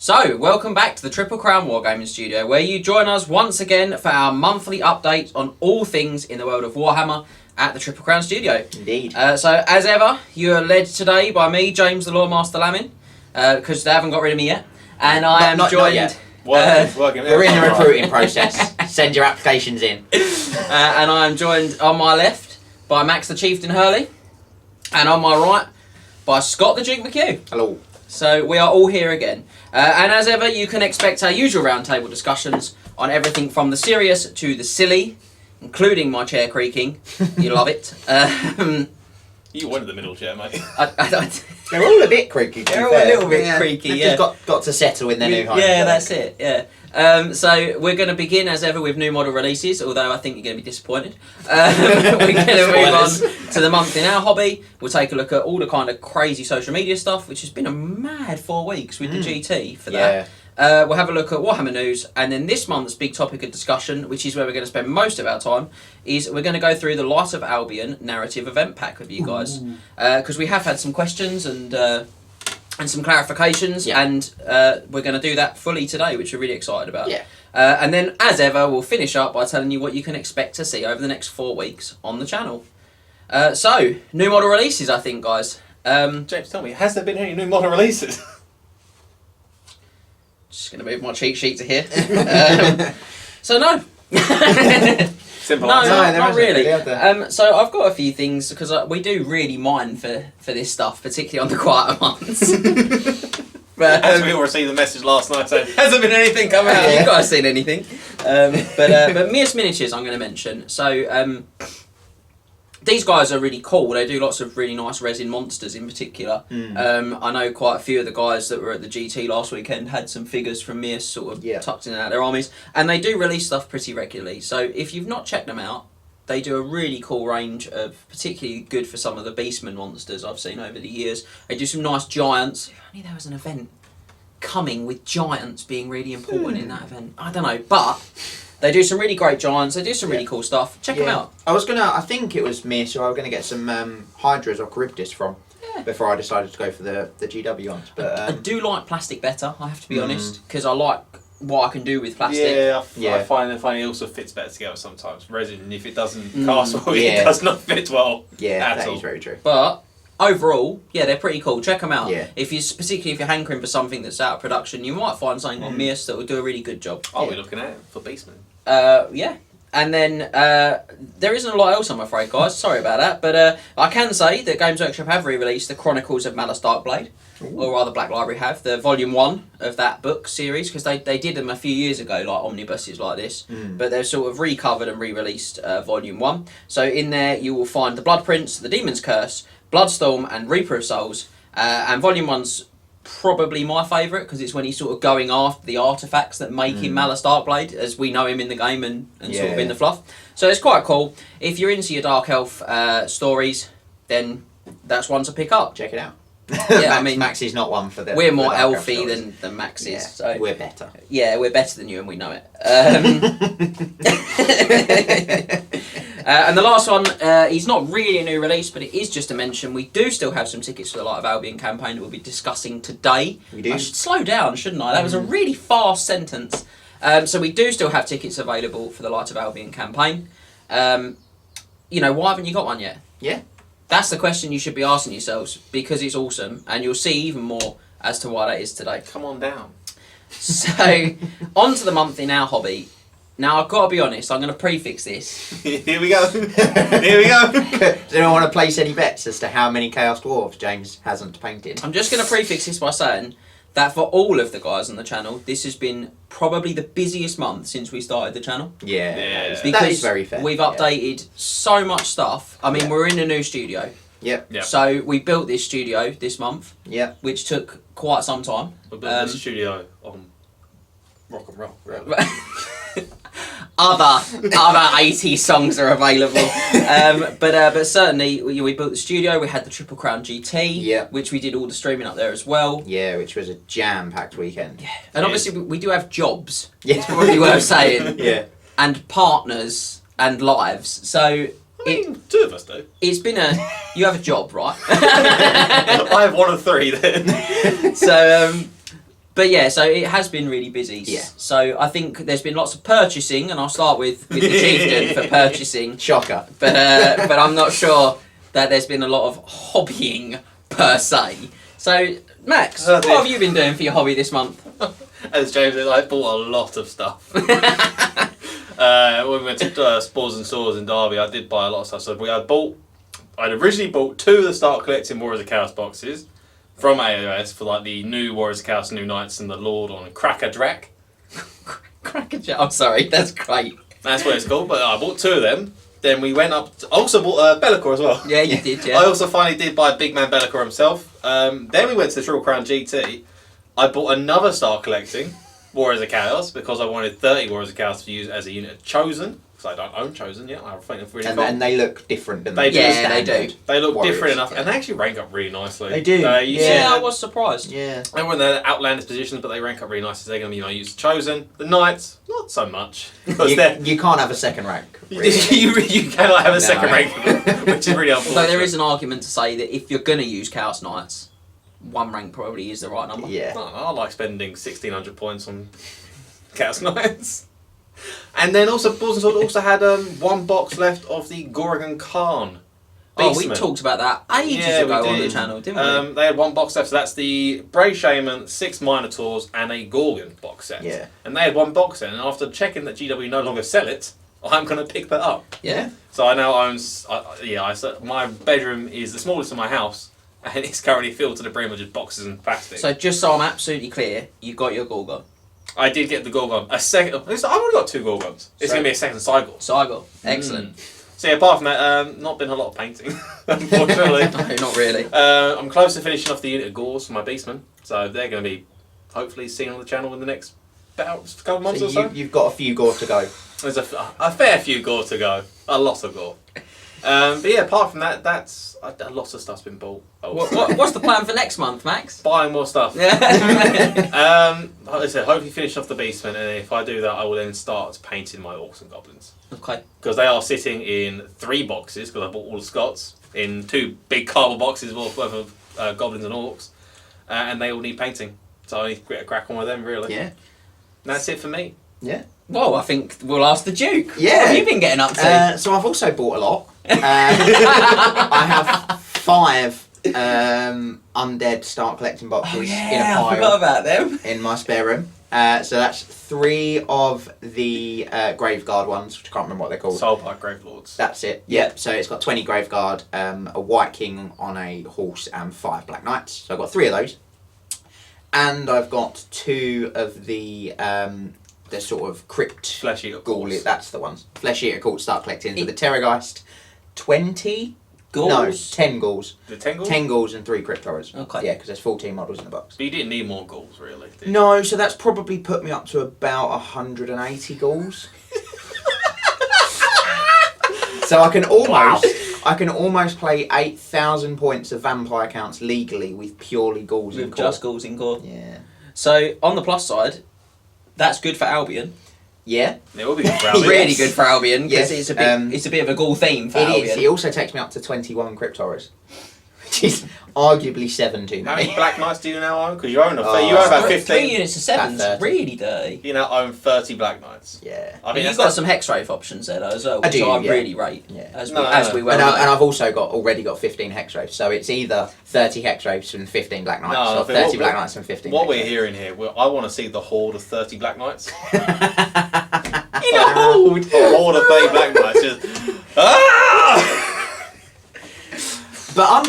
So, welcome back to the Triple Crown Wargaming studio, where you join us once again for our monthly update on all things in the world of Warhammer at the Triple Crown studio. Indeed. So, as ever, you are led today by me, James the Lawmaster Lamin, because they haven't got rid of me yet. And I am joined... Not yet. We're in the recruiting process. Send your applications in. And I am joined on my left by Max the Chieftain Hurley, and on my right by Scott the Duke McHugh. Hello. So we are all here again. And as ever, you can expect our usual roundtable discussions on everything from the serious to the silly, including my chair creaking. You love it. You wanted the middle chair, mate. They're all a bit creaky. They're all a little bit creaky, They've just got to settle in their new home. Yeah, that's it, yeah. So we're going to begin, as ever, with new model releases, although I think you're going to be disappointed. We're going to move on to the month in our hobby. We'll take a look at all the kind of crazy social media stuff, which has been a mad 4 weeks with the GT for that. We'll have a look at Warhammer news, and then this month's big topic of discussion, which is where we're going to spend most of our time, is we're going to go through the Light of Albion narrative event pack with you guys, because we have had some questions and some clarifications, and we're going to do that fully today, which we're really excited about. And then, as ever, we'll finish up by telling you what you can expect to see over the next 4 weeks on the channel. So, new model releases, I think, guys. James, tell me, has there been any new model releases? Just going to move my cheat sheet to here. So no. Simple. No, answer. not really. So I've got a few things, because we do really mine for this stuff, particularly on the quieter months. But, as we all received the message last night saying, hasn't been anything coming out. You guys seen anything? But Mias Miniatures I'm going to mention. So these guys are really cool. They do lots of really nice resin monsters in particular. I know quite a few of the guys that were at the GT last weekend had some figures from Mias sort of tucked in and out their armies. And they do release stuff pretty regularly. So if you've not checked them out, they do a really cool range of, particularly good for some of the Beastman monsters I've seen over the years. They do some nice giants. If only there was an event coming with giants being really important in that event. I don't know, but... They do some really great giants. They do some really cool stuff. Check them out. I think it was me, so I was going to get some Hydras or Charybdis from before I decided to go for the GW ones. But I do like plastic better, I have to be honest, because I like what I can do with plastic. I find it also fits better together sometimes. Resin, if it doesn't cast well, it does not fit well. Yeah, that is very true. But overall, they're pretty cool. Check them out. Yeah. Particularly if you're hankering for something that's out of production, you might find something on Mias that will do a really good job. I'll be looking at it for Beastman. And then there isn't a lot else, I'm afraid, guys. Sorry about that, but I can say that Games Workshop have re-released the Chronicles of Malus Darkblade, or rather Black Library have, the volume 1 of that book series, because they did them a few years ago, like omnibuses like this, but they've sort of recovered and re-released volume 1. So in there you will find the Blood Prince, the Demon's Curse, Bloodstorm and Reaper of Souls, and volume 1's probably my favourite, because it's when he's sort of going after the artefacts that make him Malus Darkblade, as we know him in the game and sort of in the fluff. So it's quite cool. If you're into your Dark Elf stories, then that's one to pick up. Check it out. I mean, Max is not one for the... We're more elfy than Max is. Yeah, so we're better. Yeah, we're better than you, and we know it. And the last one, he's not really a new release, but it is just a mention. We do still have some tickets for the Light of Albion campaign that we'll be discussing today. We do. I should slow down, shouldn't I? That was a really fast sentence. So we do still have tickets available for the Light of Albion campaign. Why haven't you got one yet? Yeah. That's the question you should be asking yourselves, because it's awesome, and you'll see even more as to why that is today. Come on down. So, on to the month in our hobby. Now, I've got to be honest, I'm going to prefix this. Here we go. Here we go. Does anyone want to place any bets as to how many Chaos Dwarves James hasn't painted? I'm just going to prefix this by saying that for all of the guys on the channel, this has been probably the busiest month since we started the channel. Yeah. Because that is very fair. We've updated so much stuff. I mean, we're in a new studio. Yep. So we built this studio this month. Yep. Which took quite some time. We built this studio on rock and roll. Really. Other 80 songs are available, but certainly we built the studio. We had the Triple Crown GT, which we did all the streaming up there as well. Yeah, which was a jam-packed weekend. Yeah. And obviously we do have jobs. It's probably worth saying. And partners and lives. So two of us do. It's been you have a job, right? I have one of three then. So But yeah, so it has been really busy. Yeah. So I think there's been lots of purchasing, and I'll start with the chieftain for purchasing. Shocker. But I'm not sure that there's been a lot of hobbying per se. So Max, what have you been doing for your hobby this month? As James said, I bought a lot of stuff. When we went to Spores and Swords in Derby, I did buy a lot of stuff. So I'd originally bought 2 of the Start Collecting Warriors of Chaos boxes from AOS for like the new Warriors of Chaos, New Knights, and the Lord on Cracker Drac. I'm sorry, that's great. That's what it's called. But I bought 2 of them. Then we went up. I also bought Bellicor as well. Yeah, you did. Yeah. I also finally did buy Big Man Bellicor himself. Then we went to the Triple Crown GT. I bought another Start Collecting Warriors of Chaos because I wanted 30 Warriors of Chaos to use as a unit of Chosen. Because I don't own Chosen yet. I think it's really cool. And they look different, don't They they? do. Yeah, they do. They look Warriors, different enough, yeah. and they actually rank up really nicely. They do. Yeah, I was surprised. Yeah. They were in their outlandish positions, but they rank up really nicely. They're going to be my use of Chosen. The Knights, not so much. Because You can't have a second rank. Really. you cannot have a No. second rank, which is really unfortunate. Though there is an argument to say that if you're going to use Chaos Knights, 1 rank probably is the right number. Yeah. I like spending 1,600 points on Chaos Knights. And then also, Balls and Swords also had 1 box left of the Gorgon Khan. Oh, we Beastman. talked about that ages ago on the channel, didn't we? They had 1 box left, so that's the Brave Shaman, 6 Minotaurs, and a Gorgon box set. Yeah. And they had 1 box set, and after checking that GW no longer sell it, I'm going to pick that up. Yeah. So I now own, my bedroom is the smallest in my house, and it's currently filled to the brim with just boxes and plastic. So just so I'm absolutely clear, you got your Gorgon. I did get the Gorgon. I've only got 2 Gorgons. It's going to be a second cycle. Cycle. Excellent. So yeah, apart from that, not been a lot of painting, unfortunately. No, not really. I'm close to finishing off the unit of Gores for my Beastmen, so they're going to be hopefully seen on the channel in the next couple of months or so. You've got a few gore to go. There's a fair few Gore to go, a lot of Gore. But yeah, apart from that, that's a lot of stuff's been bought. What's the plan for next month, Max? Buying more stuff. Yeah. Like I said, hopefully finish off the Beastmen, and if I do that, I will then start painting my Orcs and Goblins. Okay. Because they are sitting in 3 boxes, because I bought all the Scots, in 2 big cardboard boxes worth of Goblins and Orcs, and they all need painting. So I need to get a crack on with them, really. Yeah. And that's it for me. Yeah. Well, I think we'll ask the Duke. Yeah. What have you been getting up to? So I've also bought a lot. I have 5 undead Start Collecting boxes in a pile. I forgot about them. In my spare room. So that's 3 of the Graveguard ones, which I can't remember what they're called. Soulpike Gravelords. That's it. Yep. So it's got 20 Graveguard, a White King on a horse, and 5 Black Knights. So I've got 3 of those. And I've got 2 of the sort of crypt Flesh Eater ghoul. Ghouls. That's the ones. Flesh Eater Cult Start Collecting. So the Terrorgeist, 20 Ghouls? No, 10 ghouls. The 10 Ghouls? 10 ghouls and 3 crypt horrors. Okay. Yeah, because there's 14 models in the box. But you didn't need more Ghouls, really, did you? No, so that's probably put me up to about 180 ghouls. So I can almost play 8,000 points of vampire counts legally with purely ghouls in With core. just ghouls in core. Yeah. So, on the plus side, that's good for Albion. Yeah. It will be good for Albion. Really good for Albion, because Yes, it's a bit of a ghoul theme for It Albion. is. It also takes me up to 21 crypt horrors. Which is arguably 7 too How many. many Black Knights do you now own? Because you own you own Oh. about Three 15. units of 7's About 30. really dirty. You now own 30 Black Knights. Yeah. I mean, You've got some Hexwraith options there though as well, I which do, I yeah. really rate. Yeah. As No, we well And know. I've also already got 15 Hexwraiths, so it's either 30 Hexwraiths and 15 Black Knights, No, or but 30 Black Knights and 15 What we're Hexwraiths. hearing here, I want to see the horde of 30 Black Knights. In a hold! A horde of 30 Black Knights. Just, ah! But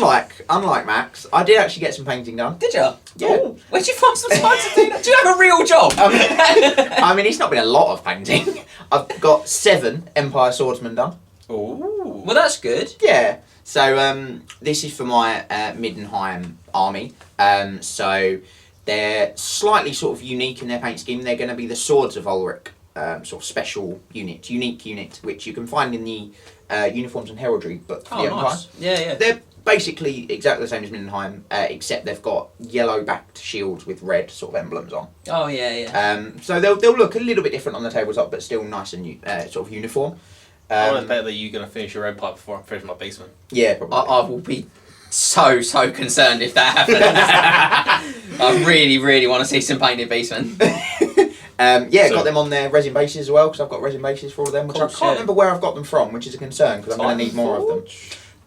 unlike Max, I did actually get some painting done. Did you? Yeah. Oh, where'd you find some time to do that? Do you have a real job? I mean, it's not been a lot of painting. I've got 7 Empire Swordsmen done. Ooh. Well, that's good. Yeah. So this is for my Middenheim army. So they're slightly sort of unique in their paint scheme. They're going to be the Swords of Ulrich, sort of special unit, unique unit, which you can find in the uniforms and heraldry book for Oh, the Empire. nice. Yeah. They're basically exactly the same as Middenheim, except they've got yellow-backed shields with red sort of emblems on. Oh, yeah. So they'll look a little bit different on the tabletop, but still nice and sort of uniform. I want to bet that you're going to finish your red pipe before I finish my basement. Yeah, probably. I will be so concerned if that happens. I really want to see some painted beastmen. Got them on their resin bases as well, because I've got resin bases for all of them, which I can't remember where I've got them from, which is a concern, because I'm going to need more of them.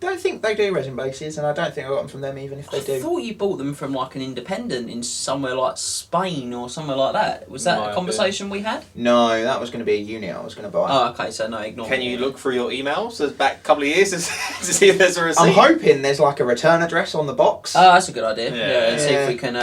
Don't think they do resin bases, and I don't think I got them from them even if they do. I thought you bought them from like an independent in somewhere like Spain or somewhere like that. Was that a conversation we had? No, that was going to be a unit I was going to buy. Oh, okay, so no, ignore Can you look through your emails back a couple of years to see if there's a receipt? I'm hoping there's like a return address on the box. Oh, that's a good idea. Yeah. And see if we can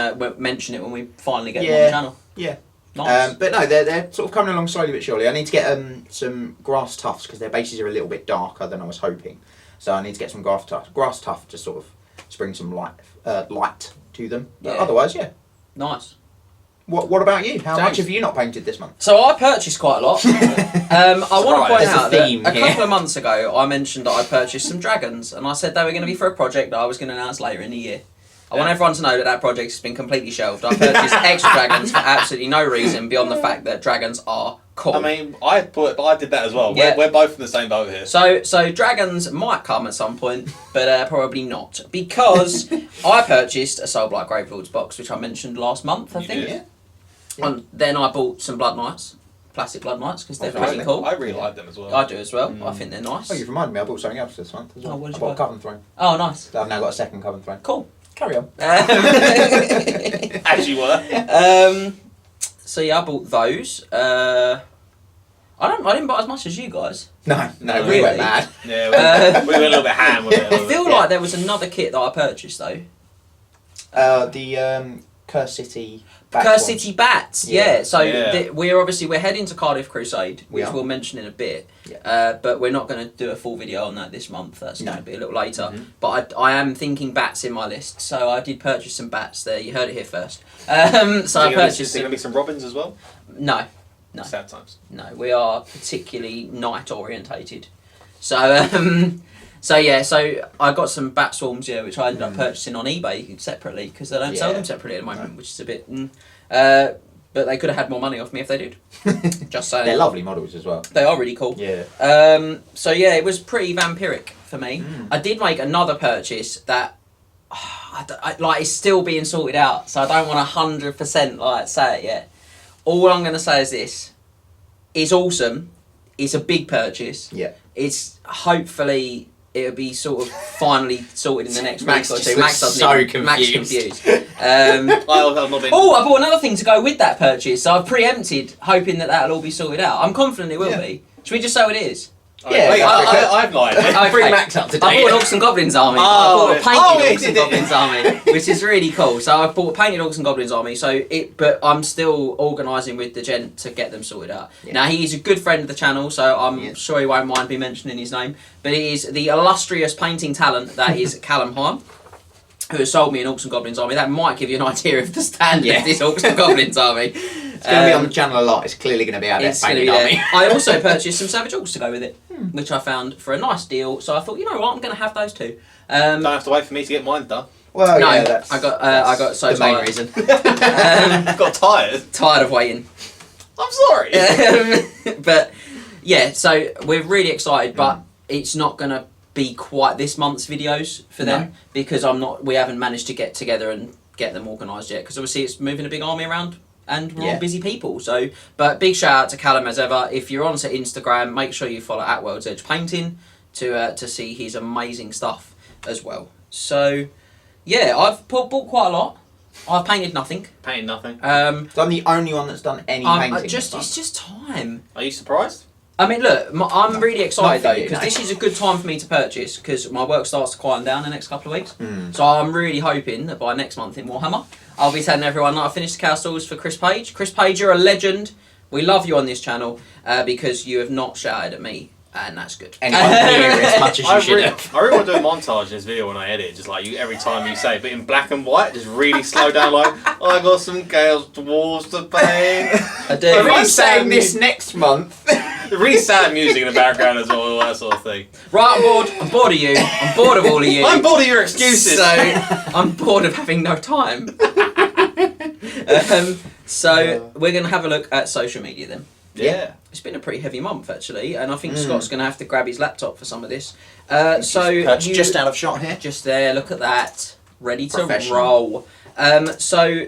mention it when we finally get them on the channel. Yeah. Nice. But no, they're sort of coming along slowly but surely. I need to get some grass tufts, because their bases are a little bit darker than I was hoping. So I need to get some grass tuft to sort of bring some light to them. But otherwise, yeah. Nice. What about you? How James? much have you not painted this month? So I purchased quite a lot. I want to point out that theme a here. couple of months ago I mentioned that I purchased some dragons, and I said they were going to be for a project that I was going to announce later in the year. I want everyone to know that project has been completely shelved. I purchased extra dragons for absolutely no reason beyond the fact that dragons are cool. I mean, I did that as well. Yeah. We're both in the same boat here. So dragons might come at some point, but probably not, because I purchased a Soulblight Gravelords box, which I mentioned last month, I think. Yeah. And then I bought some Blood Knights, plastic Blood Knights, because they're pretty cool. I really like them as well. I do as well. I think they're nice. Oh, you've reminded me. I bought something else this month as well. Oh, what did I you bought a buy? Coven Throne. Oh, nice. I've now got a second Coven Throne. Cool. Carry on. As you were. So yeah, I bought those. I didn't buy as much as you guys. No, we really? went mad. Yeah, we went a little bit ham with it. I feel like there was another kit that I purchased though. The Curse City Bats Curse one. City Bats, yeah. So we're heading to Cardiff Crusade, which Yeah. we'll mention in a bit. Yeah. But we're not going to do a full video on that this month. That's going to be a little later. Mhm. But I am thinking bats in my list, so I did purchase some bats there. You heard it here first. So I purchased. Is there going to be some robins as well? No. Sad times. No, we are particularly night orientated. So so I got some bat swarms which I ended up purchasing on eBay separately, because they don't sell them separately at the moment, which is a bit. But they could have had more money off me if they did. Just saying. They're lovely models as well. They are really cool. Yeah. So yeah, it was pretty vampiric for me. I did make another purchase that. It's still being sorted out, so I don't want 100% say it yet. All I'm going to say is this: it's awesome. It's a big purchase. Yeah. It's hopefully it'll be sort of finally sorted in the next Max week or just two. looks doesn't so even- Max confused. I've not been. Oh, I bought another thing to go with that purchase, so I've preempted, hoping that that'll all be sorted out. I'm confident it will be. Should we just say what it is? I've lied. Bring Max up to date. I bought an Orcs and Goblins army. Oh, I bought a painted Orcs and did. Goblins army, which is really cool. So I bought a painted Orcs and Goblins army. But I'm still organising with the gent to get them sorted out. Yeah. Now he's a good friend of the channel, so I'm sure he won't mind me mentioning his name. But it is the illustrious painting talent that is Callum Hahn, who has sold me an Orcs and Goblins army. That might give you an idea of the standard of this Orcs and Goblins army. It's going to be on the channel a lot. It's clearly going to be our best painted army. I also purchased some Savage Orcs to go with it, which I found for a nice deal. So I thought, you know what, I'm going to have those too. Don't have to wait for me to get mine done. Well, No, yeah, that's I got so the main tired. reason. I've got tired. Tired of waiting. I'm sorry. But yeah, so we're really excited, but it's not going to be quite this month's videos for them because we haven't managed to get together and get them organised yet, because obviously it's moving a big army around and we're all busy people. So, but big shout out to Callum as ever. If you're onto Instagram, make sure you follow at World's Edge Painting to see his amazing stuff as well. So yeah, I've bought quite a lot. I've painted nothing. Painted nothing. I'm the only one that's done any painting. It's just time. Are you surprised? I mean, look, I'm really excited not for though, you, because no. this is a good time for me to purchase, because my work starts to quieten down the next couple of weeks. So I'm really hoping that by next month in Warhammer, I'll be telling everyone that I finished the Chaos Stalls for Chris Page. Chris Page, you're a legend. We love you on this channel because you have not shouted at me, and that's good. Anyone here as much as you should have. I really want to do a montage in this video when I edit, just like you every time you say it, but in black and white, just really slow down, like, I got some Chaos Dwarves to paint. I do. If I'm Really saying sad this next month. Really sad music in the background as well, all that sort of thing. Right, I'm bored. I'm bored of you. I'm bored of all of you. I'm bored of your excuses. So I'm bored of having no time. So we're going to have a look at social media then. Yeah. It's been a pretty heavy month actually, and I think Scott's going to have to grab his laptop for some of this. Just out of shot here. Just there, look at that. Ready to Professional. roll. So,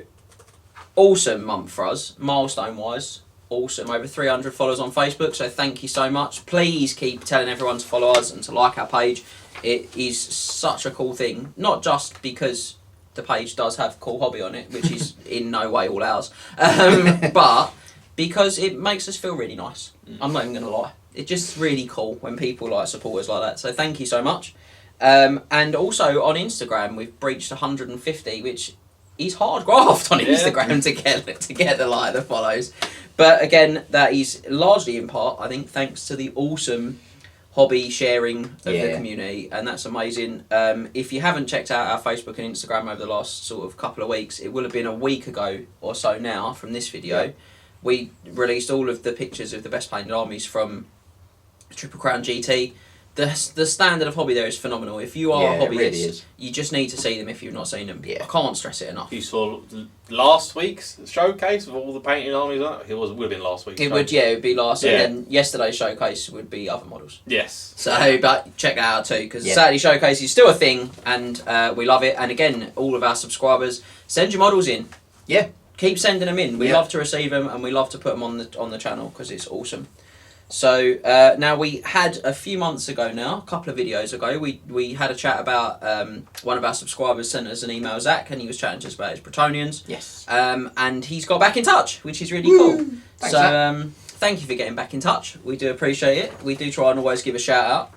awesome month for us, milestone-wise. Awesome. Over 300 followers on Facebook, so thank you so much. Please keep telling everyone to follow us and to like our page. It is such a cool thing, not just because the page does have Cool Hobby on it, which is in no way all ours, but because it makes us feel really nice. I'm not even going to lie. It's just really cool when people like support us like that, so thank you so much. And also on Instagram, we've breached 150, which is hard graft on Instagram to get the follows. But again, that is largely in part, I think, thanks to the awesome hobby sharing of the community, and that's amazing. If you haven't checked out our Facebook and Instagram over the last sort of couple of weeks, it will have been a week ago or so now from this video. We released all of the pictures of the best painted armies from Triple Crown GT. The standard of hobby there is phenomenal. If you are a hobbyist, really you just need to see them if you've not seen them. Yeah. I can't stress it enough. You saw last week's showcase of all the painted armies. It would have been last week's. It would be last, Yeah. and then yesterday's showcase would be other models. Yes. So, but check that out too, because Saturday showcase is still a thing, and we love it. And again, all of our subscribers, send your models in. Yeah. Keep sending them in. We love to receive them, and we love to put them on the channel because it's awesome. So now we had a few months ago now, a couple of videos ago, we had a chat about one of our subscribers sent us an email, Zach, and he was chatting to us about his Bretonians. Yes. And he's got back in touch, which is really cool. Thanks, so thank you for getting back in touch. We do appreciate it. We do try and always give a shout out.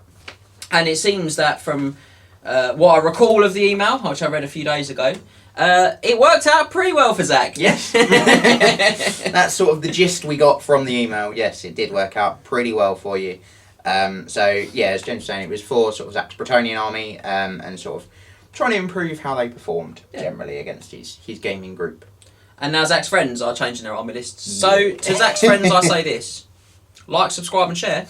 And it seems that from what I recall of the email, which I read a few days ago, it worked out pretty well for Zach. Yes. That's sort of the gist we got from the email. Yes, it did work out pretty well for you. So, yeah, as Jen was saying, it was for sort of Zach's Bretonian army and sort of trying to improve how they performed generally against his gaming group. And now Zach's friends are changing their army lists. So, to Zach's friends, I say this. Like, subscribe and share.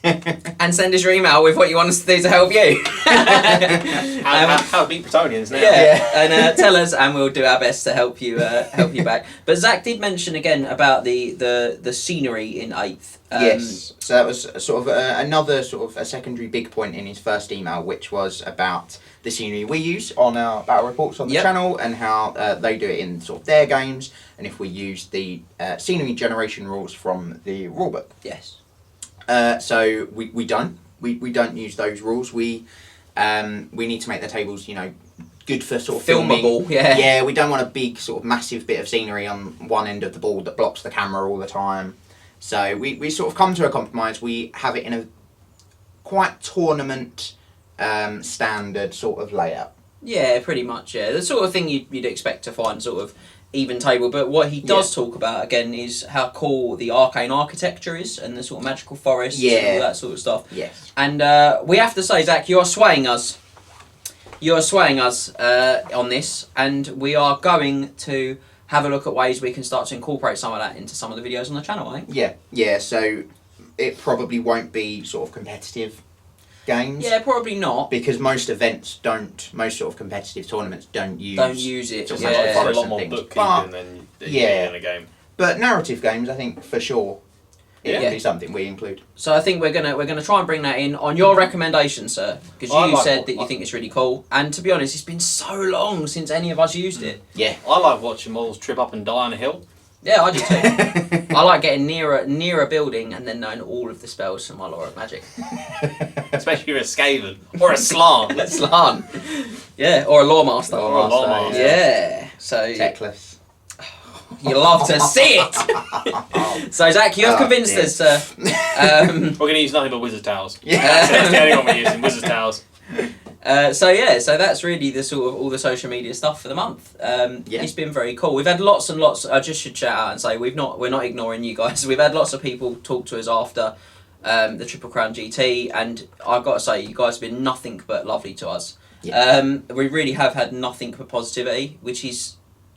And send us your email with what you want us to do to help you. How to beat Bretonians now. And tell us, and we'll do our best to help you back. But Zach did mention again about the scenery in 8th. Yes, so that was sort of another sort of a secondary big point in his first email, which was about the scenery we use on our battle reports on the channel and how they do it in sort of their games, and if we use the scenery generation rules from the rulebook. Yes. So we don't use those rules. We need to make the tables, good for sort of filmable. Filming. Yeah, we don't want a big sort of massive bit of scenery on one end of the board that blocks the camera all the time. So we sort of come to a compromise. We have it in a quite tournament standard sort of layout. Yeah, pretty much. Yeah, the sort of thing you'd expect to find sort of even table. But what he does talk about again is how cool the arcane architecture is and the sort of magical forests and all that sort of stuff. Yes. And we have to say, Zach, you're swaying us. You're swaying us on this, and we are going to have a look at ways we can start to incorporate some of that into some of the videos on the channel, I think. Yeah. So it probably won't be sort of competitive games. Yeah, probably not. Because most sort of competitive tournaments don't use it. sort of Yeah, magical it's a forests lot and more things. bookkeeping than you get in a game. But narrative games, I think for sure, it Yeah. will be something we include. So I think we're gonna try and bring that in on your recommendation, sir, because you like said that you think it's really cool. And to be honest, it's been so long since any of us used it. Yeah. I like watching models trip up and die on a hill. Yeah, I do too. I like getting near a building and then knowing all of the spells from my lore of magic. Especially if you're a Skaven or a Slan. Slan. Yeah, or a lore master. Or a lore master. Yeah. So Techless. you love to see it. So Zach, you have convinced us, sir. We're going to use nothing but wizard towels. Yeah. That's the only one we're using, wizard towels. So that's really the sort of all the social media stuff for the month. It's been very cool. We've had lots and lots. I just should shout out and say we're not ignoring you guys. We've had lots of people talk to us after the Triple Crown GT, and I've got to say you guys have been nothing but lovely to us. Yeah. We really have had nothing but positivity, which is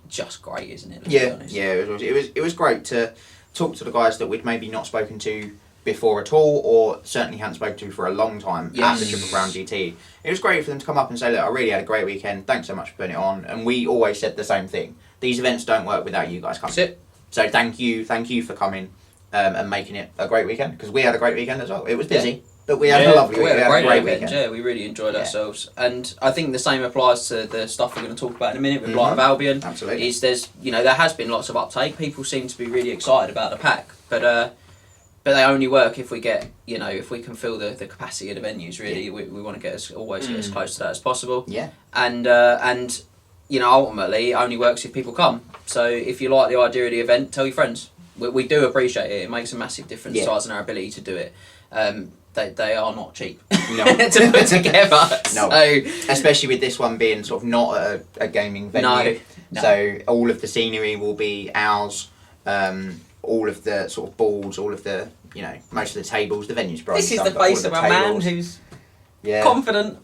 just great, isn't it? Let's be honest. It was great to talk to the guys that we'd maybe not spoken to before at all, or certainly hadn't spoken to for a long time at the Triple Crown GT. It was great for them to come up and say, look, I really had a great weekend, thanks so much for putting it on. And we always said the same thing. These events don't work without you guys coming. That's it. So thank you for coming. and making it a great weekend, because we had a great weekend as well. It was busy, but we had a lovely we weekend. had a great weekend. Yeah, we really enjoyed ourselves, and I think the same applies to the stuff we're going to talk about in a minute with Mhm. Light of Albion. Absolutely. There has been lots of uptake. People seem to be really excited about the pack, but they only work if we get, if we can fill the capacity of the venues. Really, we want to get as close to that as possible. Yeah. And ultimately, it only works if people come. So if you like the idea of the event, tell your friends. We do appreciate it. It makes a massive difference to us and our ability to do it. They are not cheap to put together. No. So, especially with this one being sort of not a gaming venue. No. So all of the scenery will be ours. All of the sort of balls, all of the, most of the tables, the venue's bright. This is the face of a man who's confident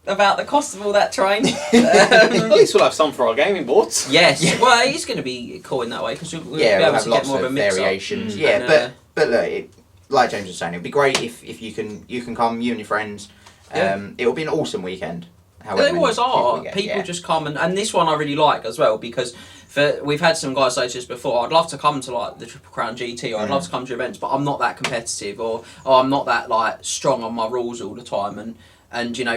about the cost of all that terrain. At least we'll have some for our gaming boards. Yes. Yeah. Well, he's going to be cool in that way because we'll be able to get more of a mix variations. up. Yeah, but look, like James was saying, it'd be great if you can come, you and your friends. It'll be an awesome weekend. They always are. People just come, and this one I really like as well, because we've had some guys say to us before, I'd love to come to like the Triple Crown GT, or I'd love to come to events, but I'm not that competitive, or I'm not that like strong on my rules all the time, and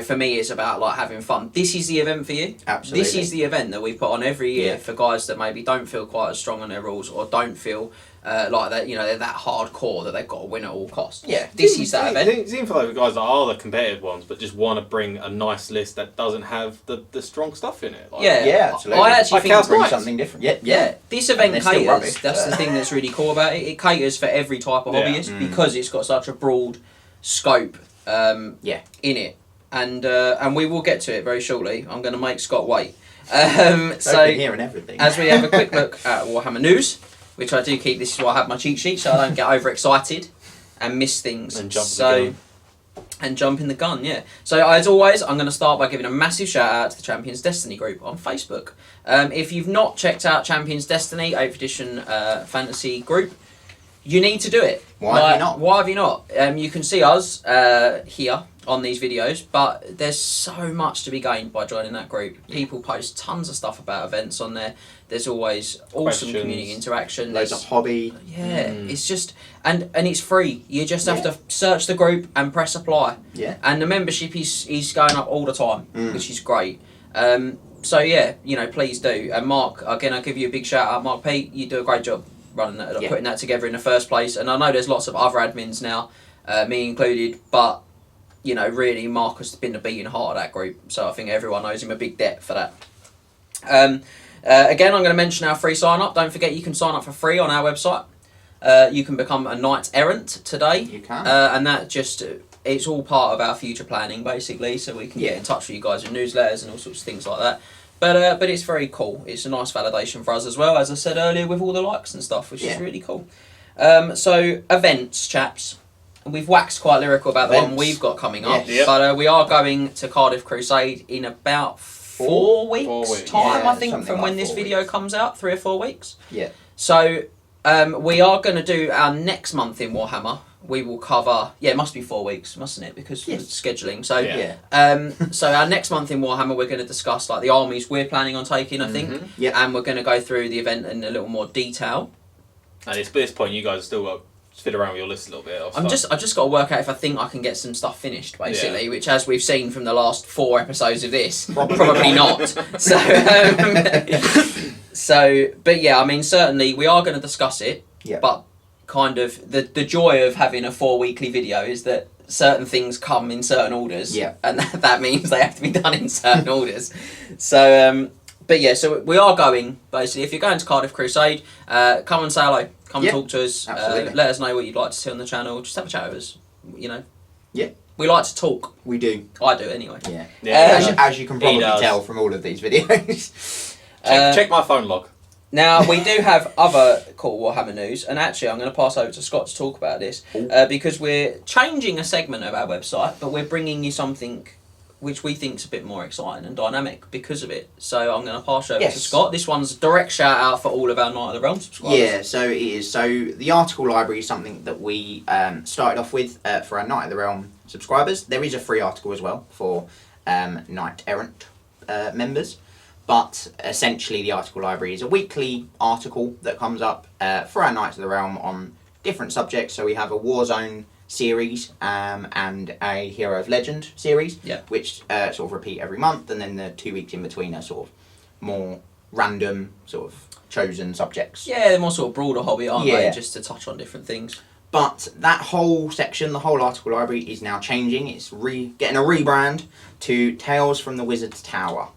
for me it's about like having fun. This is the event for you. Absolutely. This is the event that we put on every year for guys that maybe don't feel quite as strong on their rules, or don't feel like that, they're that hardcore that they've got to win at all costs. Yeah. This is that event. It seems like the guys that are the competitive ones, but just want to bring a nice list that doesn't have the strong stuff in it. Like, yeah, absolutely. I actually think bring something different. Yeah. This event caters. Rubbish, that's the thing that's really cool about it. It caters for every type of hobbyist because it's got such a broad scope in it. And we will get to it very shortly. I'm going to make Scott wait. So hearing everything. As we have a quick look at Warhammer news, which I do keep. This is why I have my cheat sheet, so I don't get overexcited and miss things. And jump in the gun, yeah. So as always, I'm going to start by giving a massive shout out to the Champions Destiny group on Facebook. If you've not checked out Champions Destiny 8th edition fantasy group, you need to do it. Why have you not? Why have you not? You can see us here on these videos, but there's so much to be gained by joining that group. People post tons of stuff about events on there. There's always awesome community interaction. Loads of hobby. Yeah, it's just and it's free. You just have to search the group and press apply. Yeah. And the membership is going up all the time, which is great. So yeah, please do. And Mark, again, I'll give you a big shout out. Mark Pete, you do a great job running that, putting that together in the first place. And I know there's lots of other admins now, me included, but really Mark has been the beating heart of that group. So I think everyone owes him a big debt for that. Again, I'm going to mention our free sign up. Don't forget you can sign up for free on our website. You can become a knight errant today. You can. And that just, it's all part of our future planning basically, so we can get in touch with you guys in newsletters and all sorts of things like that. But it's very cool. It's a nice validation for us as well, as I said earlier, with all the likes and stuff, which is really cool. So events, chaps. We've waxed quite lyrical about the one we've got coming up, but we are going to Cardiff Crusade in about 4 weeks time, I think, from when this video comes out, 3 or 4 weeks. Yeah. So we are going to do our next month in Warhammer. We will cover, it must be 4 weeks, mustn't it? Because of scheduling. So so our next month in Warhammer, we're going to discuss like the armies we're planning on taking, I think. Yeah. And we're going to go through the event in a little more detail. And at this point, you guys have still got to fiddle around with your list a little bit. I've just got to work out if I think I can get some stuff finished, basically, which, as we've seen from the last 4 episodes of this, probably not. So, but yeah, I mean, certainly we are going to discuss it. Yeah. But kind of the joy of having a 4 weekly video is that certain things come in certain orders. Yeah. And that means they have to be done in certain orders. So, but yeah, so we are going, basically, if you're going to Cardiff Crusade, come and say hello. Come talk to us. Let us know what you'd like to see on the channel. Just have a chat with us, Yeah. We like to talk. We do. I do, anyway. Yeah. As you can probably tell from all of these videos. Check my phone log. Now, we do have other cool Warhammer news, and actually I'm going to pass over to Scott to talk about this, because we're changing a segment of our website, but we're bringing you something which we think is a bit more exciting and dynamic because of it. So I'm going to pass over to Scott. This one's a direct shout out for all of our Night of the Realm subscribers. Yeah, so it is. So the article library is something that we started off with for our Night of the Realm subscribers. There is a free article as well for Knight Errant members. But essentially the article library is a weekly article that comes up for our Knights of the Realm on different subjects. So we have a Warzone series and a Hero of Legend series, which sort of repeat every month, and then the 2 weeks in between are sort of more random, sort of chosen subjects. Yeah, they're more sort of broader hobby, aren't they? Just to touch on different things. But that whole section, the whole article library, is now changing. It's getting a rebrand to Tales from the Wizard's Tower.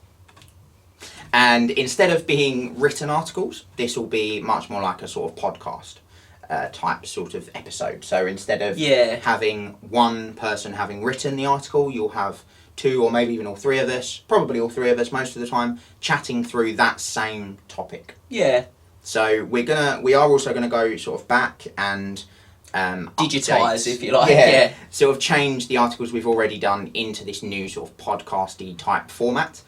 And instead of being written articles, this will be much more like a sort of podcast type sort of episode. So instead of having one person having written the article, you'll have two or maybe even all three of us, probably all three of us most of the time, chatting through that same topic. Yeah. So we are also gonna go sort of back and digitise, if you like, sort of change the articles we've already done into this new sort of podcasty type format.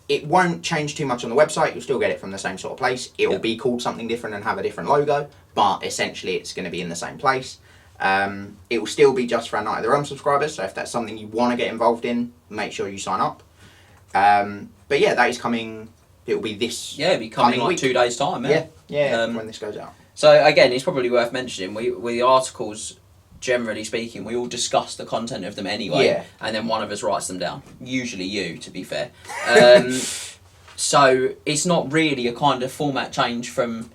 It won't change too much on the website. You'll still get it from the same sort of place. It will be called something different and have a different logo, but essentially it's going to be in the same place. It will still be just for our Night of the Realm subscribers, so if that's something you want to get involved in, make sure you sign up. But yeah, that is coming. It will be this. Yeah, it'll be coming like week. 2 days' time. When this goes out. So again, it's probably worth mentioning. We articles, generally speaking, we all discuss the content of them anyway, and then one of us writes them down. Usually you, to be fair. So it's not really a kind of format change from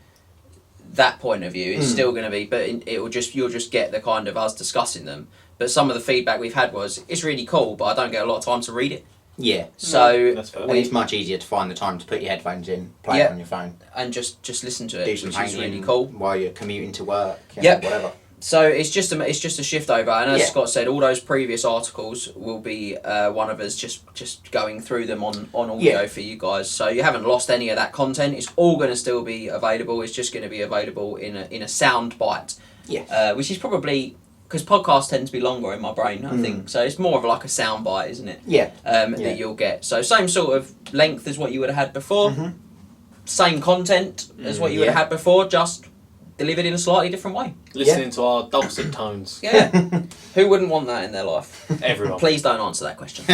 that point of view. It's still going to be, but you'll just get the kind of us discussing them. But some of the feedback we've had was, it's really cool, but I don't get a lot of time to read it. Yeah. So and it's much easier to find the time to put your headphones in, play it on your phone, and just listen to it, do some which is really cool while you're commuting to work. Whatever. So it's just a shift over, and as Scott said, all those previous articles will be one of us just going through them on audio for you guys. So you haven't lost any of that content. It's all going to still be available. It's just going to be available in a sound bite. Yes. Which is probably, because podcasts tend to be longer in my brain, I think. So it's more of like a sound bite, isn't it? Yeah. That you'll get. So same sort of length as what you would have had before. Same content as what you would have had before, just delivered in a slightly different way. Listening to our dulcet tones. Yeah. Who wouldn't want that in their life? Everyone. Please don't answer that question.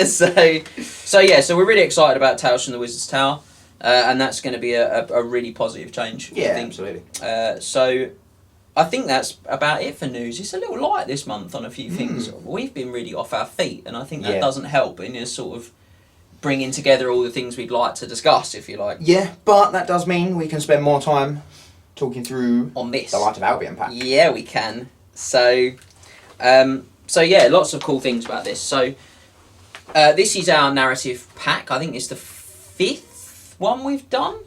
So we're really excited about Tales from the Wizard's Tower, and that's going to be a really positive change. Yeah, absolutely. So I think that's about it for news. It's a little light this month on a few things. We've been really off our feet, and I think that doesn't help in just sort of bringing together all the things we'd like to discuss, if you like. Yeah, but that does mean we can spend more time talking through on this, the Light of Albion pack. Yeah, we can. So yeah, lots of cool things about this. So this is our narrative pack. I think it's the 5th one we've done,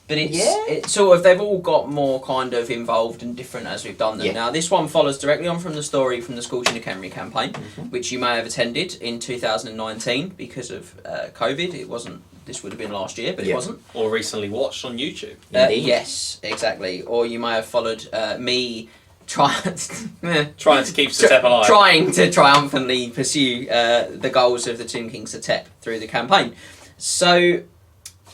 but it's sort of, they've all got more kind of involved and different as we've done them. Yeah. Now this one follows directly on from the story from the Scorching the Khemri campaign, which you may have attended in 2019 because of COVID. It wasn't. This would have been last year, but it wasn't. Or recently watched on YouTube. Yes, exactly. Or you may have followed me trying to keep Satep alive. Trying to triumphantly pursue the goals of the Tomb King Satep through the campaign. So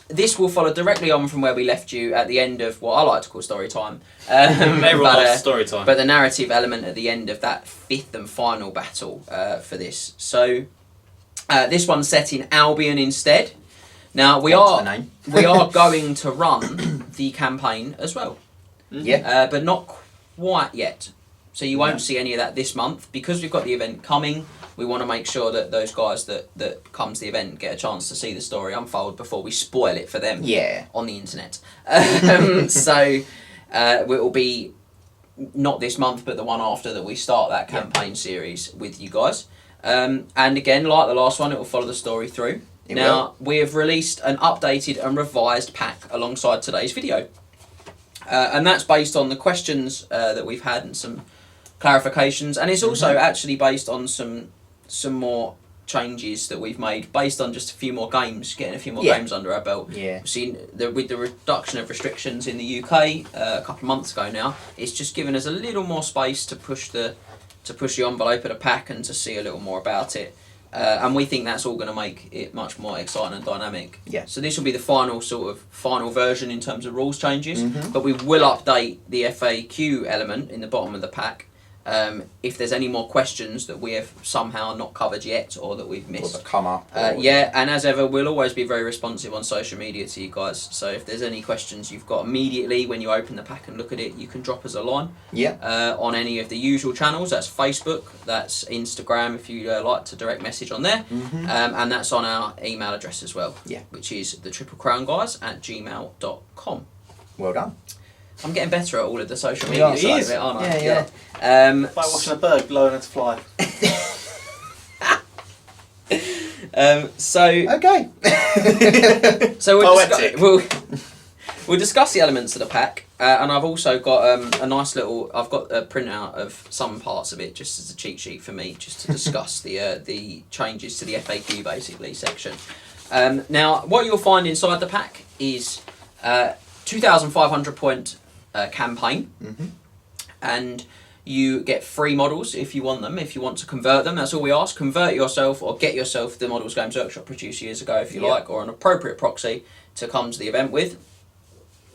this will follow directly on from where we left you at the end of what I like to call story time. Everyone loves story time. But the narrative element at the end of that 5th and final battle for this. So this one's set in Albion instead. Now we are going to run the campaign as well. But not quite yet. So you won't see any of that this month because we've got the event coming. We want to make sure that those guys that come to the event get a chance to see the story unfold before we spoil it for them on the internet. So it will be not this month, but the one after that we start that campaign series with you guys. And again, like the last one, it will follow the story through. We have released an updated and revised pack alongside today's video. And that's based on the questions that we've had and some clarifications. And it's also actually based on some more changes that we've made based on just a few more games, getting a few more games under our belt. We've seen with the reduction of restrictions in the UK a couple of months ago now, it's just given us a little more space to push the envelope of the pack and to see a little more about it. And we think that's all going to make it much more exciting and dynamic. So this will be the final version in terms of rules changes, but we will update the FAQ element in the bottom of the pack If there's any more questions that we have somehow not covered yet or that we've Or missed, that come up. yeah, and as ever, we'll always be very responsive on social media to you guys. So if there's any questions you've got immediately when you open the pack and look at it, you can drop us a line. Yeah. On any of the usual channels. That's Facebook, that's Instagram if you like to direct message on there, and that's on our email address as well. Yeah. Which is the triplecrownguys@gmail.com. Well done. I'm getting better at all of the social Yeah, media he side is. of it, aren't I? Yeah. Like watching a bird learning to fly. So Okay. so Poetic. we'll discuss the elements of the pack, and I've also got a nice little. I've got a printout of some parts of it just as a cheat sheet for me, just to discuss the changes to the FAQ basically section. Now, what you'll find inside the pack is 2,500 point campaign, and you get free models if you want them. If you want to convert them, that's all we ask. Convert yourself or get yourself the models Games Workshop produced years ago if you like, or an appropriate proxy to come to the event with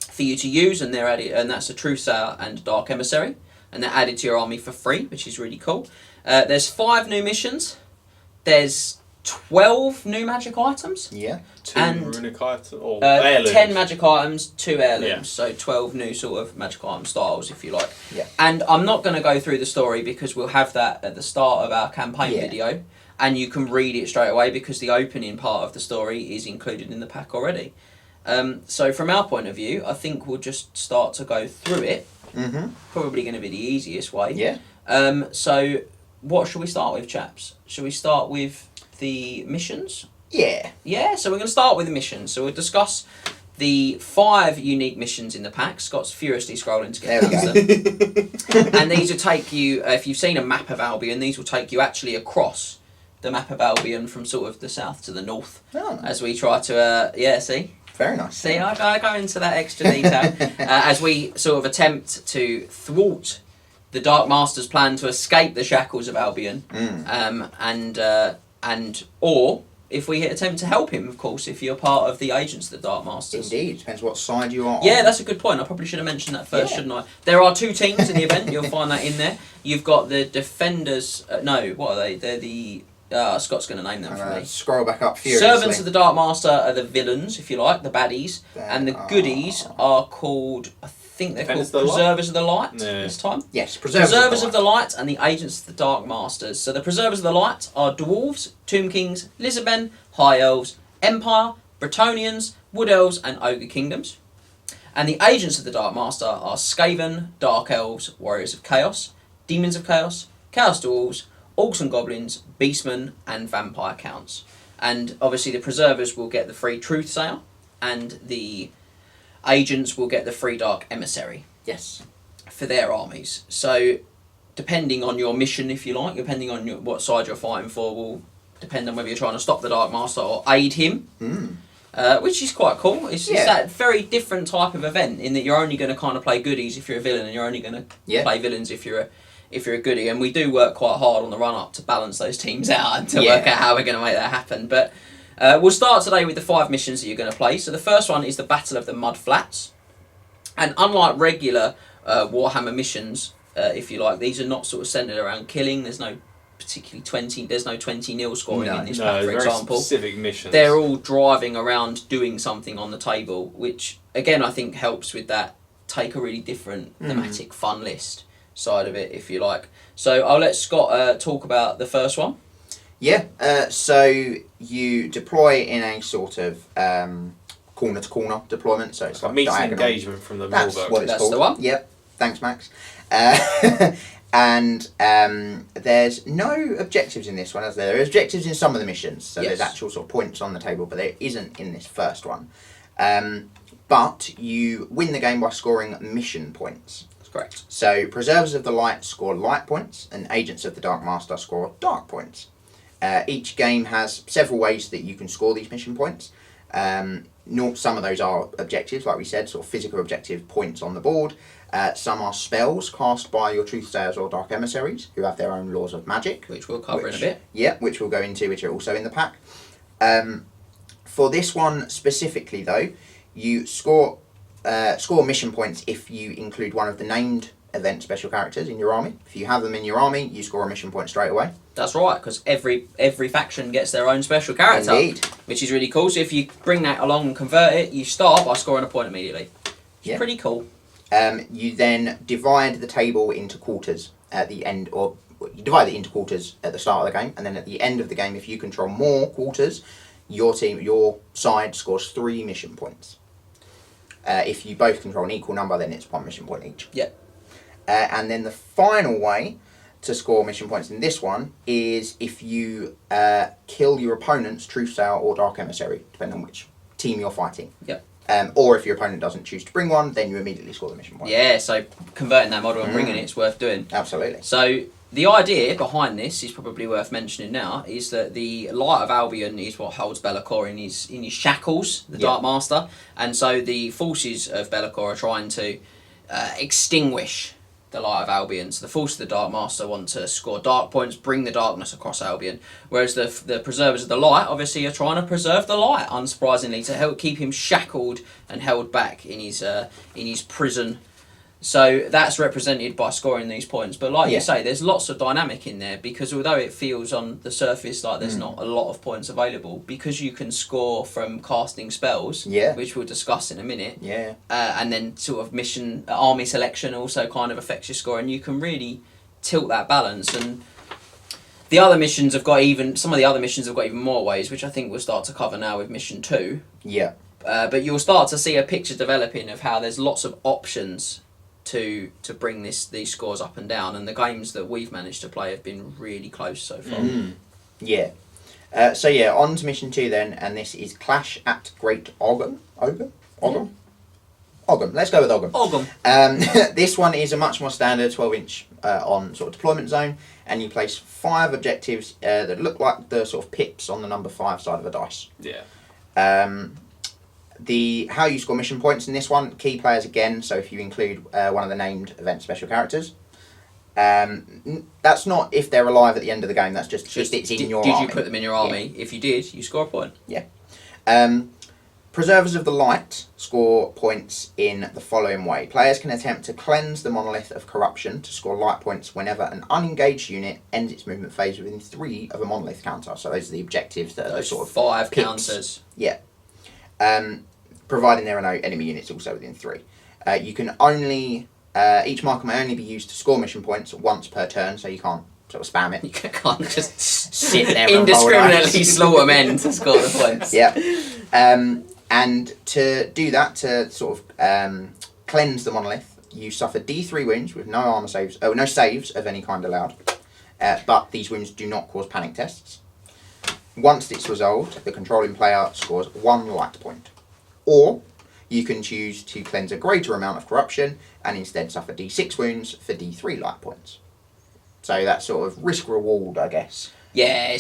for you to use, and they're added, and that's a Truthsayer and Dark Emissary, and they're added to your army for free, which is really cool. There's 5 new missions. There's 12 new magic items. Yeah. 2 runic items or 10 magic items, 2 heirlooms, Yeah. so 12 new sort of magic item styles, if you like. Yeah. And I'm not going to go through the story because we'll have that at the start of our campaign Yeah. video, and you can read it straight away because the opening part of the story is included in the pack already. So from our point of view, I think we'll just start to go through it. Probably going to be the easiest way. Yeah. So what should we start with, chaps? Should we start with the missions? Yeah. Yeah, so we're going to start with the missions. So we'll discuss the 5 unique missions in the pack. Scott's furiously scrolling to get There them. we go. And these will take you, if you've seen a map of Albion, these will take you actually across the map of Albion from sort of the south to the north. Oh, nice. As we try to, see? Very nice. See, I go into that extra detail. As we sort of attempt to thwart the Dark Master's plan to escape the shackles of Albion. Or if we attempt to help him, of course, if you're part of the agents of the Dark Masters. Indeed. Depends what side you are Yeah, on. that's a good point. I probably should have mentioned that first, Yeah. shouldn't I? There are 2 teams in the event. You'll find that in there. You've got the Defenders. No, what are they? They're the. Scott's going to name them for me. Scroll back up furiously. Servants of the Dark Master are the villains, if you like, the baddies. And the goodies are called, I think they're called Defenders of the Light? Preservers of the Light Yeah. this time. Yes, Preservers of the Light and the Agents of the Dark Masters. So the Preservers of the Light are Dwarves, Tomb Kings, Lizardmen, High Elves, Empire, Bretonnians, Wood Elves and Ogre Kingdoms. And the Agents of the Dark Master are Skaven, Dark Elves, Warriors of Chaos, Demons of Chaos, Chaos Dwarves, Orcs and Goblins, Beastmen and Vampire Counts. And obviously the Preservers will get the free Truthsayer, and the Agents will get the free Dark Emissary. Yes. For their armies. So, depending on your mission, if you like, depending on what side you're fighting for, will depend on whether you're trying to stop the Dark Master or aid him, which is quite cool. It's that very different type of event in that you're only going to kind of play goodies if you're a villain, and you're only going to play villains if you're a goodie. And we do work quite hard on the run up to balance those teams out and to work out how we're going to make that happen. But we'll start today with the 5 missions that you're going to play. So the first one is the Battle of the Mud Flats. And unlike regular Warhammer missions, if you like, these are not sort of centered around killing. There's no particularly 20 nil scoring in this pack, for example. Specific missions. They're all driving around doing something on the table, which again I think helps with that take a really different thematic fun list side of it, if you like. So I'll let Scott talk about the first one. Yeah, so you deploy in a sort of corner to corner deployment, so it's a like meeting diagonal. engagement from the That's Milberg. what it's That's called. the one. Yep, thanks Max. And there's no objectives in this one, as there are objectives in some of the missions, so there's actual sort of points on the table, but there isn't in this first one. But you win the game by scoring mission points. That's correct. So Preservers of the Light score light points, and Agents of the Dark Master score dark points. Each game has several ways that you can score these mission points. Some of those are objectives, like we said, sort of physical objective points on the board. Some are spells cast by your Truthsayers or Dark Emissaries, who have their own laws of magic. Which we'll cover in a bit. Yeah, which we'll go into, which are also in the pack. For this one specifically, though, you score mission points if you include one of the named event special characters in your army. If you have them in your army, you score a mission point straight away. That's right, because every faction gets their own special character. Indeed. Which is really cool. So if you bring that along and convert it, you start by scoring a point immediately. It's pretty cool. You then divide the table into quarters at the end, or you divide it into quarters at the start of the game, and then at the end of the game, if you control more quarters, your side scores 3 mission points. If you both control an equal number, then it's 1 mission point each. Yeah. And then the final way to score mission points in this one is if you kill your opponent's Truth Sail or Dark Emissary, depending on which team you're fighting. Yep. Or if your opponent doesn't choose to bring one, then you immediately score the mission point. Yeah, so converting that model and bringing it's worth doing. Absolutely. So the idea behind this is probably worth mentioning now, is that the Light of Albion is what holds Be'lakor in his shackles, the Dark Master, and so the forces of Be'lakor are trying to extinguish the Light of Albion. So the forces of the Dark Master want to score dark points, bring the darkness across Albion, whereas the preservers of the light obviously are trying to preserve the light, unsurprisingly, to help keep him shackled and held back in his prison. So that's represented by scoring these points. But like you say, there's lots of dynamic in there, because although it feels on the surface like there's not a lot of points available, because you can score from casting spells, which we'll discuss in a minute, and then sort of mission army selection also kind of affects your score, and you can really tilt that balance. And the other missions have got some of the other missions have got even more ways, which I think we'll start to cover now with mission 2. Yeah. But you'll start to see a picture developing of how there's lots of options to bring these scores up and down, and the games that we've managed to play have been really close so far. Yeah. So on to mission 2 then, and this is Clash at Great Ogham. Ogham? Let's go with Ogham. Ogham. This one is a much more standard 12-inch on sort of deployment zone, and you place 5 objectives that look like the sort of pips on the number 5 side of a dice. Yeah. How you score mission points in this one, key players again, so if you include one of the named event special characters. That's not if they're alive at the end of the game, that's just if it's in your army. Did you put them in your army? If you did, you score a point. Yeah. Preservers of the Light score points in the following way. Players can attempt to cleanse the monolith of corruption to score light points whenever an unengaged unit ends its movement phase within 3 of a monolith counter. So those are the objectives that are those sort of 5 pips. counters. Yeah. Providing there are no enemy units also within 3. You can only each marker may only be used to score mission points once per turn, so you can't sort of spam it. You can't just sit there indiscriminately slaughter men to score the points. Yeah. And to do that, to sort of cleanse the monolith, you suffer D3 wounds with no armor saves, no saves of any kind allowed. But these wounds do not cause panic tests. Once it's resolved, the controlling player scores 1 light point. Or you can choose to cleanse a greater amount of corruption and instead suffer D6 wounds for D3 light points. So that's sort of risk-reward, I guess. Yeah,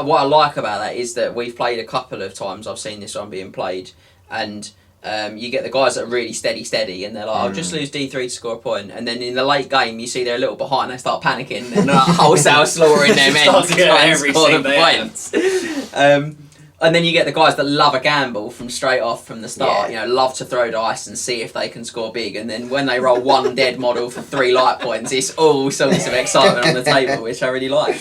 what I like about that is that we've played a couple of times, I've seen this one being played, and you get the guys that are really steady, and they're like, I'll just lose D3 to score a point, and then in the late game you see they're a little behind, they start panicking, and they're like wholesale slaughtering their men to try and score the points. And then you get the guys that love a gamble from straight off from the start, love to throw dice and see if they can score big, and then when they roll 1 dead model for 3 light points, it's all sorts of excitement on the table, which I really like.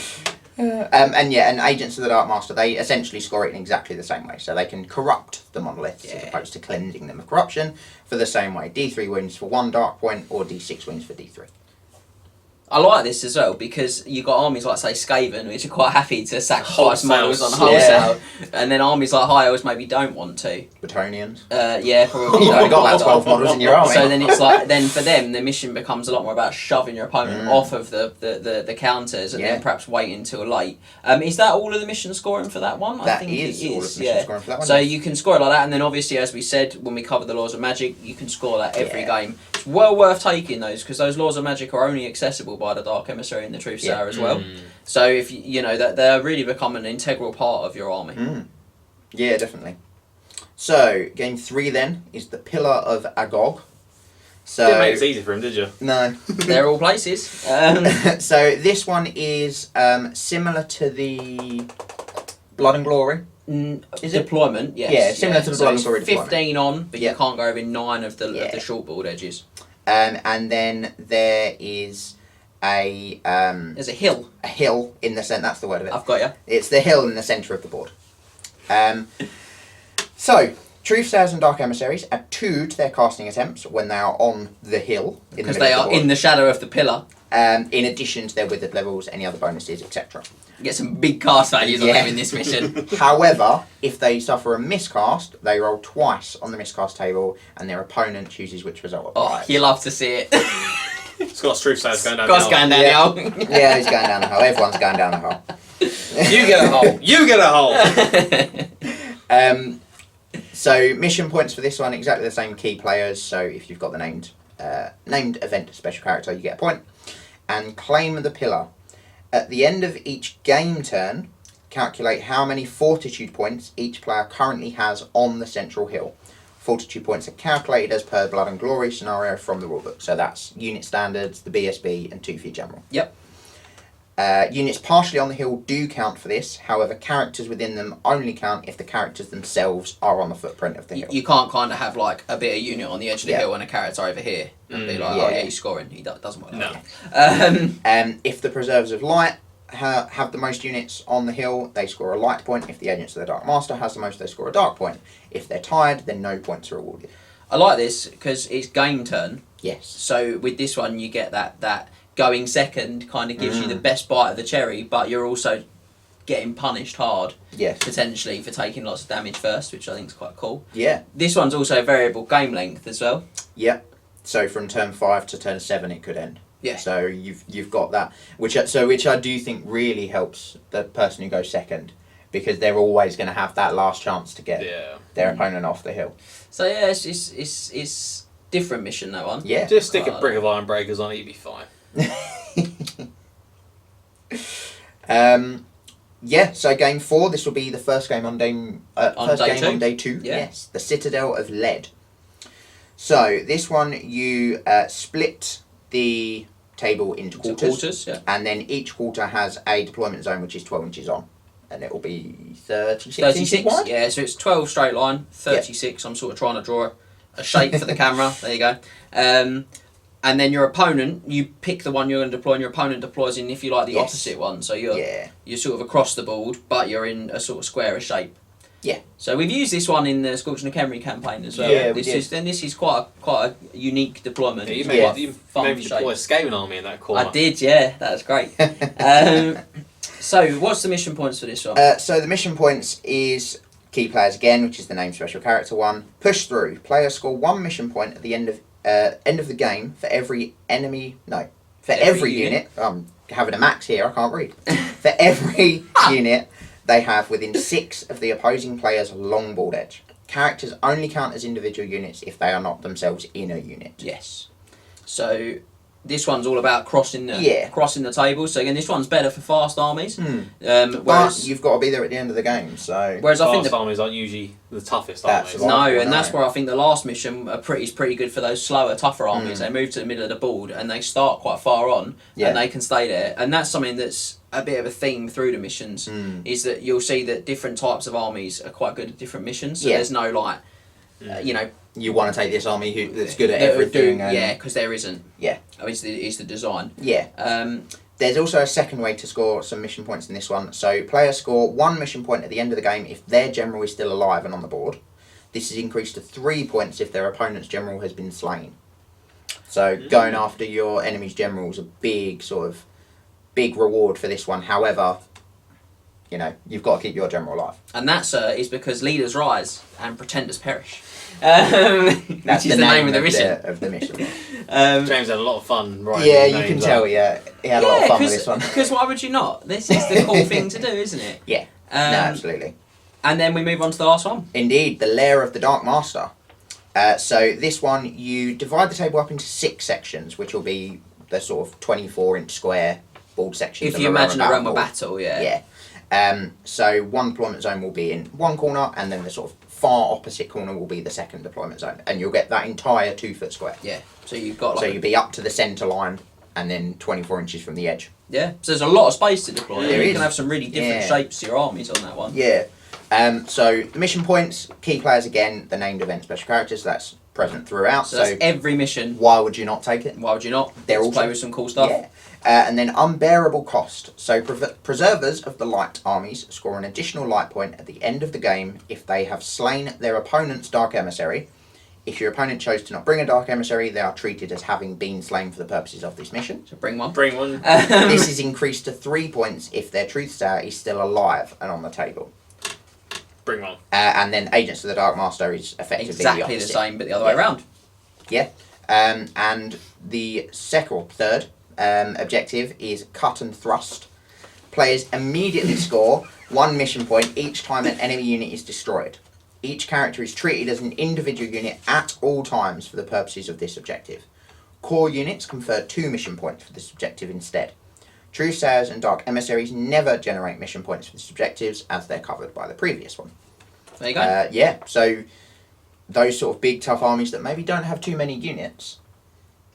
And Agents of the Dark Master, they essentially score it in exactly the same way. So they can corrupt the monoliths as opposed to cleansing them of corruption for the same way. D3 wounds for 1 dark point or D6 wounds for D3. I like this as well because you've got armies like, say, Skaven, which are quite happy to sacrifice models on wholesale, and then armies like High Elves maybe don't want to. Battonians. Yeah, probably. You've only got about 12 models in your army. So then it's like, then for them, the mission becomes a lot more about shoving your opponent off of the counters and then perhaps waiting until late. Is that all of the mission scoring for that one? I think it is all of the mission scoring for that one. So you can score it like that, and then obviously, as we said when we covered the Laws of Magic, you can score that every game. It's well worth taking those because those Laws of Magic are only accessible by the Dark Emissary and the Truth Sayer as well. So if you know that they're really become an integral part of your army. Yeah, definitely. So game 3 then is the Pillar of Agog. So didn't make it easy for him, did you? No. They're all places. So this one is similar to the Blood and Glory. Is it deployment? Yes. Yeah, similar to the Blood and Glory 15 deployment. on, but you can't go over 9 of the short board edges. And then there is There's a hill. a hill in the centre. That's the word of it. I've got you. It's the hill in the centre of the board. So, Truthsayers and Dark Emissaries add 2 to their casting attempts when they are on the hill. Because they are in the shadow of the pillar. In addition to their withered levels, any other bonuses, etc. You get some big cast values on them in this mission. However, if they suffer a miscast, they roll twice on the miscast table, and their opponent chooses which result applies. Oh, you love to see it. Scott's Truthsayers going down Scott's the hole. going down the hole. Yeah, he's going down the hole. Everyone's going down the hole. You get a hole. You get a hole! So mission points for this one, exactly the same key players. So if you've got the named event special character, you get a point. And claim the pillar. At the end of each game turn, calculate how many fortitude points each player currently has on the central hill. Fortitude points are calculated as per Blood and Glory scenario from the rulebook. So that's unit standards, the BSB, and 2 for your general. Yep. Units partially on the hill do count for this. However, characters within them only count if the characters themselves are on the footprint of the hill. You can't kind of have like a bit of unit on the edge of the hill and a character over here and be like, oh yeah, he's scoring. He doesn't work like that. If the Preservers of Light have the most units on the hill, they score a light point. If the Agents of the Dark Master has the most, they score a dark point. If they're tied, then no points are awarded. I like this because it's game turn. Yes. So with this one, you get that going second kind of gives you the best bite of the cherry, but you're also getting punished hard. Yes. Potentially for taking lots of damage first, which I think is quite cool. Yeah. This one's also variable game length as well. Yeah. So from turn 5 to turn 7, it could end. Yeah. So you've got that, which I do think really helps the person who goes second, because they're always going to have that last chance to get their opponent off the hill. So yeah, it's different mission, that one. Yeah. Just stick a brick of iron breakers on it, you'll be fine. Yeah, so game 4, this will be the first game on day on day 2. Yeah. Yes, the Citadel of Lead. So this one you split the table into quarters, and then each quarter has a deployment zone which is 12 inches on, and it will be 36 inches wide. Yeah, so it's 12 straight line, 36. I'm sort of trying to draw a shape for the camera. There you go. And then your opponent, you pick the one you're going to deploy, and your opponent deploys in, if you like, the opposite one. So you're sort of across the board, but you're in a sort of squarish shape. Yeah. So we've used this one in the Scorch and the Khemri campaign as well. Yeah, this is quite a unique deployment. Yeah, you fun maybe deploy a scaling army in that corner. I did, yeah. That was great. So what's the mission points for this one? So the mission points is key players again, which is the named special character one. Push through. Players score 1 mission point at the end of the game for every every unit. I'm having a max here, I can't read. For every unit they have within 6 of the opposing player's longboard edge. Characters only count as individual units if they are not themselves in a unit. Yes. So this one's all about crossing the table. So again, this one's better for fast armies. But you've got to be there at the end of the game. So whereas I think fast armies aren't usually the toughest armies. That's where I think the last mission is pretty good for those slower, tougher armies. They move to the middle of the board and they start quite far on, and they can stay there. And that's something that's a bit of a theme through the missions. Is that you'll see that different types of armies are quite good at different missions. So there's no like, you want to take this army that's good at everything. Because there isn't. Yeah. Is the design. Yeah. There's also a second way to score some mission points in this one. So players score 1 mission point at the end of the game if their general is still alive and on the board. This is increased to 3 points if their opponent's general has been slain. So going after your enemy's general is a big reward for this one. However, you've got to keep your general alive. And that, is because leaders rise and pretenders perish. That's the name of the mission. James had a lot of fun writing. Yeah, you can tell. Yeah, he had a lot of fun with this one. Because why would you not? This is the cool thing to do, isn't it? Yeah. No, absolutely. And then we move on to the last one. Indeed, the Lair of the Dark Master. So this one, you divide the table up into 6 sections, which will be the sort of 24-inch square board sections. If you imagine a realm of battle, yeah. So one deployment zone will be in one corner, and then the sort of far opposite corner will be the second deployment zone, and you'll get that entire 2-foot square. Yeah. So you've got so you'll be up to the centre line, and then 24 inches from the edge. Yeah. So there's a lot of space to deploy. There you can have some really different shapes to your armies on that one. Yeah. So the mission points, key players again, the named event special characters. That's present throughout. So that's every mission. Why would you not take it? Why would you not? They're Let's all play with some cool stuff. Yeah. And then unbearable cost. So preservers of the light armies score an additional light point at the end of the game if they have slain their opponent's dark emissary. If your opponent chose to not bring a dark emissary, they are treated as having been slain for the purposes of this mission. So bring one. Bring one. This is increased to 3 points if their truth star is still alive and on the table. Bring one. And then Agents of the Dark Master is effectively Exactly the same, but the other way around. Yeah. And the third objective is Cut and Thrust. Players immediately score 1 mission point each time an enemy unit is destroyed. Each character is treated as an individual unit at all times for the purposes of this objective. Core units confer 2 mission points for this objective instead. True Sayers and Dark Emissaries never generate mission points for this objectives as they're covered by the previous one. There you go. Yeah, so those sort of big tough armies that maybe don't have too many units.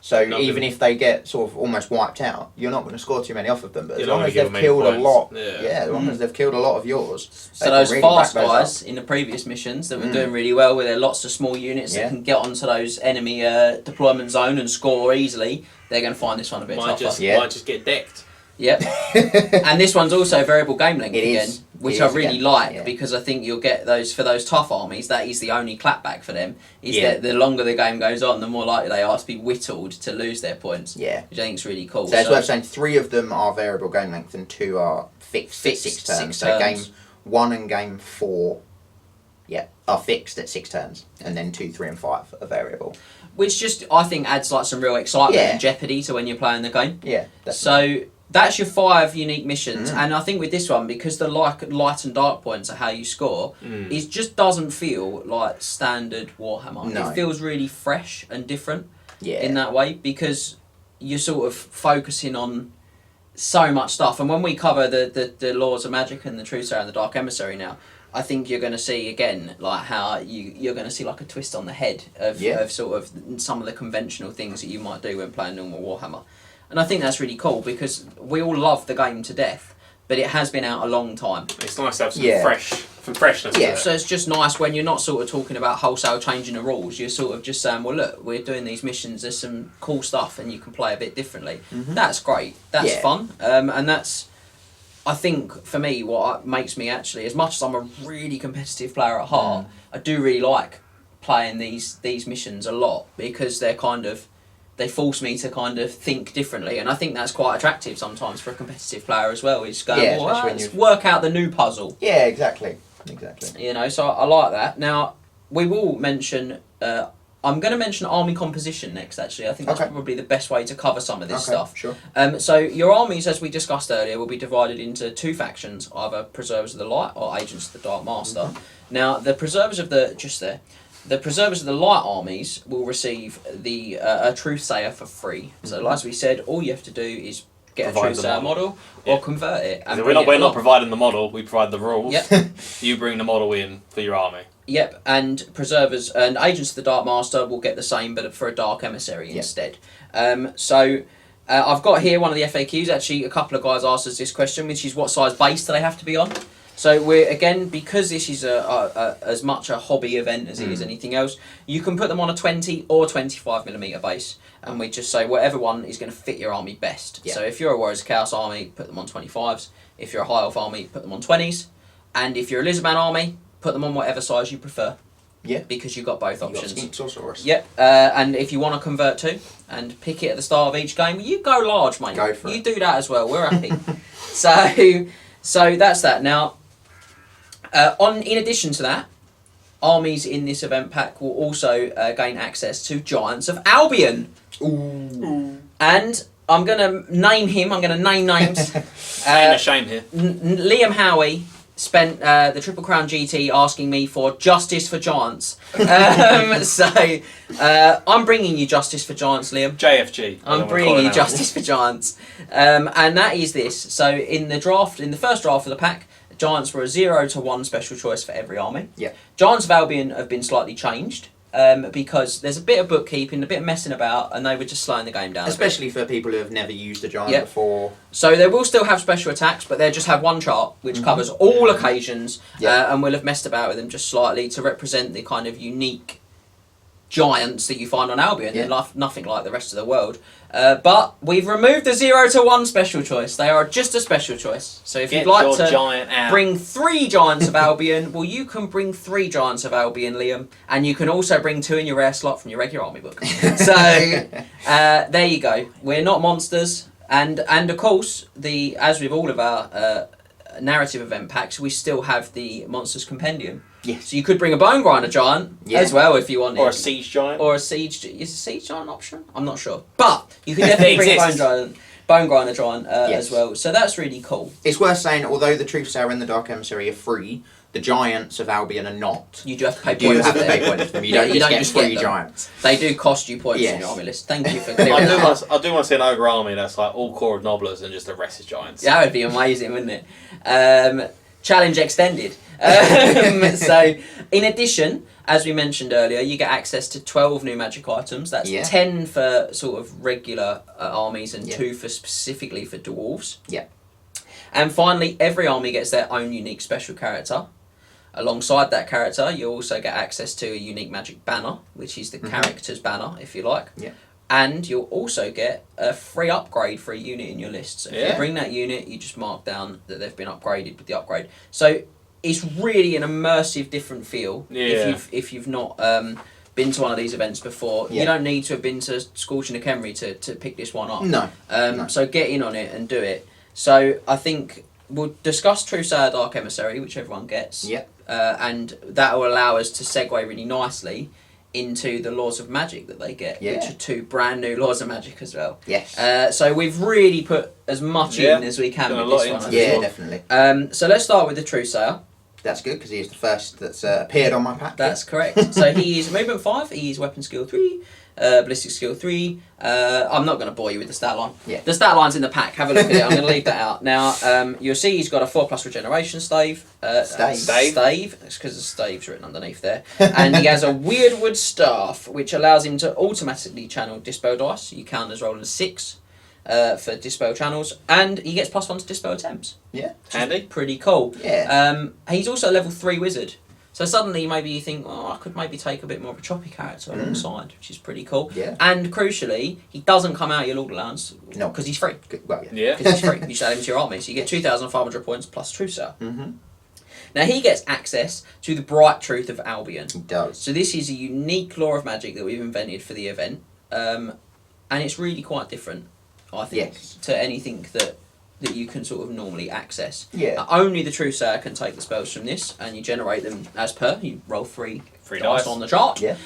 So even if they get sort of almost wiped out, you're not going to score too many off of them. But as long as they've killed a lot, as long as they've killed a lot of yours. So those really fast guys in the previous missions that were doing really well, where there are lots of small units that can get onto those enemy deployment zone and score easily, they're going to find this one a bit tougher. Might just get decked. Yep. And this one's also variable game length again, which I really like because I think you'll get those for those tough armies. That is the only clapback for them. Is that the longer the game goes on, the more likely they are to be whittled to lose their points. Yeah, which I think is really cool. So it's worth saying 3 of them are variable game length and 2 are fixed at 6 turns. So game 1 and game 4, are fixed at 6 turns, and then 2, 3, and 5 are variable. Which just I think adds like some real excitement and jeopardy to when you're playing the game. Yeah. Definitely. So that's your 5 unique missions, and I think with this one, because the light and dark points are how you score, it just doesn't feel like standard Warhammer. No. It feels really fresh and different in that way, because you're sort of focusing on so much stuff. And when we cover the Laws of Magic and the True Sayer and the Dark Emissary now, I think you're going to see again like how you're going to see like a twist on the head of sort of some of the conventional things that you might do when playing normal Warhammer. And I think that's really cool because we all love the game to death, but it has been out a long time. It's nice to have some freshness. Yeah, so it's just nice when you're not sort of talking about wholesale changing the rules. You're sort of just saying, well, look, we're doing these missions. There's some cool stuff, and you can play a bit differently. That's great. That's fun, and that's. I think for me, what makes me actually, as much as I'm a really competitive player at heart, I do really like playing these missions a lot because they're kind of. They force me to kind of think differently, and I think that's quite attractive sometimes for a competitive player as well. Is going, let's work out the new puzzle. Yeah, exactly. You know, so I like that. Now we will mention. I'm going to mention army composition next. Actually, I think that's probably the best way to cover some of this stuff. Sure. So your armies, as we discussed earlier, will be divided into 2 factions: either Preservers of the Light or Agents of the Dark Master. Now the Preservers of the The Preservers of the Light armies will receive the a Truth Sayer for free. So, as we said, all you have to do is get a Truth Sayer model or convert it. And we're not providing the model; we provide the rules. Yep. You bring the model in for your army. Yep, and Preservers and Agents of the Dark Master will get the same, but for a Dark Emissary instead. I've got here one of the FAQs. Actually, a couple of guys asked us this question, which is what size base do they have to be on? So we're again, because this is a as much a hobby event as it is anything else, you can put them on a 20 or 25mm base, and we just say whatever one is going to fit your army best. Yeah. So if you're a Warriors of Chaos army, put them on 25s. If you're a High Elf army, put them on 20s. And if you're a Lizardman army, put them on whatever size you prefer. Yeah. Because you've got both options. Sorceress. Yep. And if you want to convert to and pick it at the start of each game, you go large, mate. Go for it. You do that as well. We're happy. So that's that. Now, in addition to that, armies in this event pack will also gain access to Giants of Albion. Ooh. And I'm going to name him. I'm going to name names. Ain't a shame here. Liam Howie spent the Triple Crown GT asking me for justice for Giants. I'm bringing you justice for Giants, Liam. JFG. I'm bringing you justice for Giants. And that is this. So in the first draft of the pack, Giants were a 0 to 1 special choice for every army. Yeah. Giants of Albion have been slightly changed because there's a bit of bookkeeping, a bit of messing about, and they were just slowing the game down. Especially for people who have never used a Giant before. So they will still have special attacks, but they'll just have one chart which covers all occasions, and we'll have messed about with them just slightly to represent the kind of unique giants that you find on Albion. Yeah. They're nothing like the rest of the world. But we've removed the 0 to 1 special choice. They are just a special choice. So if you'd like to giant out. bring 3 Giants of Albion, well, you can bring 3 Giants of Albion, Liam, and you can also bring 2 in your rare slot from your regular army book. So there you go. We're not monsters, and of course, as with all of our narrative event packs, we still have the Monsters Compendium. Yes. So you could bring a Bone Grinder Giant as well if you wanted. Or a Siege Giant. Or a Siege... Is a Siege Giant an option? I'm not sure. But you can definitely bring a Bone Grinder Giant as well. So that's really cool. It's worth saying, although the Truthsayer and the Dark Emissary are free, the Giants of Albion are not. You do have to pay You points have for to them. pay points for them. You don't just get free Giants. They do cost you points in your army list. Thank you for clearing that up. I do want to see an Ogre army that's like all core of Nobblers and just the rest is Giants. Yeah, that would be amazing, wouldn't it? Challenge extended. So, in addition, as we mentioned earlier, you get access to 12 new magic items. That's 10 for sort of regular armies and 2 for specifically for dwarves. Yeah. And finally, every army gets their own unique special character. Alongside that character, you also get access to a unique magic banner, which is the character's banner, if you like. Yeah. And you'll also get a free upgrade for a unit in your list. So if you bring that unit, you just mark down that they've been upgraded with the upgrade. So it's really an immersive, different feel. Yeah. If you've not been to one of these events before, you don't need to have been to Scorching Akemri to pick this one up. No. So get in on it and do it. So I think we'll discuss Truthsayer Dark Emissary, which everyone gets. Yep. And that will allow us to segue really nicely into the Laws of Magic that they get, which are 2 brand new Laws of Magic as well. Yes. So we've really put as much in as we can with this one. Yeah, definitely. So let's start with the Truthsayer. That's good, because he is the first that's appeared on my pack. That's correct. So he is movement 5, he is weapon skill 3, ballistic skill 3. I'm not going to bore you with the stat line. Yeah. The stat line's in the pack, have a look at it. I'm going to leave that out. Now, you'll see he's got a 4+ regeneration stave. Stave. It's because the stave's written underneath there. And he has a Weirdwood staff, which allows him to automatically channel Dispel dice. You count as rolling a 6 for Dispel channels. And he gets +1 to Dispel attempts. Yeah. Handy. Pretty cool. Yeah. He's also a level 3 wizard. So suddenly maybe you think, I could maybe take a bit more of a choppy character alongside, which is pretty cool. Yeah. And crucially, he doesn't come out of your Lord Allowance. No. Because he's free. Well, yeah. Because he's free. You just add him to your army. So you get 2,500 points plus Truthsayer. Mm-hmm. Now he gets access to the Bright Truth of Albion. He does. So this is a unique law of magic that we've invented for the event. And it's really quite different, I think, to anything that you can sort of normally access. Yeah. Only the Truthsayer can take the spells from this, and you generate them as per. You roll 3 dice on the chart. Yeah.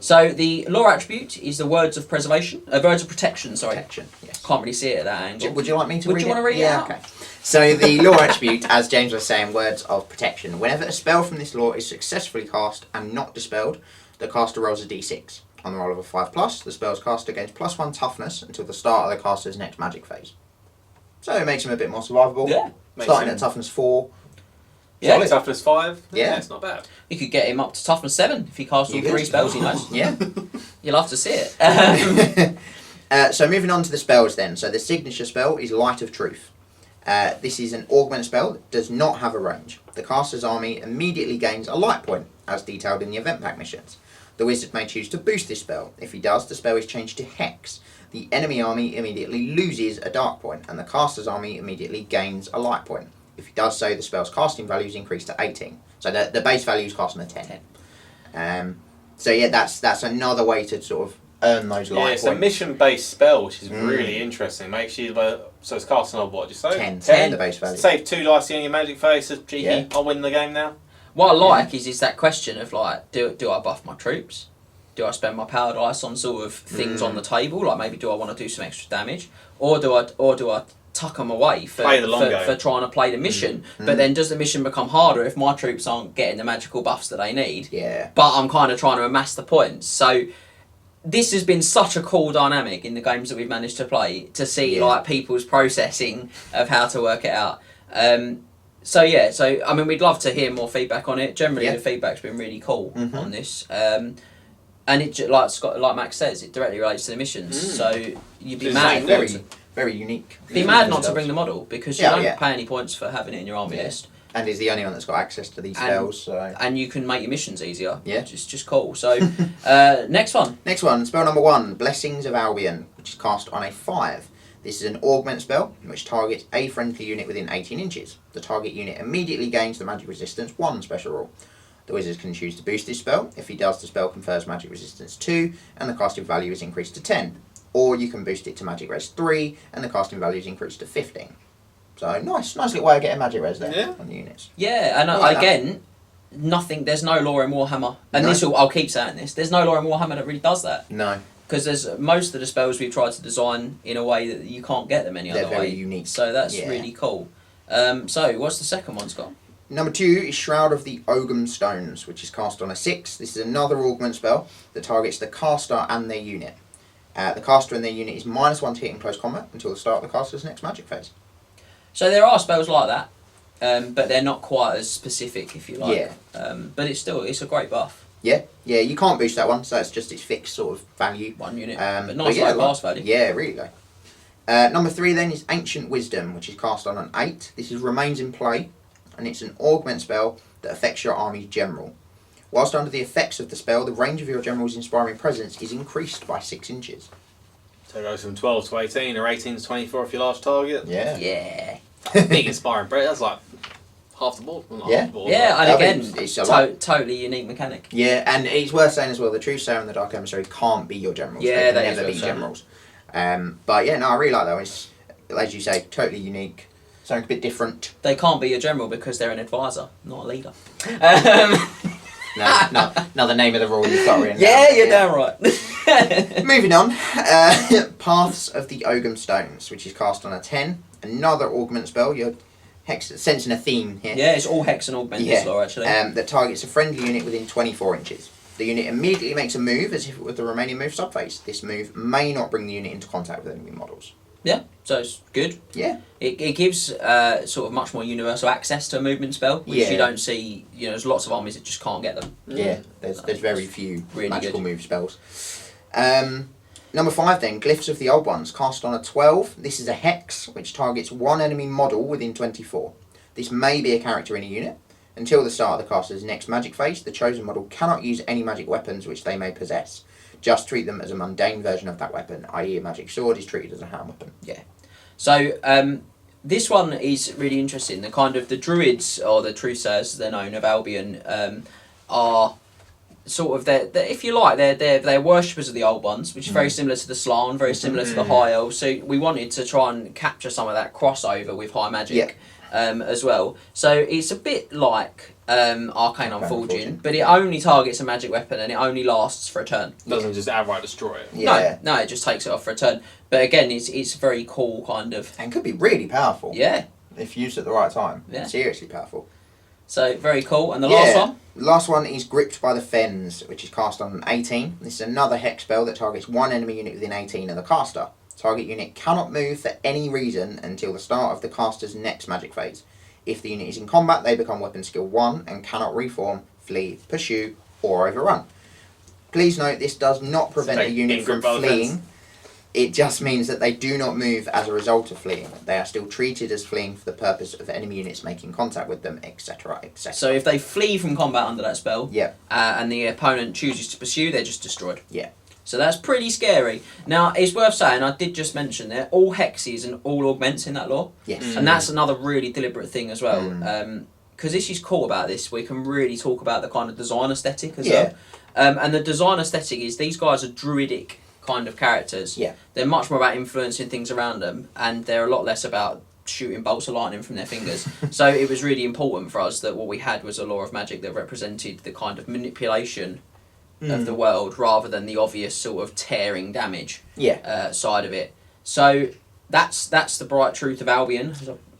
So the law attribute is the words of preservation, words of protection. Sorry. Protection. Yes. Can't really see it at that angle. Would you like me to Would read you it? want to read it out? Okay. So the law attribute, as James was saying, words of protection. Whenever a spell from this law is successfully cast and not dispelled, the caster rolls a d6. On the roll of a 5+, the spell's caster gains +1 toughness until the start of the caster's next magic phase. So it makes him a bit more survivable. Yeah. Starting at toughness 4. Yeah. Solid. Toughness 5. Yeah. It's not bad. You could get him up to toughness 7 if he casts all 3 spells he knows. Yeah. You'll have to see it. So moving on to the spells then. So the signature spell is Light of Truth. This is an augment spell that does not have a range. The caster's army immediately gains a light point, as detailed in the event pack missions. The wizard may choose to boost this spell. If he does, the spell is changed to Hex. The enemy army immediately loses a dark point, and the caster's army immediately gains a light point. If he does so, the spell's casting values increase to 18. So the base value is casting a 10. So yeah, that's another way to sort of earn those light points. It's a mission-based spell, which is really interesting. Makes you so it's casting on what? Just so 10 the base value. Save 2 dice in your magic phase. So gee, Yeah. I'll win the game now. What I like is that question of like, do I buff my troops? Do I spend my power dice on sort of things on the table? Like maybe do I want to do some extra damage, or do I tuck them away for Play the long game. for trying to play the mission? But then does the mission become harder if my troops aren't getting the magical buffs that they need? Yeah. But I'm kind of trying to amass the points. So this has been such a cool dynamic in the games that we've managed to play to see like people's processing of how to work it out. So I mean, we'd love to hear more feedback on it. Generally, the feedback's been really cool on this. And it, like Max says, it directly relates to the missions. So you'd be mad. Very unique. Be mad not to bring the model because you don't pay any points for having it in your army list. And he's the only one that's got access to these spells. So. And you can make your missions easier. Yeah. Which is just cool. So, next one. Next one, spell number 1, Blessings of Albion, which is cast on a 5. This is an augment spell, which targets a friendly unit within 18 inches. The target unit immediately gains the magic resistance 1 special rule. The wizard can choose to boost this spell. If he does, the spell confers magic resistance 2, and the casting value is increased to 10. Or you can boost it to magic res 3, and the casting value is increased to 15. So nice little way of getting magic res there on the units. Yeah, and again, there's no lore in Warhammer, and I'll keep saying this, there's no lore in Warhammer that really does that. No. Because there's most of the spells we've tried to design in a way that you can't get them any other way. They're very unique. So that's really cool. So what's the second one, Scott? Number 2 is Shroud of the Ogum Stones, which is cast on a 6. This is another augment spell that targets the caster and their unit. The caster and their unit is -1 to hit in close combat until the start of the caster's next magic phase. So there are spells like that, but they're not quite as specific, if you like. Yeah. But it's a great buff. Yeah, you can't boost that one, so it's just its fixed sort of value. 1 unit, but nice low pass value. Yeah, really low. Number 3 then is Ancient Wisdom, which is cast on an 8. This remains in play, and it's an augment spell that affects your army's general. Whilst under the effects of the spell, the range of your general's inspiring presence is increased by 6 inches. So it goes from 12 to 18, or 18 to 24 if your large target. Yeah. Yeah. Big inspiring break. That's like half the board. Well, not Yeah. half the board, Yeah, I and think again, it's a lot. totally unique mechanic. Yeah, and it's worth saying as well, the Truesayer and the Dark Emissary can't be your generals. Yeah, they that can is never be worth saying. generals. But yeah, no, I really like that one. It's, as you say, totally unique. Something a bit different. They can't be a general because they're an advisor, not a leader. No, another name of the rule you've got written Yeah, down. you're damn right. Moving on, Paths of the Ogum Stones, which is cast on a 10. Another augment spell. You're sensing a theme here. Yeah, it's all hex and augment this lore, actually. That targets a friendly unit within 24 inches. The unit immediately makes a move as if it was the remaining move subphase. This move may not bring the unit into contact with enemy models. Yeah, so it's good. Yeah. It gives sort of much more universal access to a movement spell, which you don't see. You know, there's lots of armies that just can't get them. Yeah, there's very few really magical good. move spells. Number 5 then, Glyphs of the Old Ones, cast on a 12. This is a hex which targets one enemy model within 24. This may be a character in a unit. Until the start of the caster's next magic phase, the chosen model cannot use any magic weapons which they may possess. Just treat them as a mundane version of that weapon, i.e. a magic sword is treated as a hand weapon. Yeah. So this one is really interesting. The kind of the druids, or the Truesayers as they're known, of Albion, are sort of if you like, they're worshippers of the old ones, which is very similar to the Slann, very similar to the High Elves. So we wanted to try and capture some of that crossover with high magic as well. So it's a bit like Arcane Unforging, but it only targets a magic weapon and it only lasts for a turn. Doesn't just outright destroy it. Yeah. No, it just takes it off for a turn. But again, it's very cool, kind of. And could be really powerful. Yeah. If used at the right time. Yeah. Seriously powerful. So very cool. And the last one? The last one is Gripped by the Fens, which is cast on an 18. This is another hex spell that targets one enemy unit within 18 of the caster. Target unit cannot move for any reason until the start of the caster's next magic phase. If the unit is in combat, they become weapon skill 1 and cannot reform, flee, pursue, or overrun. Please note, this does not prevent a unit from fleeing. It just means that they do not move as a result of fleeing. They are still treated as fleeing for the purpose of enemy units making contact with them, etc., etc. So if they flee from combat under that spell, Yeah. And the opponent chooses to pursue, they're just destroyed. Yeah. So that's pretty scary. Now, it's worth saying, I did just mention there, all hexes and all augments in that lore. Yes. And that's another really deliberate thing as well. Because this is cool about this, we can really talk about the kind of design aesthetic as well. And the design aesthetic is these guys are druidic kind of characters. Yeah. They're much more about influencing things around them, and they're a lot less about shooting bolts of lightning from their fingers. So it was really important for us that what we had was a lore of magic that represented the kind of manipulation of the world rather than the obvious sort of tearing damage side of it. So that's the bright truth of Albion.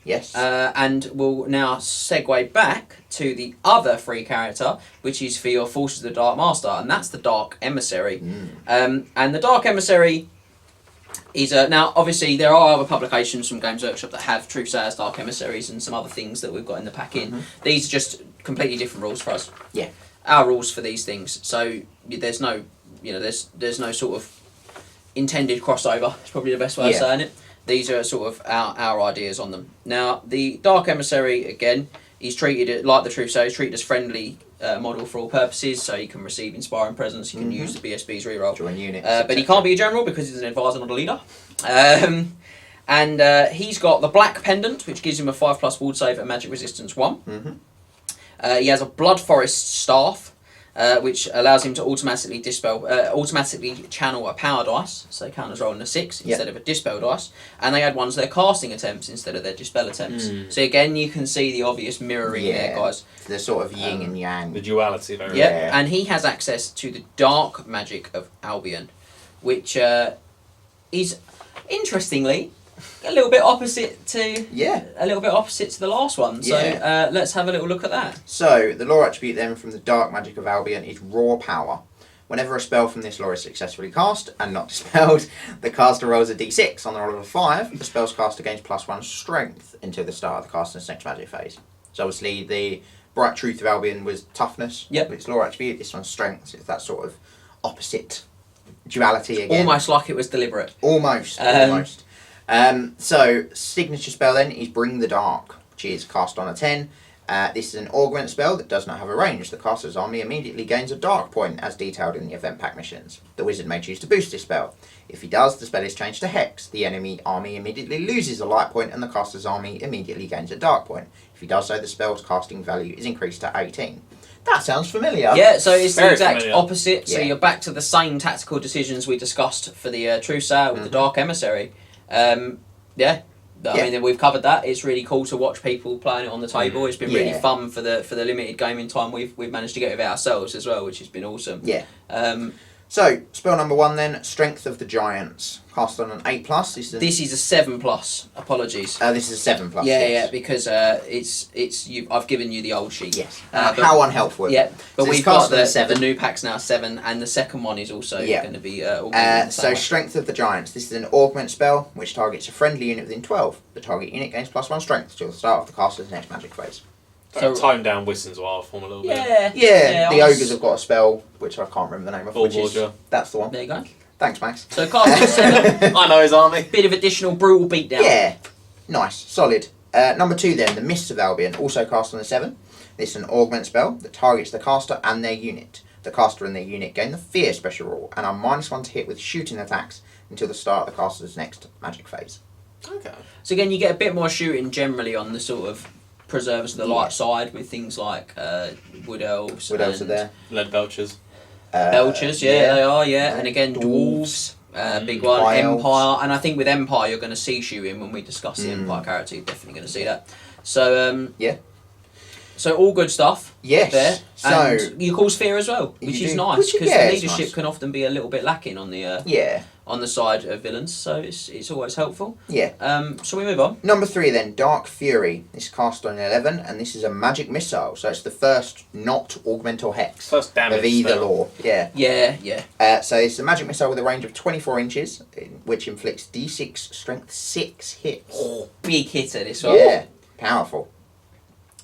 Yes. And we'll now segue back to the other free character, which is for your Forces of the Dark Master, and that's the Dark Emissary. And the Dark Emissary is now obviously there are other publications from Games Workshop that have Truesayers, Dark Emissaries, and some other things that we've got in the pack in. These are just completely different rules for us. Yeah. Our rules for these things. So there's no, there's no sort of intended crossover. It's probably the best way of saying it. These are sort of our ideas on them. Now, the Dark Emissary, again, He's treated like the truth, so he's treated as friendly model for all purposes. So you can receive inspiring presence. You can use the BSB's reroll. Join units. But he can't be a general because he's an advisor, not a leader. And he's got the black pendant, which gives him a 5+ ward save and magic resistance 1. He has a blood forest staff, which allows him to automatically channel a power dice, so counters rolling a 6 instead of a dispel dice, and they add 1 to their casting attempts instead of their dispel attempts. So again, you can see the obvious mirroring there, guys. The sort of yin and yang. The duality there. Yeah, and he has access to the dark magic of Albion, which is interestingly a little bit opposite to the last one. So let's have a little look at that. So the lore attribute then from the dark magic of Albion is raw power. Whenever a spell from this lore is successfully cast and not dispelled, the caster rolls a d6. On the roll of a 5, the spell's caster gains +1 strength until the start of the caster's next magic phase. So obviously the bright truth of Albion was toughness. Yep. Its lore attribute. This one's strength. So it's that sort of opposite duality again. Almost like it was deliberate. Almost. So signature spell then is Bring the Dark, which is cast on a 10. This is an augment spell that does not have a range. The caster's army immediately gains a dark point as detailed in the event pack missions. The wizard may choose to boost this spell. If he does, the spell is changed to Hex. The enemy army immediately loses a light point and the caster's army immediately gains a dark point. If he does so, the spell's casting value is increased to 18. That sounds familiar. Yeah, so it's the exact familiar. opposite. So you're back to the same tactical decisions we discussed for the Truth Sale with the Dark Emissary. I mean, we've covered that. It's really cool to watch people playing it on the table. It's been really fun for the limited gaming time we've managed to get with it ourselves as well, which has been awesome. Yeah. So spell number 1 then, Strength of the Giants, cast on an 8+. This is a 7+. Apologies. This is a 7+. Yeah, because I've given you the old sheet. Yes. How unhelpful. Yeah, but So we've got the the new pack's now 7, and the second one is also going to be augmented. So Strength of the Giants. This is an augment spell which targets a friendly unit within 12. The target unit gains +1 strength till the start of the caster's next magic phase. So tone down Wisson's Wild Form a little bit. The ogres have got a spell which I can't remember the name of. That's the one. There you go. Thanks, Max. So casting 7. I know his army. Bit of additional brutal beatdown. Yeah, nice, solid. Number 2 then, the Mists of Albion, also cast on a 7. This is an augment spell that targets the caster and their unit. The caster and their unit gain the Fear special rule and are -1 to hit with shooting attacks until the start of the caster's next magic phase. Okay. So again, you get a bit more shooting generally on the sort of preservers of the light side with things like wood elves. Wood elves are there. Lead belchers. Belchers, they are, and again dwarves. Big one, High Empire, elves. and I think with Empire you're going to see shooting when we discuss the Empire character. You're definitely going to see that. So so all good stuff. Yes. There, So and you cause fear as well, which You is do. nice Which- because yeah, the it's leadership nice. can often be a little bit lacking on the on the side of villains. So it's always helpful. Yeah. So we move on. Number 3 then, Dark Fury. This is cast on 11, and this is a magic missile. So it's the first not augment or hex First damage of either spell. law. Yeah. Yeah. So it's a magic missile with a range of 24 inches, which inflicts d6 strength 6 hits. Oh, big hitter this one. Yeah, powerful.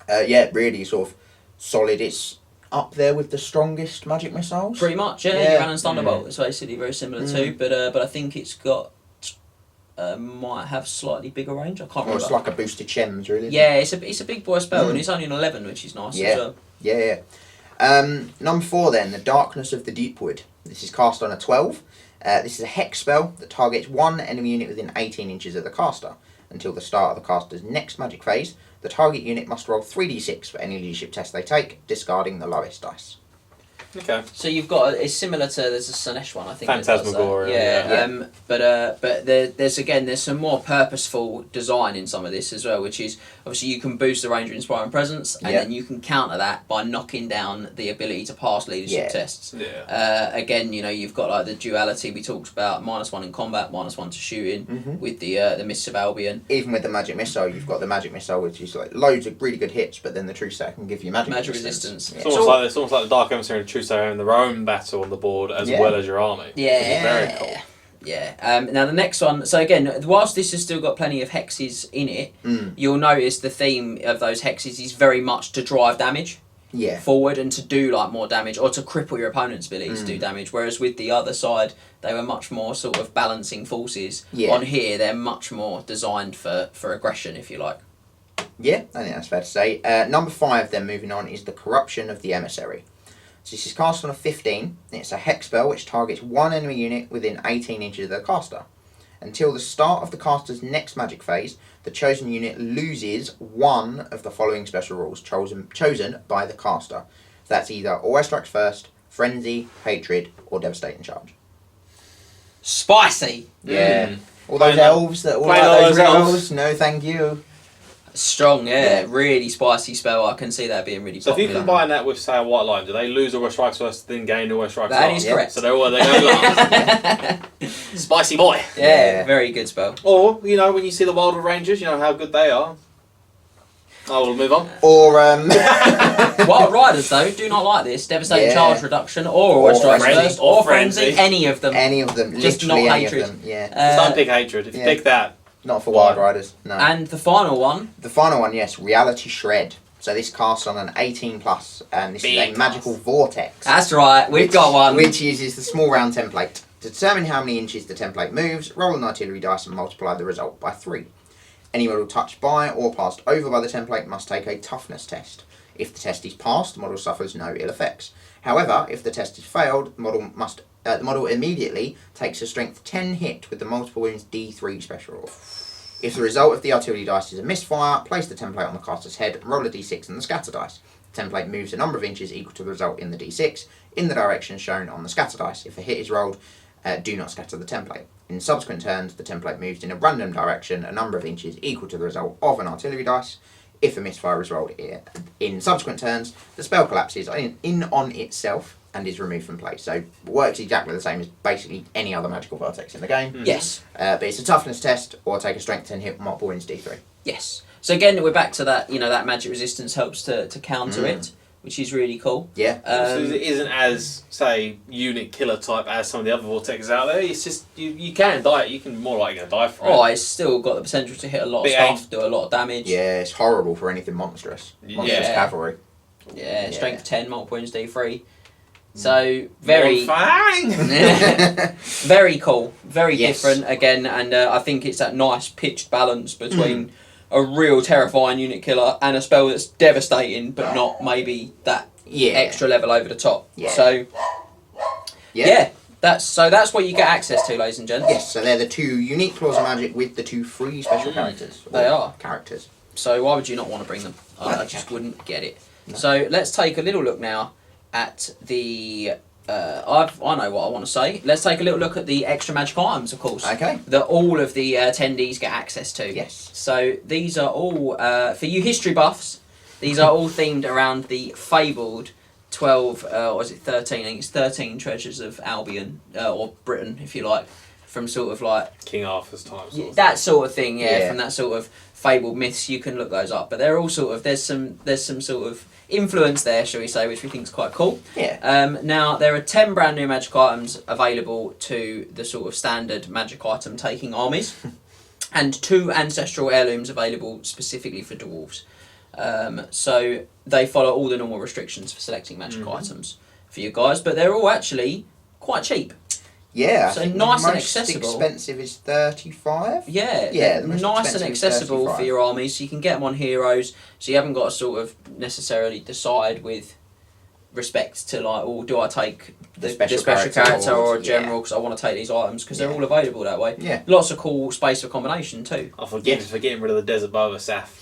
Really sort of solid. It's up there with the strongest magic missiles. Pretty much, Yeah. Your Annon's Thunderbolt is basically very similar too, but I think it's got might have slightly bigger range. I can't Or remember. it's like a boosted Chems, really. Yeah, it's a big boy spell, and it's only an 11, which is nice as well. Yeah. Number 4 then, the Darkness of the Deepwood. This is cast on a 12. This is a hex spell that targets one enemy unit within 18 inches of the caster. Until the start of the caster's next magic phase, the target unit must roll 3d6 for any leadership test they take, discarding the lowest dice. Okay. So you've got it's similar to there's a Slanesh one I think. that does that. Phantasmagoria. But there's some more purposeful design in some of this as well, which is obviously you can boost the range of inspiring presence, and then you can counter that by knocking down the ability to pass leadership tests. Yeah. Again, you've got like the duality we talked about, -1 in combat, -1 to shooting with the Mists of Albion. Even with the magic missile, you've got the magic missile, which is like loads of really good hits, but then the true set can give you magic resistance. Yeah. It's almost like the Dark Emissary and True Sailor having their own battle on the board as well as your army. Yeah. Which is very cool. Yeah. Now the next one. So again, whilst this has still got plenty of hexes in it, you'll notice the theme of those hexes is very much to drive damage forward and to do like more damage or to cripple your opponent's ability to do damage. Whereas with the other side, they were much more sort of balancing forces. On here, they're much more designed for aggression, if you like. Yeah, I think that's fair to say. Number 5, then moving on, is the Corruption of the Emissary. So this is cast on a 15. It's a hex spell which targets one enemy unit within 18 inches of the caster. Until the start of the caster's next magic phase, the chosen unit loses one of the following special rules chosen by the caster. So that's either Always Strikes First, Frenzy, Hatred, or Devastating Charge. Spicy. Yeah. All those elves that all like those rolls. No, thank you. Strong, yeah. Really spicy spell. I can see that being really So popular. if you combine that with, say, a white line, do they lose Always Strikes First, then gain Always Strikes That Last? is correct. So they're all they go last. Spicy boy. Yeah, very good spell. Or, when you see the Wild Rangers, you know how good they are. Oh, we'll move on. Or Wild Riders, though, do not like this. Devastating charge reduction, or Always Strikes First, or Frenzy. Any of them. Any of them. Just Literally not any Hatred. of them. Yeah. Just don't pick Hatred. If you pick that. Not for Wild Riders, no. And the final one? The final one, yes, Reality Shred. So this casts on an 18+, and this is a magical vortex. That's right, we've got one. Which uses the small round template. To determine how many inches the template moves, roll an artillery dice and multiply the result by 3. Any model touched by or passed over by the template must take a toughness test. If the test is passed, the model suffers no ill effects. However, if the test is failed, the model immediately takes a strength 10 hit with the multiple wounds D3 special rule. If the result of the artillery dice is a misfire, place the template on the caster's head and roll a d6 and the scatter dice. The template moves a number of inches equal to the result in the d6 in the direction shown on the scatter dice. If a hit is rolled, do not scatter the template. In subsequent turns, the template moves in a random direction a number of inches equal to the result of an artillery dice. If a misfire is rolled in subsequent turns, the spell collapses in on itself and is removed from play. So works exactly the same as basically any other magical vortex in the game. Yes. But it's a toughness test or take a strength 10 hit multiple wounds D3. Yes. So again, we're back to that, that magic resistance helps to counter it, which is really cool. Yeah. So it isn't as, say, unit killer type as some of the other vortexes out there. It's just, you can die, you can more likely die for it. It's still got the potential to hit a lot of stuff, do a lot of damage. Yeah, it's horrible for anything monstrous. Monstrous cavalry. Yeah, strength 10, multiple wounds D3. So very very cool, very different again, and I think it's that nice pitched balance between a real terrifying unit killer and a spell that's devastating but not maybe that extra level over the top. So that's what you get access to, ladies and gents. Yes, so they're the 2 unique claws of magic with the 2 free special characters. They are characters. So why would you not want to bring them? I just wouldn't get it. No. So let's take a little look now at the I know what I want to say. Let's take a little look at the extra magic items, of course. Okay. That all of the attendees get access to. Yes. So these are all for you history buffs. These are all themed around the fabled 12, or was it 13? I think it's 13 treasures of Albion or Britain, if you like, from sort of like King Arthur's time. That sort of thing. Yeah, from that sort of fabled myths. You can look those up, but they're all sort of there's some sort of influence there, shall we say, which we think is quite cool. Yeah. Now there are 10 brand new magic items available to the sort of standard magic item taking armies, and 2 ancestral heirlooms available specifically for dwarves. So they follow all the normal restrictions for selecting magic items for you guys, but they're all actually quite cheap. Yeah. So I think nice the and most accessible. expensive is 35. Yeah, Yeah, the most nice and expensive is accessible 35. for your armies. So you can get them on heroes, so you haven't got to sort of necessarily decide with respect to like, oh, do I take the special character or a general because I want to take these items because they're all available that way. Yeah. Lots of cool space for combination too. I forgive you for getting rid of the desert bow of Saf.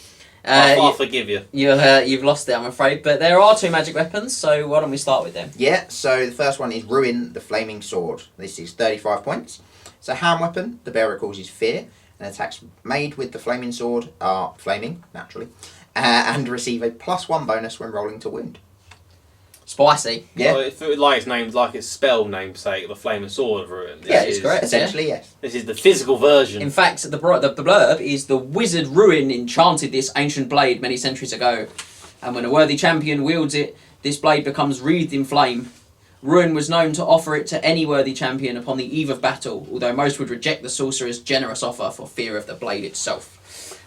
I'll forgive you. You've lost it, I'm afraid. But there are 2 magic weapons, so why don't we start with them? Yeah, so the first one is Ruin the Flaming Sword. This is 35 points. It's a hand weapon. The bearer causes fear, and attacks made with the flaming sword are flaming, naturally, and receive a +1 bonus when rolling to wound. Spicy. Yeah. Well, if it, like its name's like its spell namesake, the Flaming Sword of Ruin. It's correct. Essentially, yes. This is the physical version. In fact, the blurb is the wizard Ruin enchanted this ancient blade many centuries ago, and when a worthy champion wields it, this blade becomes wreathed in flame. Ruin was known to offer it to any worthy champion upon the eve of battle, although most would reject the sorcerer's generous offer for fear of the blade itself.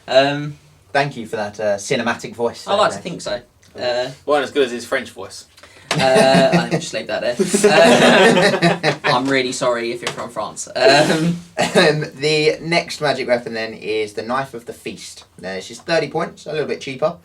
Thank you for that cinematic voice. I like to think so. Weren't as good as his French voice. I think we'll just leave that there. I'm really sorry if you're from France. The next magic weapon then is the Knife of the Feast. Now, this is 30 points, a little bit cheaper.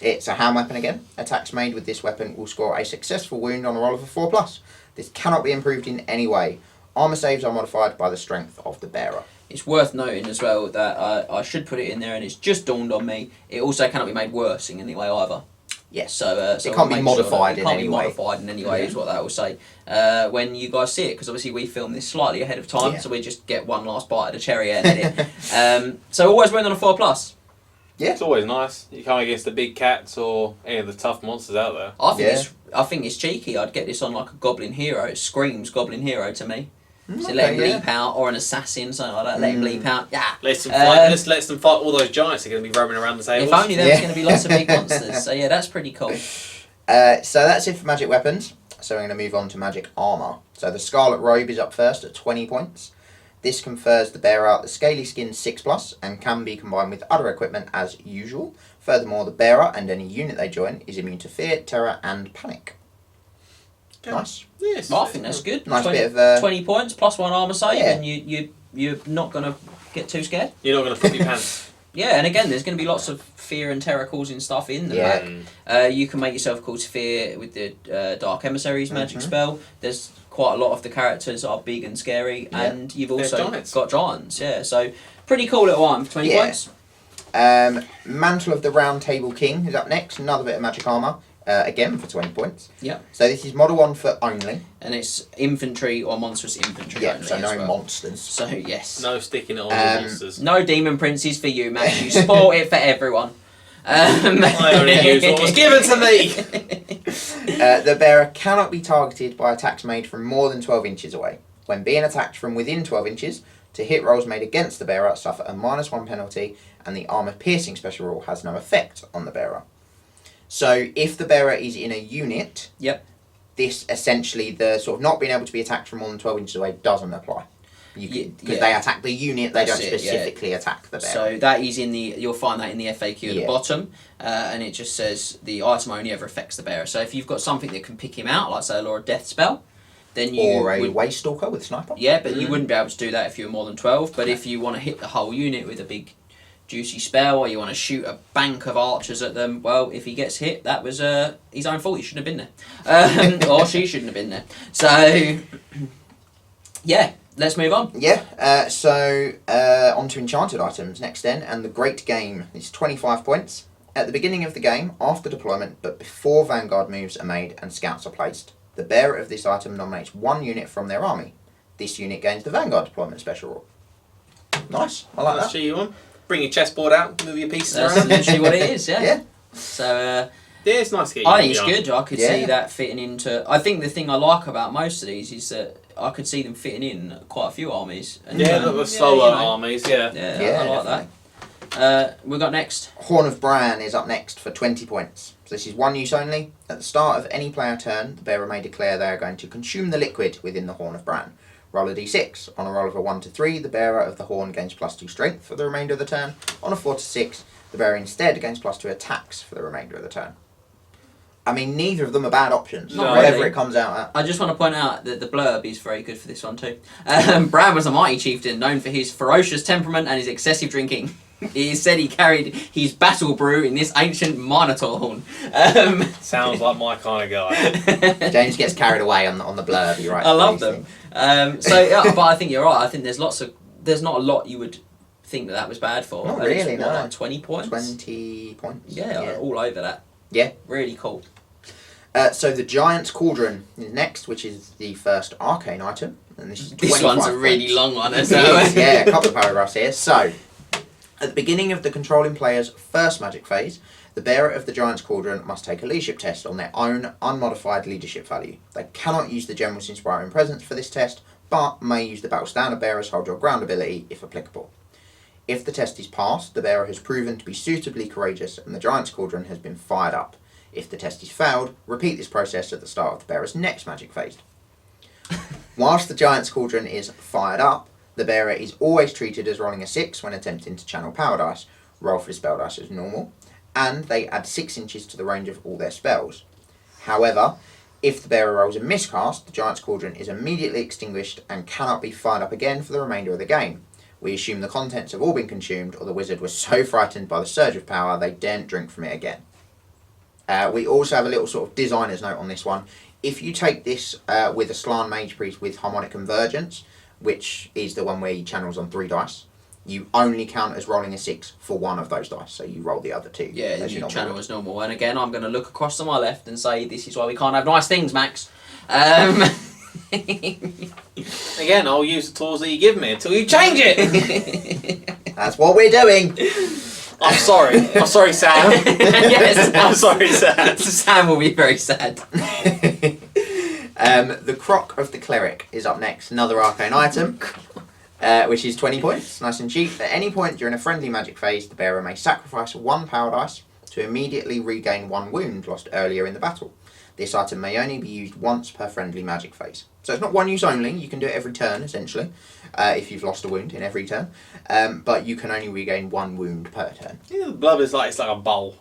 It's a hand weapon again. Attacks made with this weapon will score a successful wound on a roll of a 4+. This cannot be improved in any way. Armour saves are modified by the strength of the bearer. It's worth noting as well that I should put it in there, and it's just dawned on me. It also cannot be made worse in any way either. Yes. So it can't be modified in any way. It can't be modified in any way, is what that will say. When you guys see it, because obviously we film this slightly ahead of time, so we just get one last bite of the cherry and edit. So always win on a 4+. Yeah. It's always nice. You come against the big cats or any of the tough monsters out there. I think it's cheeky. I'd get this on like a Goblin Hero. It screams Goblin Hero to me. So let him leap out, or an assassin, something like that. Let him leap out. Yeah. Let them fight all those giants that are going to be roaming around the table. If only there was going to be lots of big monsters. So yeah, that's pretty cool. So that's it for magic weapons. So we're going to move on to magic armour. So the Scarlet Robe is up first at 20 points. This confers the bearer the Scaly Skin 6+ and can be combined with other equipment as usual. Furthermore, the bearer and any unit they join is immune to fear, terror and panic. Nice. Yes. I think that's good. Nice 20, bit of 20 points plus 1 armour save, Yeah. and you're not going to get too scared. You're not going to flip your pants. Yeah, and again, there's going to be lots of fear and terror causing stuff in the pack. You can make yourself cause fear with the Dark Emissaries magic spell. There's quite a lot of the characters are big and scary, and you've also got giants. Yeah, so pretty cool little item for 20 points. Mantle of the Roundtable King is up next. Another bit of magic armour. Again for 20 points. Yeah. So this is model 1 for only. And it's infantry or monstrous infantry. Yeah, only so no as well. monsters. So yes. No sticking it on the monsters. No demon princes for you, Max. You spoil it for everyone. I only use what was given to me. The bearer cannot be targeted by attacks made from more than 12 inches away. When being attacked from within 12 inches, to hit rolls made against the bearer suffer a -1 penalty, and the armour piercing special rule has no effect on the bearer. So if the bearer is in a unit, this essentially, the sort of not being able to be attacked from more than 12 inches away doesn't apply. Because they attack the unit, they don't specifically attack the bearer. So that is in the, you'll find that in the FAQ at the bottom, and it just says the item only ever affects the bearer. So if you've got something that can pick him out, like say a Law of Death spell, then you or a Waste Stalker with Sniper. Yeah, but you wouldn't be able to do that if you were more than 12. But if you want to hit the whole unit with a big juicy spell, or you want to shoot a bank of archers at them, well, if he gets hit, that was his own fault. He shouldn't have been there, or she shouldn't have been there. So yeah, let's move on. Yeah, so on to enchanted items next then, and the Great Game is 25 points. At the beginning of the game, after deployment, but before Vanguard moves are made and scouts are placed, the bearer of this item nominates 1 unit from their army. This unit gains the Vanguard deployment special rule. Nice, I like that. You on. Bring your chessboard out, move your pieces That's around. literally what it is, Yeah. So yeah, it's nice to get I think it's good. I could see Yeah. that fitting into. I think the thing I like about most of these is that I could see them fitting in quite a few armies. And, the slower armies, Yeah, I like that. We've got next. Horn of Bran is up next for 20 points. So this is 1 use only. At the start of any player turn, the bearer may declare they are going to consume the liquid within the Horn of Bran. Roll a d6. On a roll of a 1 to 3, the bearer of the horn gains +2 strength for the remainder of the turn. On a 4 to 6, the bearer instead gains +2 attacks for the remainder of the turn. I mean, neither of them are bad options. Not whatever really. it comes out at. I just want to point out that the blurb is very good for this one too. Bran was a mighty chieftain known for his ferocious temperament and his excessive drinking. It is said he carried his battle brew in this ancient Minotaur horn. Sounds like my kind of guy. James gets carried away on the blurb, you're right. I love them. But I think you're right. I think there's not a lot you would think that was bad for. Not And it's, really, no. Like 20 points? 20 points. Yeah, all over that. Yeah. Really cool. So the Giant's Cauldron is next, which is the first arcane item. And this is 25 This one's a really points. long one as It well. is, yeah, a couple of paragraphs here. So, at the beginning of the controlling player's first magic phase, the bearer of the Giant's Cauldron must take a leadership test on their own unmodified leadership value. They cannot use the General's Inspiring Presence for this test, but may use the Battle Standard Bearer's Hold Your Ground ability if applicable. If the test is passed, the bearer has proven to be suitably courageous and the Giant's Cauldron has been fired up. If the test is failed, repeat this process at the start of the bearer's next magic phase. Whilst the Giant's Cauldron is fired up, the bearer is always treated as rolling a 6 when attempting to channel power dice, roll for the spell dice as normal, and they add 6 inches to the range of all their spells. However, If the bearer rolls a miscast, the Giant's Cauldron is immediately extinguished and cannot be fired up again for the remainder of the game. We assume the contents have all been consumed, or the wizard was so frightened by the surge of power they daren't drink from it again. We also have a little sort of designer's note on this one. If you take this with a Slann Mage Priest with Harmonic Convergence, which is the one where he channels on 3 dice, you only count as rolling a 6 for one of those dice, so you roll the other 2. Yeah, you channel as normal. And again, I'm going to look across to my left and say, this is why we can't have nice things, Max. Again, I'll use the tools that you give me until you change it. That's what we're doing. I'm sorry. I'm sorry, Sam. Yes, I'm sorry, Sam. Sam will be very sad. The Crock of the Cleric is up next, another arcane item, which is 20 points, nice and cheap. At any point during a friendly magic phase, the bearer may sacrifice 1 power dice to immediately regain 1 wound lost earlier in the battle. This item may only be used once per friendly magic phase. So it's not one use only, you can do it every turn essentially, if you've lost a wound in every turn, but you can only regain 1 wound per turn. Yeah, the blood is like, it's like a bowl.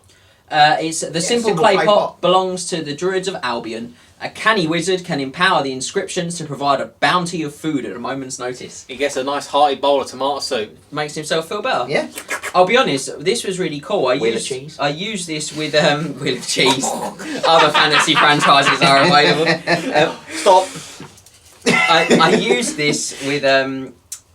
It's the simple clay pot belongs to the Druids of Albion. A canny wizard can empower the inscriptions to provide a bounty of food at a moment's notice. He gets a nice hearty bowl of tomato soup. Makes himself feel better. Yeah. I'll be honest, this was really cool. I used this with Wheel of Cheese. Other fantasy franchises are available. Stop. I used this with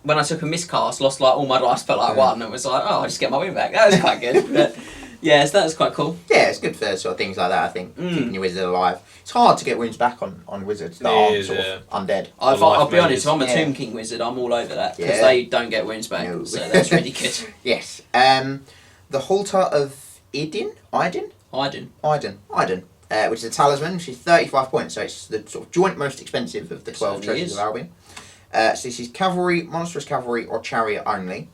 when I took a miscast, lost like all my dice but like 1, and was like, oh, I'll just get my win back. That was quite good. But yes, that was quite cool. Yeah, it's good for sort of things like that, I think. Keeping your wizard alive. It's hard to get wounds back on wizards that aren't sort of undead. I'll be honest, if I'm a Tomb King wizard, I'm all over that. Because they don't get wounds back. No. So that's really good. Yes. The Halter of Iden, which is a talisman, which is 35 points. So it's the sort of joint most expensive of the 12 treasures of Albion. So this is cavalry, monstrous cavalry, or chariot only.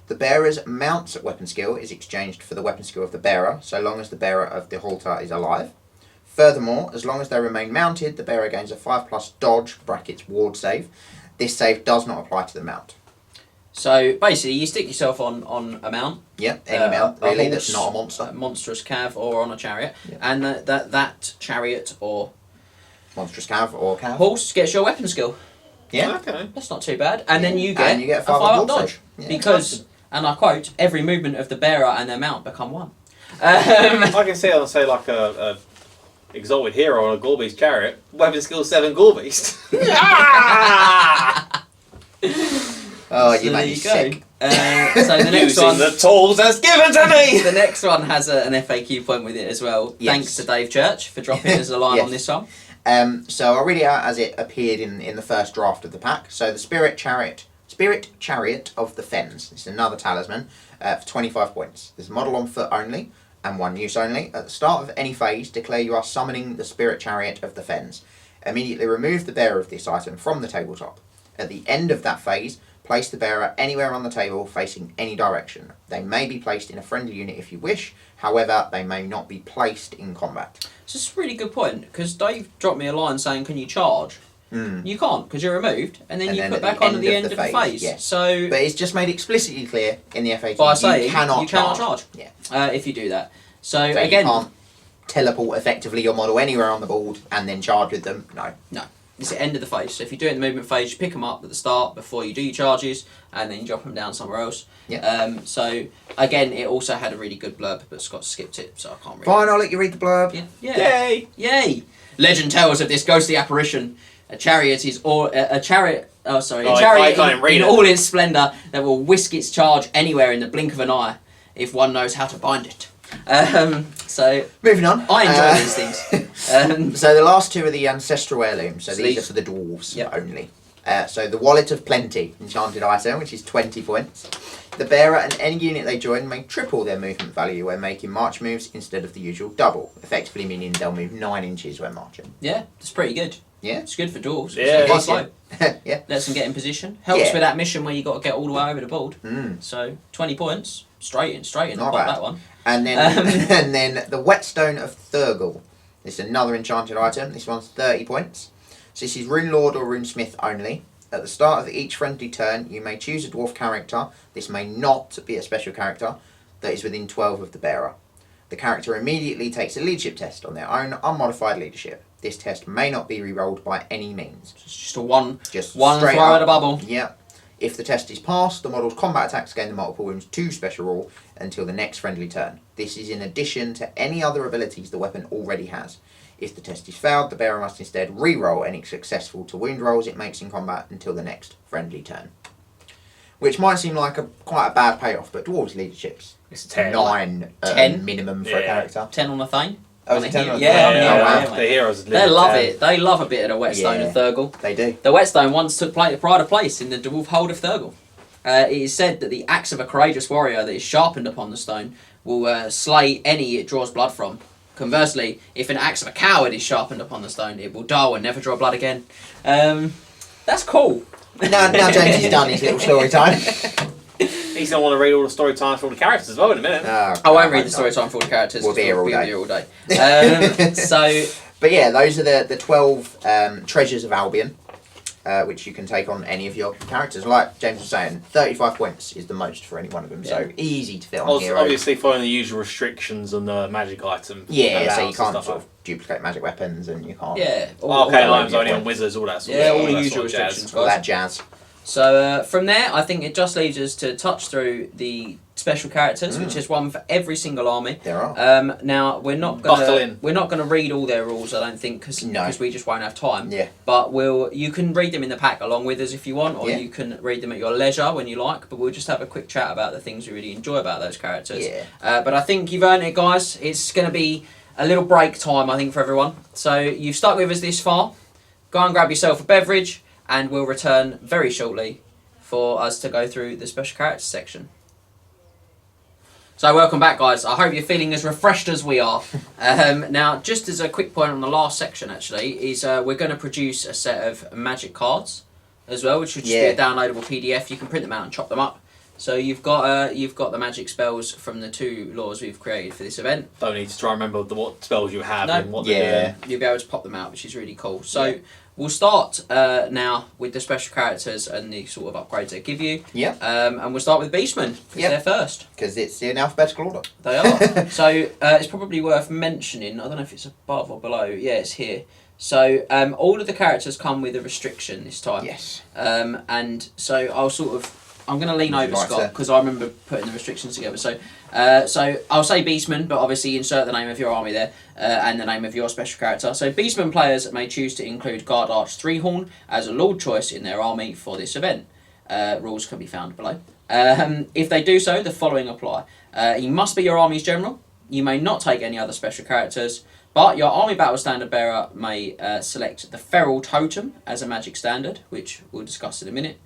The bearer's mount's weapon skill is exchanged for the weapon skill of the bearer, so long as the bearer of the halter is alive. Furthermore, as long as they remain mounted, the bearer gains a 5+ dodge (ward save). This save does not apply to the mount. So basically, you stick yourself on a mount. Yeah, any mount really that's not a monster. A monstrous cav or on a chariot, and that chariot or monstrous cav or cav horse gets your weapon skill. Yeah, okay, that's not too bad. And then you get a 5 dodge because, and I quote, every movement of the bearer and their mount become 1. I can see on say like a exalted hero on a Gorbeast chariot, weapon skill 7 Gorbeast. Oh, you made me sick. So the next Using one, the tools as given to me. The next one has an FAQ point with it as well. Yes. Thanks to Dave Church for dropping us a line on this one. So I'll read it out as it appeared in the first draft of the pack. So the Spirit Chariot of the Fens. This is another talisman for 25 points. There's a model on foot only and 1 use only. At the start of any phase, declare you are summoning the Spirit Chariot of the Fens. Immediately remove the bearer of this item from the tabletop. At the end of that phase, place the bearer anywhere on the table facing any direction. They may be placed in a friendly unit if you wish, however, they may not be placed in combat. So it's a really good point, because Dave dropped me a line saying, can you charge? You can't, because you're removed, and then you put back on at the end of the phase. Yes. So, but it's just made explicitly clear in the FAQ by saying you cannot charge. Yeah. If you do that. So again, you can't teleport effectively your model anywhere on the board and then charge with them. No. It's the end of the phase. So if you do it in the movement phase, you pick them up at the start before you do your charges, and then you drop them down somewhere else. Yeah. So again, it also had a really good blurb, but Scott skipped it, so I can't read. Fine, I'll let you read the blurb. Yeah. Yay! Legend tells of this ghostly apparition. A chariot in all its splendour that will whisk its charge anywhere in the blink of an eye, if one knows how to bind it. So moving on. I enjoy these things. So the last 2 are the ancestral heirlooms. So these are for the dwarves only. So the Wallet of Plenty, enchanted item, which is 20 points. The bearer and any unit they join may triple their movement value when making march moves instead of the usual double, effectively meaning they'll move 9 inches when marching. Yeah, that's pretty good. Yeah, it's good for dwarves. Yeah, yeah. Lets them get in position. Helps with that mission where you got to get all the way over the board. So 20 points, straight in. Not bad. That one. And then and then the Whetstone of Thurgle. This is another enchanted item. This one's 30 points. So this is Rune Lord or Rune Smith only. At the start of each friendly turn, you may choose a dwarf character. This may not be a special character that is within 12 of the bearer. The character immediately takes a leadership test on their own unmodified leadership. This test may not be re-rolled by any means. It's just a one Just throw straight at up. a bubble. Yep. If the test is passed, the model's combat attacks gain the multiple wounds 2 special rule until the next friendly turn. This is in addition to any other abilities the weapon already has. If the test is failed, the bearer must instead re-roll any successful to wound rolls it makes in combat until the next friendly turn. Which might seem like quite a bad payoff, but Dwarves leadership's It's 10. 9 10? minimum for a Yeah. character. 10 on the thing. Oh, is it 10 on the Yeah, thing? yeah, Oh, yeah, wow. yeah, The mate. heroes. They love it. They love a bit of the Whetstone Yeah. of Thurgle. They do. The Whetstone once took pride of place in the Dwarf Hold of Thurgle. It is said that the axe of a courageous warrior that is sharpened upon the stone will slay any it draws blood from. Conversely, if an axe of a coward is sharpened upon the stone, it will dull and never draw blood again. That's cool. Now James has done his little story time. He's going to want to read all the story time for all the characters as well in a minute. I won't read the story time for all the characters. We'll be here all day. all day. So, But yeah, those are the 12 treasures of Albion, which you can take on any of your characters. Like James was saying, 35 points is the most for any one of them, so easy to fit on heroes. Obviously following the usual restrictions on the magic item. Yeah, so you allowance and can't stuff sort of duplicate magic weapons, and you can't yeah. Arcane all items that. only on wizards, all that sort Yeah, of all the that usual sort of jazz. restrictions. all that jazz. So from there, I think it just leaves us to touch through the special characters, which is one for every single army. There are. Now we're not Buckle in. gonna read all their rules, I don't think, because we just won't have time. Yeah. But you can read them in the pack along with us if you want, or Yeah. you can read them at your leisure when you like. But we'll just have a quick chat about the things we really enjoy about those characters. Yeah. But I think you've earned it, guys. It's going to be a little break time, I think, for everyone. So you've stuck with us this far. Go and grab yourself a beverage, and we'll return very shortly for us to go through the special characters section. So welcome back, guys. I hope you're feeling as refreshed as we are. Now, just as a quick point on the last section, actually, is we're going to produce a set of magic cards as well, which should just be a downloadable PDF. You can print them out and chop them up. So you've got the magic spells from the 2 laws we've created for this event. Don't need to try and remember what spells you have No. and what they're doing. You'll be able to pop them out, which is really cool. So we'll start now with the special characters and the sort of upgrades they give you. Yeah. And we'll start with Beastmen, because they're first. Because it's in alphabetical order. They are. So it's probably worth mentioning, I don't know if it's above or below. Yeah, it's here. So all of the characters come with a restriction this time. Yes. And so I'm going to lean over, Right, Scott, because I remember putting the restrictions together. So I'll say Beastman, but obviously insert the name of your army there and the name of your special character. So Beastman players may choose to include Guard Arch Threehorn as a lord choice in their army for this event. Rules can be found below. If they do so, the following apply. He must be your army's general. You may not take any other special characters, but your army battle standard bearer may select the Feral Totem as a magic standard, which we'll discuss in a minute.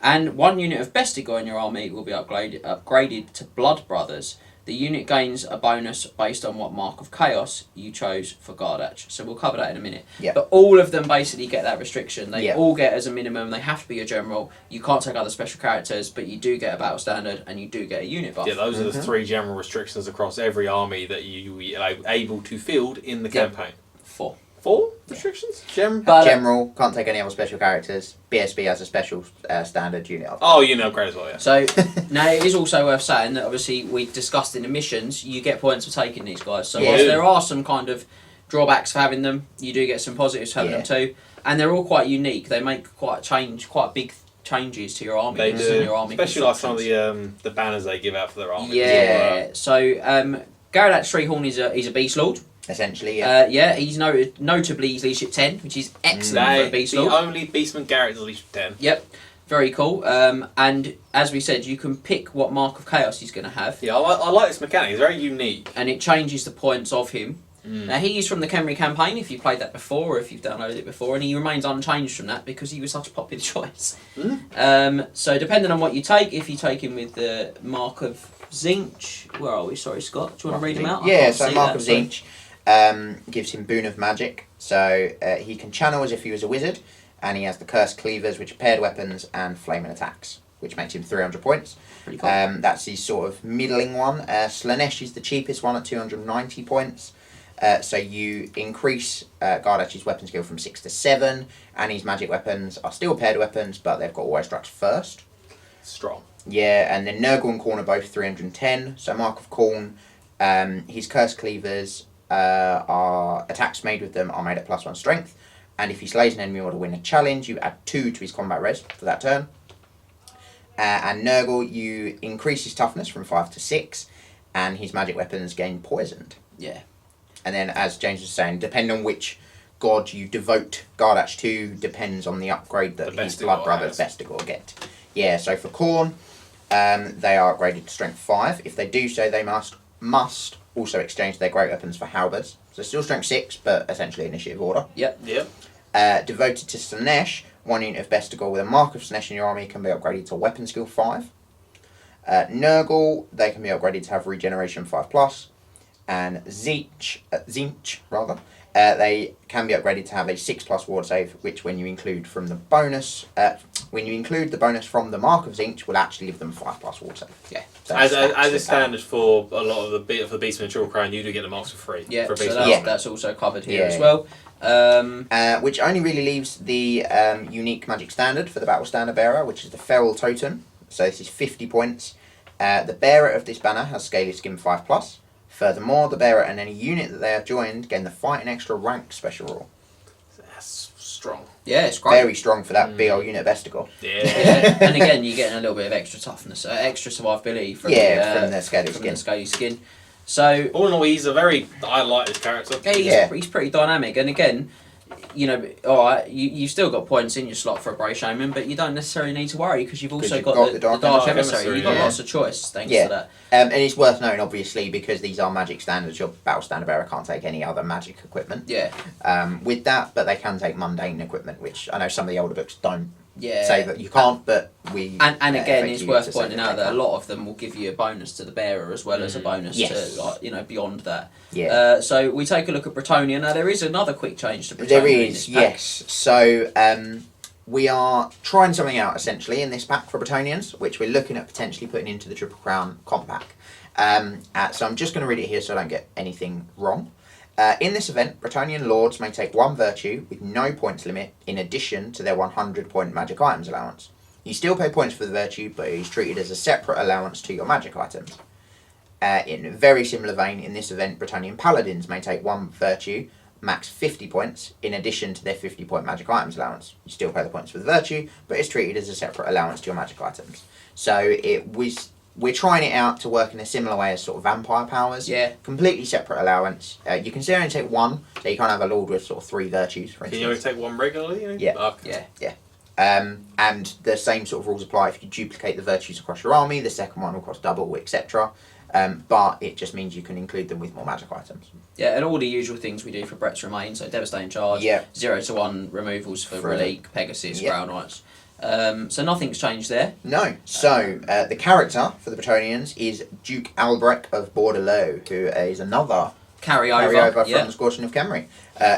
And 1 unit of Bestigor in your army will be upgraded to Blood Brothers. The unit gains a bonus based on what mark of chaos you chose for Gardatch. So we'll cover that in a minute. Yeah. But all of them basically get that restriction. They Yeah. all get as a minimum, they have to be a general. You can't take other special characters, but you do get a battle standard and you do get a unit buff. Yeah, those are the 3 general restrictions across every army that you are able to field in the campaign. 4. 4 restrictions? General, can't take any other special characters. BSB has a special standard unit. Oh, you know, great as well, yeah. So now it is also worth saying that obviously we discussed in the missions, you get points for taking these guys. So whilst there are some kind of drawbacks for having them, you do get some positives for having them too. And they're all quite unique. They make quite big changes to your army. They and do, your army especially like some of the banners they give out for their army. Yeah. So Gardat Treehorn is a beast lord. Essentially, yeah. He's notably he's leadership 10, which is excellent for a beast lord. The only Beastman Garrett is leadership 10. Yep. Very cool. And as we said, you can pick what mark of chaos he's going to have. Yeah, I like this mechanic. It's very unique. And it changes the points of him. Now, he is from the Khemri campaign, if you played that before, or if you've downloaded it before, and he remains unchanged from that because he was such a popular choice. So depending on what you take, if you take him with the Mark of Zinch, where are we? Sorry, Scott. Do you want to read them out? Yeah, so Mark of Zinch gives him Boon of Magic, so he can channel as if he was a wizard, and he has the Cursed Cleavers, which are paired weapons, and Flaming Attacks, which makes him 300 points. Pretty cool. That's his sort of middling one. Slanesh is the cheapest one at 290 points. So you increase Gardatch's weapon skill from 6 to 7, and his magic weapons are still paired weapons, but they've got always structure first. Strong. Yeah, and then Nurgle and Khorne are both 310. So Mark of Khorne His Curse Cleavers are attacks made with them are made at +1 strength, and if he slays an enemy or to win a challenge, you add 2 to his combat res for that turn. And Nurgle, you increase his toughness from 5 to 6, and his magic weapons gain poisoned. Yeah. And then, as James was saying, depending on which god you devote Gardash to, depends on the upgrade that his blood brothers Vestigor get. Yeah, so for Khorne, they are upgraded to strength 5. If they do so, they must also exchange their great weapons for halberds. So still strength 6, but essentially initiative order. Yep. Devoted to Slanesh, 1 unit of Vestigor with a mark of Slanesh in your army can be upgraded to weapon skill 5. Nurgle, they can be upgraded to have regeneration 5+. And Tzeentch, they can be upgraded to have a 6+ ward save, which when you include the bonus from the mark of Tzeentch, will actually give them 5+ ward save. Yeah. As is standard for a lot of the Beast and Triple Crown, you do get the marks for free. Yeah, for so Beast that's also covered here as well. Which only really leaves the unique magic standard for the Battle Standard Bearer, which is the Feral Totem. So this is 50 points. The bearer of this banner has Scaly Skin 5+. Furthermore, the bearer and any unit that they have joined gain the Fighting Extra rank special rule. That's strong. Yeah, it's great. Very strong for that BL unit of Vestigor. Yeah. And again, you're getting a little bit of extra toughness, extra survivability from the Scaly Skin. So all in all, I like this character. He's pretty dynamic, and again, you know, all right, you've still got points in your slot for a Brave Shaman, but you don't necessarily need to worry because you've also got the Dark Emissary. You've got lots of choice thanks to that. And it's worth noting, obviously, because these are magic standards, your Battle Standard Bearer can't take any other magic equipment. Yeah. With that, but they can take mundane equipment, which I know some of the older books don't yeah. say that you can't, but we... And again, it's worth pointing out that a lot of them will give you a bonus to the bearer as well as a bonus yes. to, like, you know, beyond that. Yeah. So we take a look at Bretonnia. Now, there is another quick change to Bretonnia. There is, yes. So we are trying something out, essentially, in this pack for Bretonians, which we're looking at potentially putting into the Triple Crown comp pack. So I'm just going to read it here so I don't get anything wrong. In this event, Bretonian Lords may take 1 virtue with no points limit in addition to their 100-point magic items allowance. You still pay points for the virtue, but it is treated as a separate allowance to your magic items. In a very similar vein, in this event, Bretonian Paladins may take 1 virtue, max 50 points, in addition to their 50-point magic items allowance. You still pay the points for the virtue, but it's treated as a separate allowance to your magic items. So we're trying it out to work in a similar way as sort of vampire powers. Yeah. Completely separate allowance. You can still only take 1, so you can't have a lord with sort of 3 virtues, for instance. Can you only take 1 regularly? Yeah. Okay. Yeah. And the same sort of rules apply if you duplicate the virtues across your army, the second one will cost double, etc. But it just means you can include them with more magic items. Yeah, and all the usual things we do for Brett's Remain, so Devastating Charge, 0 to 1 removals for Relique, Pegasus, Grail Knights. So nothing's changed there. No. So the character for the Bretonians is Duke Albrecht of Bordelot, who is another carryover from Scorching of Khemri.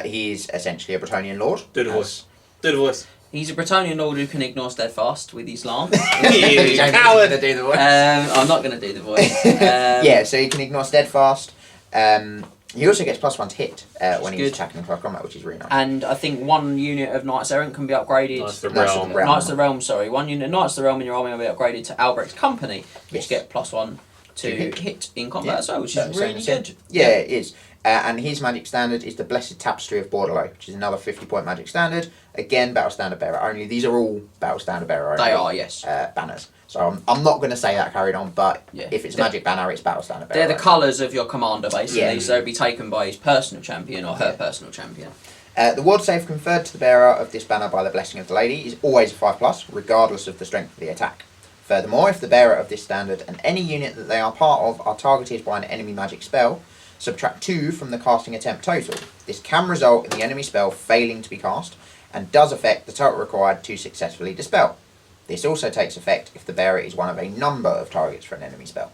He is essentially a Bretonian lord. Do the voice. He's a Bretonian lord who can ignore Steadfast with his lance. You coward! To do the voice. I'm not going to do the voice. So he can ignore Steadfast. He also gets +1 to hit when he's attacking in close combat, which is really nice. And I think 1 unit of Knights Errant can be upgraded. Knights of the Realm. Knights of the Realm, sorry. 1 unit of Knights of the Realm in your army will be upgraded to Albrecht's Company, which get +1 to hit in combat as well, which is really good. Yeah, it is. And his magic standard is the Blessed Tapestry of Bordelot, which is another 50-point magic standard. Again, Battle Standard Bearer only. These are all Battle Standard Bearer only. They are, yes. Banners. So I'm not going to say that carried on, but if it's a magic banner, it's Battle Standard Bearer. They're the colours of your commander, basically, so they'll be taken by his personal champion or her personal champion. The ward save conferred to the bearer of this banner by the Blessing of the Lady is always a 5+, regardless of the strength of the attack. Furthermore, if the bearer of this standard and any unit that they are part of are targeted by an enemy magic spell, subtract 2 from the casting attempt total. This can result in the enemy spell failing to be cast, and does affect the total required to successfully dispel. This also takes effect if the bearer is one of a number of targets for an enemy spell.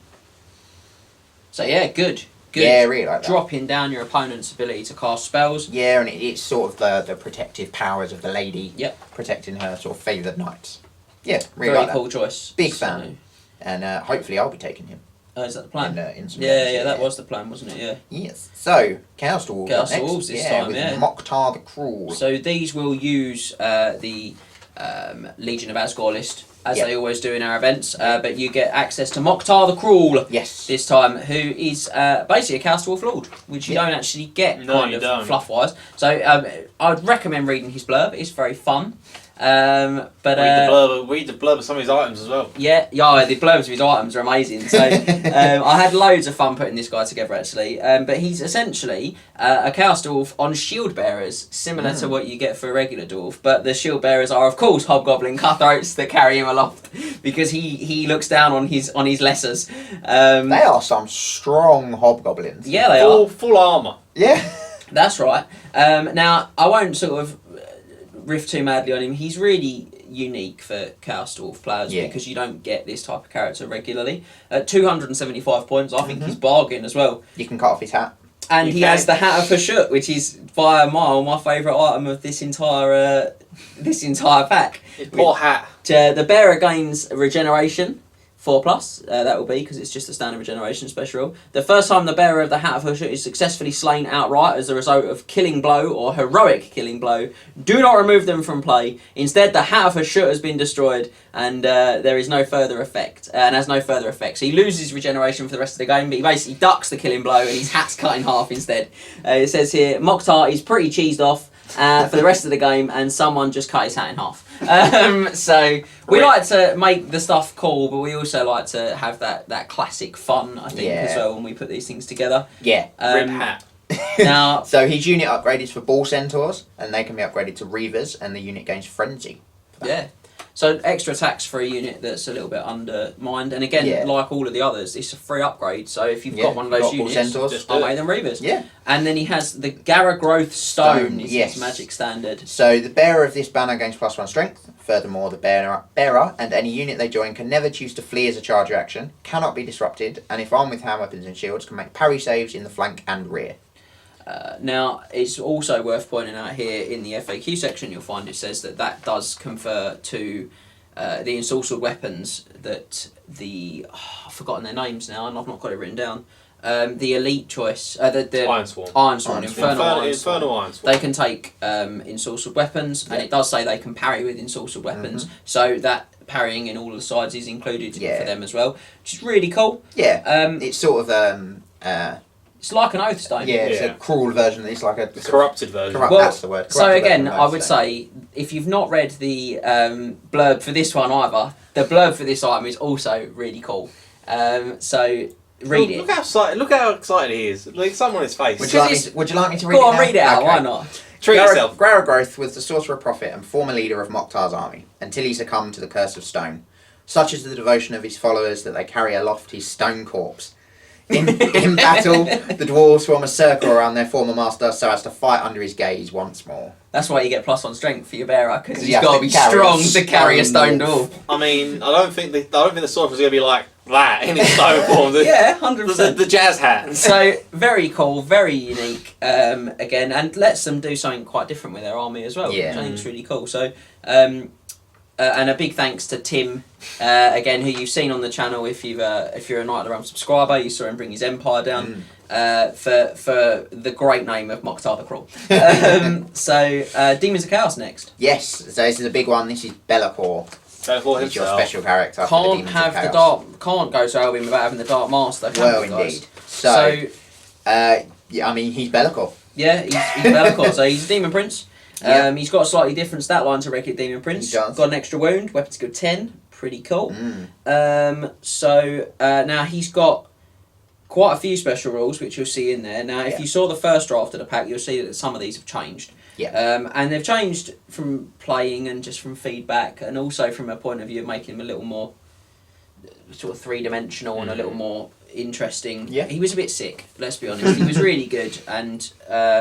So yeah, good. Yeah, really like that. Dropping down your opponent's ability to cast spells. Yeah, and it's sort of the protective powers of the lady, protecting her sort of favoured knights. Yeah, really Very like cool that. choice. Big fan. And hopefully I'll be taking him. Is that the plan? In some that was the plan, wasn't it? Yeah. Yes. So, Chaos Dwarves. Chaos Dwarves this time, with yeah. Mokhtar the Cruel. So these will use the Legion of Asgore list as they always do in our events, but you get access to Mokhtar the Cruel Yes. this time, who is basically a Chaos Dwarf Lord, which you don't actually get fluff-wise. So I'd recommend reading his blurb. It's very fun. But read the blurb of some of his items as well. Yeah, the blurbs of his items are amazing. So I had loads of fun putting this guy together actually. But he's essentially a Chaos Dwarf on shield bearers, similar to what you get for a regular dwarf. But the shield bearers are of course hobgoblin cutthroats that carry him aloft because he looks down on his lessers. They are some strong hobgoblins. Yeah, they are full armour. Yeah, that's right. Now I won't sort of riff too madly on him. He's really unique for Chaos Dwarf players because you don't get this type of character regularly. At 275 points, I think he's bargain as well. You can cut off his hat. And he has the Hat of Hashut, which is by a mile my favourite item of this entire pack. His poor hat. The bearer gains regeneration. 4+, that will be, because it's just a standard regeneration special rule. The first time the bearer of the Hat of Hashut is successfully slain outright as a result of killing blow or heroic killing blow, do not remove them from play. Instead, the Hat of Hashut has been destroyed and there is no further effect, and has no further effect. So he loses regeneration for the rest of the game, but he basically ducks the killing blow and his hat's cut in half instead. It says here, Mokhtar is pretty cheesed off for the rest of the game, and someone just cut his hat in half. So we like to make the stuff cool, but we also like to have that classic fun, I think, as well when we put these things together. Yeah, rip hat. Now, so his unit upgrade is for Ball Centaurs, and they can be upgraded to Reavers, and the unit gains Frenzy. Yeah. So extra attacks for a unit that's a little bit undermined, and again, like all of the others, it's a free upgrade. So if you've got one of those units, I'll make them Reavers. Yeah. And then he has the Gara Growth Stone, is his magic standard. So the bearer of this banner gains +1 strength. Furthermore, the bearer and any unit they join can never choose to flee as a charge reaction, cannot be disrupted, and if armed with hand weapons and shields, can make parry saves in the flank and rear. Now, it's also worth pointing out here in the FAQ section, you'll find it says that does confer to the ensorcelled weapons that I've forgotten their names now, and I've not got it written down. The elite choice, the Iron Swarm, Infernal Iron Swarm. Swarm. They can take ensorcelled weapons, and it does say they can parry with ensorcelled weapons, so that parrying in all of the sides is included for them as well, which is really cool. Yeah, it's sort of it's like an Oath Stone. Yeah, it's a cruel version. It's like a corrupted version. That's the word. So again, I would say if you've not read the blurb for this one either, the blurb for this item is also really cool. So read it. Look how excited he is. Like something on his face. Would you like me to read it? Go on, read it out. Why not? Treat yourself. Gara Growth was the Sorcerer Prophet and former leader of Mokhtar's army until he succumbed to the Curse of Stone. Such is the devotion of his followers that they carry aloft his stone corpse. In battle, the dwarves form a circle around their former master so as to fight under his gaze once more. That's why you get +1 strength for your bearer, because he's got to be strong to carry a stone dwarf. I mean, I don't think the sorcerer's going to be like that in his stone form. Yeah, 100%. The jazz hat. So very cool, very unique. Again, and lets them do something quite different with their army as well. Yeah. Which I think is really cool. So. And a big thanks to Tim, again, who you've seen on the channel if you're a Knight of the Realm subscriber. You saw him bring his empire down for the great name of Mokhtar the Cruel. So Demons of Chaos next. Yes, so this is a big one. This is Be'lakor. He's your special character. Can't go to Albion without having the Dark Master. Indeed. So I mean, he's Be'lakor. Yeah, he's Be'lakor. So he's a Demon Prince. He's got a slightly different stat line to regular Demon Prince. Got an extra wound, weapon skill 10, pretty cool. Now he's got quite a few special rules, which you'll see in there. Now, if you saw the first draft of the pack, you'll see that some of these have changed. And they've changed from playing and just from feedback, and also from a point of view of making him a little more sort of three-dimensional and a little more interesting. He was a bit sick, let's be honest. He was really good, and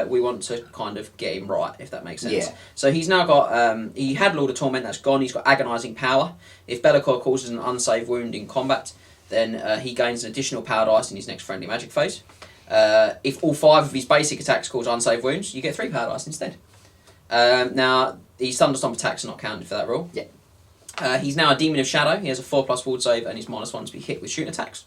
we want to kind of get him right, if that makes sense. So he's now got he had Lord of Torment, that's gone. He's got Agonising Power. If Be'lakor causes an unsaved wound in combat, then he gains an additional power dice in his next friendly magic phase. If all 5 of his basic attacks cause unsaved wounds, you get 3 power dice instead. Now his Thunderstomp attacks are not counted for that rule. He's now a Demon of Shadow. He has a 4+ ward save and he's -1 to be hit with shooting attacks.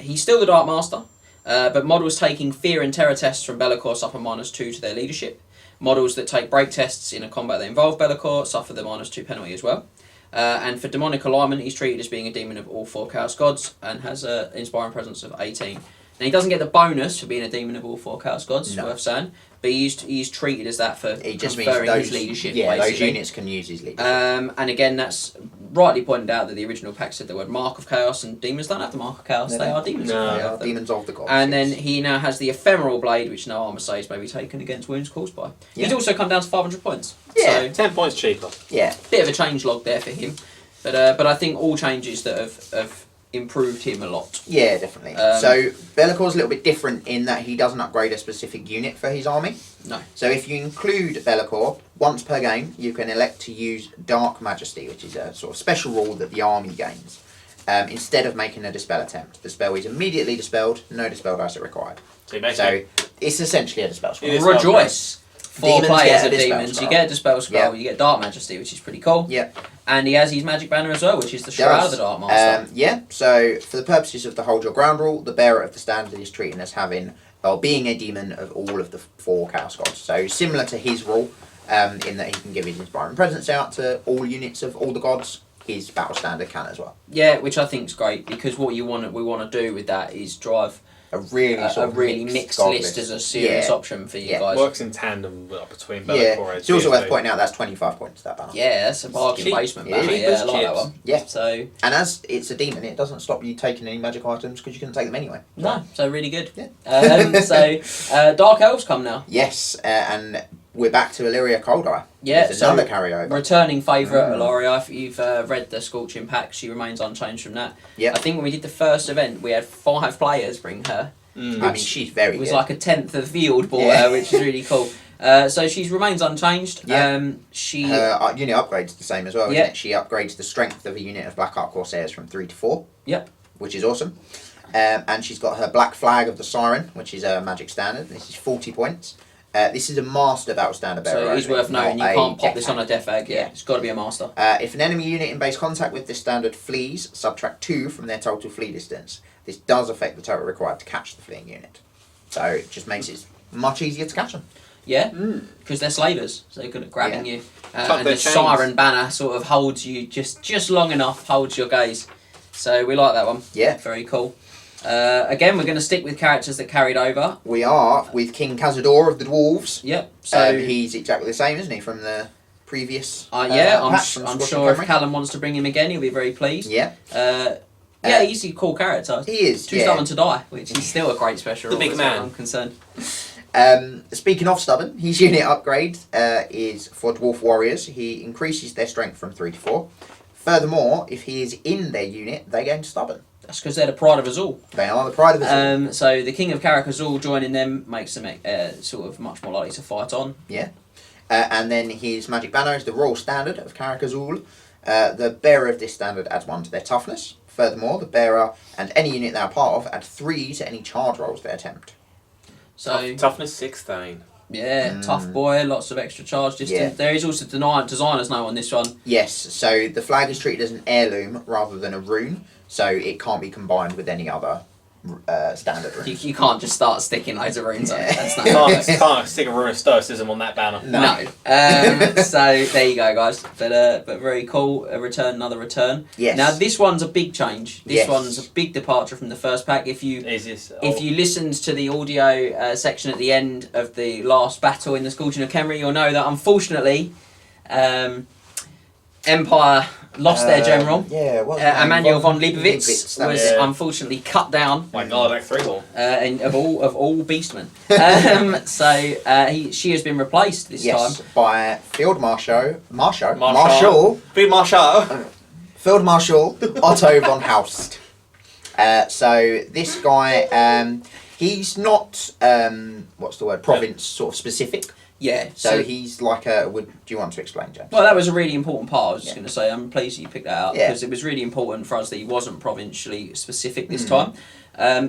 He's still the Dark Master, but models taking Fear and Terror tests from Be'lakor suffer -2 to their leadership. Models that take break tests in a combat that involve Be'lakor suffer the -2 penalty as well. And for demonic alignment, he's treated as being a demon of all 4 Chaos Gods and has an inspiring presence of 18. Now he doesn't get the bonus for being a demon of all 4 Chaos Gods, No. worth saying, but he's treated as that for It just means conferring those, his leadership. yeah, basically. those units can use his leadership. And again, that's rightly pointed out that the original pack said the word Mark of Chaos, and demons don't have the Mark of Chaos, they are demons. No. They are demons of the gods. And yes. then he now has the ephemeral blade, which no armour saves may be taken against wounds caused by. Yeah. He's also come down to 500 points. Yeah. So 10 points cheaper. Yeah. bit of a change log there for him. But I think all changes that have improved him a lot. Yeah, definitely. So Be'lakor's a little bit different in that he doesn't upgrade a specific unit for his army. No. So if you include Be'lakor, once per game, you can elect to use Dark Majesty, which is a sort of special rule that the army gains, instead of making a dispel attempt. The spell is immediately dispelled, no dispel dice are required. So you basically So it's essentially a dispel scroll. It is. Rejoice! 4 Demons players get a of dispel demons. scroll. You get a dispel scroll. Yeah. You get Dark Majesty, which is pretty cool. Yep. And he has his magic banner as well, which is the Shroud of the Dark Master. Yeah, so for the purposes of the Hold Your Ground rule, the bearer of the standard is treated as having, or being a demon of all of the 4 Chaos Gods. So similar to his rule, in that he can give his inspiring presence out to all units of all the gods, his battle standard can as well. Yeah, which I think is great, because what we want to do with that is drive A really mixed god list as a serious Yeah. option for you Yeah. guys. works in tandem between Yeah, Be'lakor and it's also worth TSV. pointing out that's 25 points, that banner. Yeah, that's a bargain Cheap. basement It banner. is. Yeah, I Cheap like as that chips. one. Yeah. So And as it's a demon, it doesn't stop you taking any magic items because you can take them anyway. no, so really good. Yeah. Dark Elves come now. Yes, and we're back to Illyria Coldeye. Yeah, There's so another carryover. returning favourite, Mm. Ilaria. If you've read the Scorching Pack, she remains unchanged from that. Yep. I think when we did the first event, we had 5 players bring her. Mm. I mean, she's very It was good. like a 10th of field bought Yeah. her, which is really cool. So she remains unchanged. Yeah. She Her unit upgrades the same as well, Yeah. isn't it? She upgrades the strength of a unit of Black Ark Corsairs from 3 to 4. Yep. Which is awesome. And she's got her Black Flag of the Siren, which is a magic standard. This is 40 points. This is a master battle standard bearer. So it is only, worth noting, you not can't a pop this death on a death egg. Yeah, Yeah. it's got to be a master. if an enemy unit in base contact with this standard flees, subtract 2 from their total flee distance. This does affect the total required to catch the fleeing unit. So it just makes it much easier to catch them. Yeah, because they're slavers, so they're good at grabbing you. Tuck And their the chains. siren banner sort of holds you just long enough, holds your gaze. So we like that one. Yeah. Very cool. Again, we're going to stick with characters that carried over. We are with King Cazador of the Dwarves. Yep. So He's exactly the same, isn't he, from the previous yeah, I'm patch from I'm Scorching sure if Camry? Callum wants to bring him again, he'll be very pleased. Yeah, Yeah, he's a cool character. he is. Too yeah. stubborn to die, which is still a great special. The big as far as man. I'm concerned. Speaking of stubborn, his unit upgrade is for Dwarf Warriors. He increases their strength from 3 to 4. Furthermore, if he is in their unit, they gain stubborn. That's because they're the pride of us all. They are the pride of us all. So the King of Karakazul joining them makes them sort of much more likely to fight on. Yeah. And then his magic banner is the Royal Standard of Karakazul. The bearer of this standard adds 1 to their toughness. Furthermore, the bearer and any unit they are part of add 3 to any charge rolls they attempt. So Toughness 16. yeah, tough boy, lots of extra charge distance. Yeah. There is also designer's note on this one. Yes, so the flag is treated as an heirloom rather than a rune, so it can't be combined with any other standard runes. You can't just start sticking loads of runes on it. That's not Can't stick a rune of stoicism on that banner. No. So there you go, guys. But very cool. Another return. Yes. Now this one's a big change. This Yes. one's a big departure from the first pack. If you Is this? listened to the audio section at the end of the last battle in the Scorching of Khemri, you'll know that unfortunately, Empire lost their general. Yeah, what Emmanuel von Leibowitz that was it. unfortunately cut down. My God, like 3 ball. And of all beastmen. She has been replaced this Yes, time. by Field Marshal Field Marshal. Field Marshal Otto von Haust. So this guy, he's not what's the word? Province sort of specific. Yeah. So he's like a. Do you want to explain, James? Well, that was a really important part. I was just Yeah. going to say, I'm pleased that you picked that out Yeah. because it was really important for us that he wasn't provincially specific this time.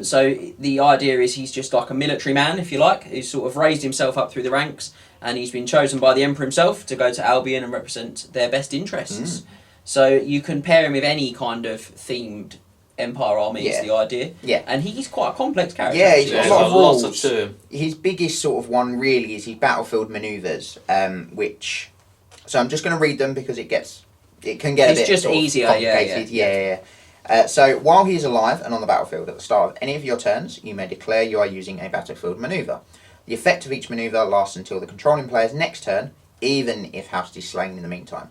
So the idea is he's just like a military man, if you like, who's sort of raised himself up through the ranks, and he's been chosen by the Emperor himself to go to Albion and represent their best interests. So you can pair him with any kind of themed Empire army is Yeah. the idea. Yeah. And he's quite a complex character. Yeah, he's actually. got a lot of lots rules. of two. His biggest sort of one really is his battlefield manoeuvres, which. So I'm just going to read them because it gets it can get a bit It's just sort of easier, complicated. So while he is alive and on the battlefield at the start of any of your turns, you may declare you are using a battlefield manoeuvre. The effect of each manoeuvre lasts until the controlling player's next turn, even if House is slain in the meantime.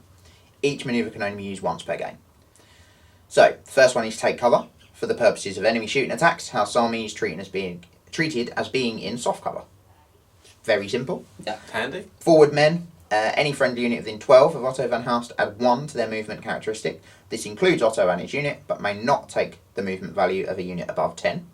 Each manoeuvre can only be used once per game. So, the first one is take cover. For the purposes of enemy shooting attacks, House Army is treated as being in soft cover. Very simple. Yeah. Handy. Forward men. Any friendly unit within 12 of Otto van Houst add 1 to their movement characteristic. This includes Otto and his unit, but may not take the movement value of a unit above 10.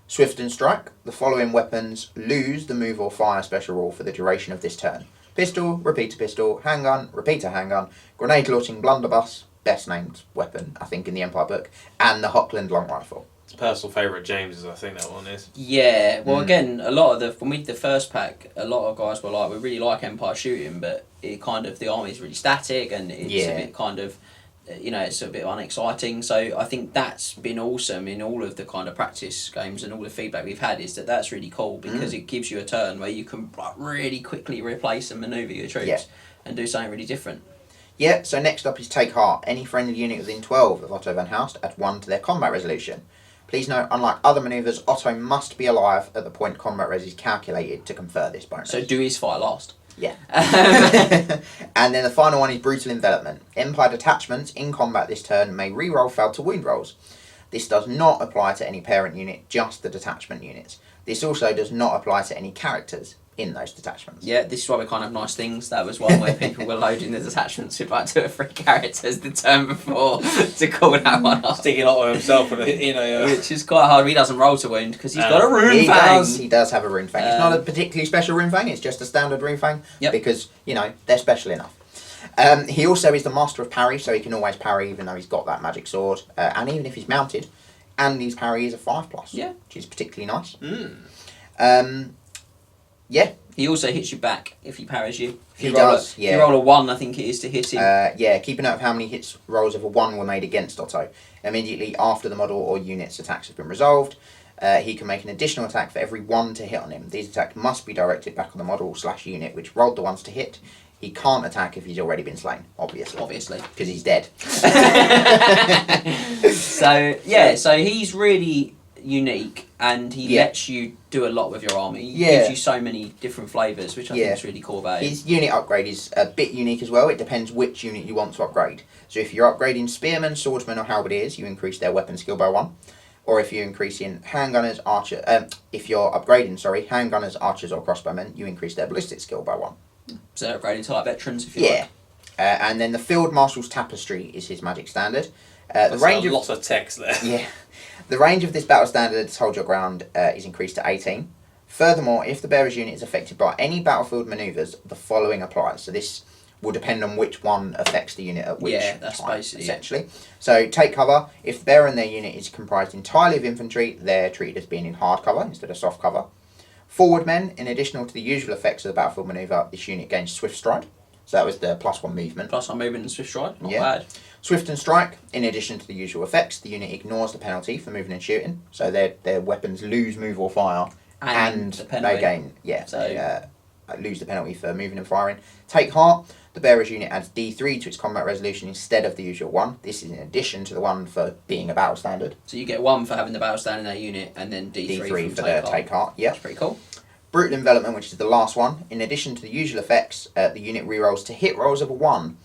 Swift and Strike. The following weapons lose the move or fire special rule for the duration of this turn. Pistol, repeater pistol, handgun, repeater handgun, grenade launching blunderbuss, best named weapon, I think, in the Empire book, and the Hockland long rifle. It's a personal favourite James's, I think that one is. Yeah, well, again, a lot of when we did the first pack, a lot of guys were like, we really like Empire shooting, but it kind of, the army's really static and it's a bit kind of, it's a bit unexciting. So I think that's been awesome in all of the kind of practice games, and all the feedback we've had is that that's really cool because it gives you a turn where you can like really quickly replace and manoeuvre your troops and do something really different. Yeah, so next up is Take Heart. Any friendly unit within 12 of Otto van Houst add 1 to their combat resolution. Please note, unlike other manoeuvres, Otto must be alive at the point combat res is calculated to confer this bonus. So do his fight last. Yeah. And then the final one is Brutal Envelopment. Empire detachments in combat this turn may re-roll failed to wound rolls. This does not apply to any parent unit, just the detachment units. This also does not apply to any characters in those detachments. Yeah, this is why we can't have nice things. That was one where people were loading the detachments with like 2 or 3 characters the turn before to call that one off. Sticking up with himself, Which is quite hard. He doesn't roll to wound because he's got a rune fang. He does have a rune fang. It's not a particularly special rune fang, it's just a standard rune fang because, they're special enough. He also is the master of parry, so he can always parry even though he's got that magic sword. And even if he's mounted, and his parry is a 5+. Yeah. Which is particularly nice. Yeah. He also hits you back if he parries you. If you does. If you roll a 1, I think it is to hit him. Keep a note of how many hits rolls of a 1 were made against Otto. Immediately after the model or unit's attacks have been resolved, he can make an additional attack for every 1 to hit on him. These attacks must be directed back on the model/unit which rolled the ones to hit. He can't attack if he's already been slain, obviously. Because he's dead. So he's really unique, and he lets you do a lot with your army. He gives you so many different flavours, which I think is really cool about it. His unit upgrade is a bit unique as well. It depends which unit you want to upgrade. So if you're upgrading spearmen, swordsmen or halberdiers, you increase their weapon skill by 1. Or if you're increasing handgunners, handgunners, archers or crossbowmen, you increase their ballistic skill by 1. So upgrading to like veterans if you like. And then the Field Marshal's Tapestry is his magic standard. There's a lot of text there. Yeah. The range of this battle standard to hold your ground is increased to 18. Furthermore, if the bearer's unit is affected by any battlefield manoeuvres, the following applies. So this will depend on which one affects the unit at which time, essentially. So take cover. If the bearer and their unit is comprised entirely of infantry, they're treated as being in hard cover instead of soft cover. Forward men, in addition to the usual effects of the battlefield manoeuvre, this unit gains Swift Stride. So that was the +1 movement. +1 movement and Swift Stride, not bad. Swift and Strike, in addition to the usual effects, the unit ignores the penalty for moving and shooting. So their weapons lose move or fire, and they gain, lose the penalty for moving and firing. Take Heart, the bearer's unit adds D3 to its combat resolution instead of the usual 1. This is in addition to the 1 for being a battle standard. So you get 1 for having the battle standard in that unit, and then D3 for the Take Heart. Yeah, that's pretty cool. Brutal Envelopment, which is the last one. In addition to the usual effects, the unit rerolls to hit rolls of a 1.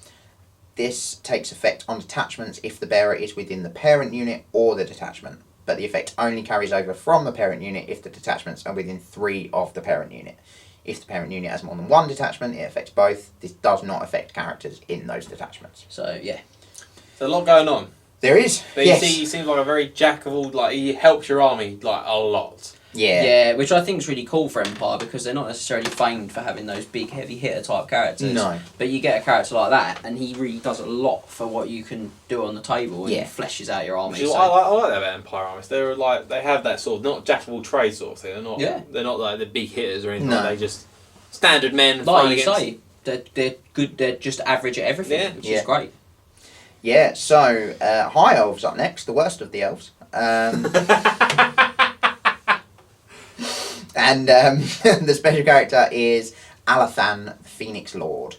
This takes effect on detachments if the bearer is within the parent unit or the detachment, but the effect only carries over from the parent unit if the detachments are within 3 of the parent unit. If the parent unit has more than 1 detachment, it affects both. This does not affect characters in those detachments. So, yeah. There's a lot going on. There is, but you see, he seems like a very jack of all, he helps your army, a lot. Yeah, which I think is really cool for Empire because they're not necessarily famed for having those big heavy hitter type characters. No. But you get a character like that and he really does a lot for what you can do on the table and fleshes out your army. I like that about Empire armies. They're they have that sort of not jack of all trades sort of thing. They're not like the big hitters or anything. No. They just standard men. Like you say, they're good. They're just average at everything, which is great. Yeah. So High Elves up next, the worst of the elves. And the special character is Alathan, the Phoenix Lord.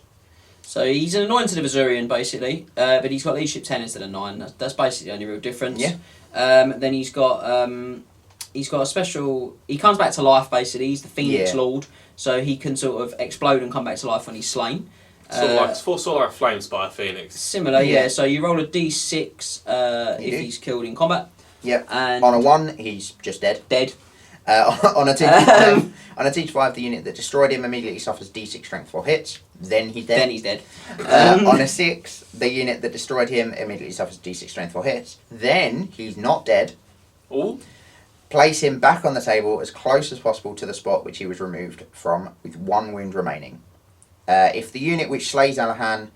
So he's an anointed of Azurian basically, but he's got leadership 10 instead of 9. That's basically the only real difference. Yeah. Then he's got a special. He comes back to life basically. He's the Phoenix Lord, so he can sort of explode and come back to life when he's slain. Sort of like a flame spire phoenix. Similar, yeah. So you roll a d6 if he's killed in combat. Yep. And on a 1, he's just dead. Dead. On a 2 on a 2 to 5, the unit that destroyed him immediately suffers d6 strength for hits. Then he's dead. Then he's dead. On a 6, the unit that destroyed him immediately suffers d6 strength for hits. Then he's not dead. Ooh. Place him back on the table as close as possible to the spot which he was removed from, with 1 wound remaining. If the unit which slays Alathan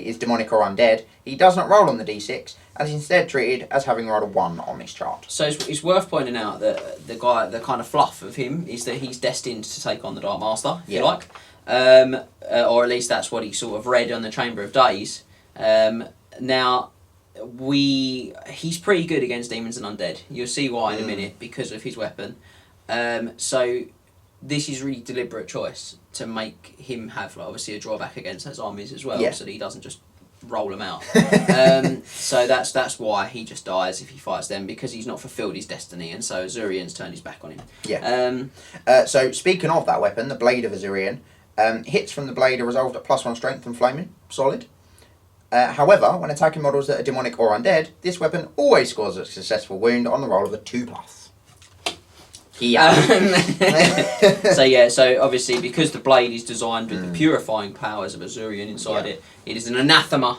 is demonic or undead, he does not roll on the d6, and is instead treated as having rolled a 1 on this chart. So it's worth pointing out that the kind of fluff of him is that he's destined to take on the Dark Master, if you like. Or at least that's what he sort of read on the Chamber of Days. Now, he's pretty good against demons and undead. You'll see why in a minute, because of his weapon. So this is really deliberate choice to make him have obviously a drawback against those armies as well, so that he doesn't just roll them out. So that's why he just dies if he fights them, because he's not fulfilled his destiny, and so Azurian's turned his back on him. Yeah. So speaking of that weapon, the Blade of Azurian, hits from the blade are resolved at +1 strength and flaming, solid. However, when attacking models that are demonic or undead, this weapon always scores a successful wound on the roll of a 2+. So obviously because the blade is designed with the purifying powers of Azurian inside it is an anathema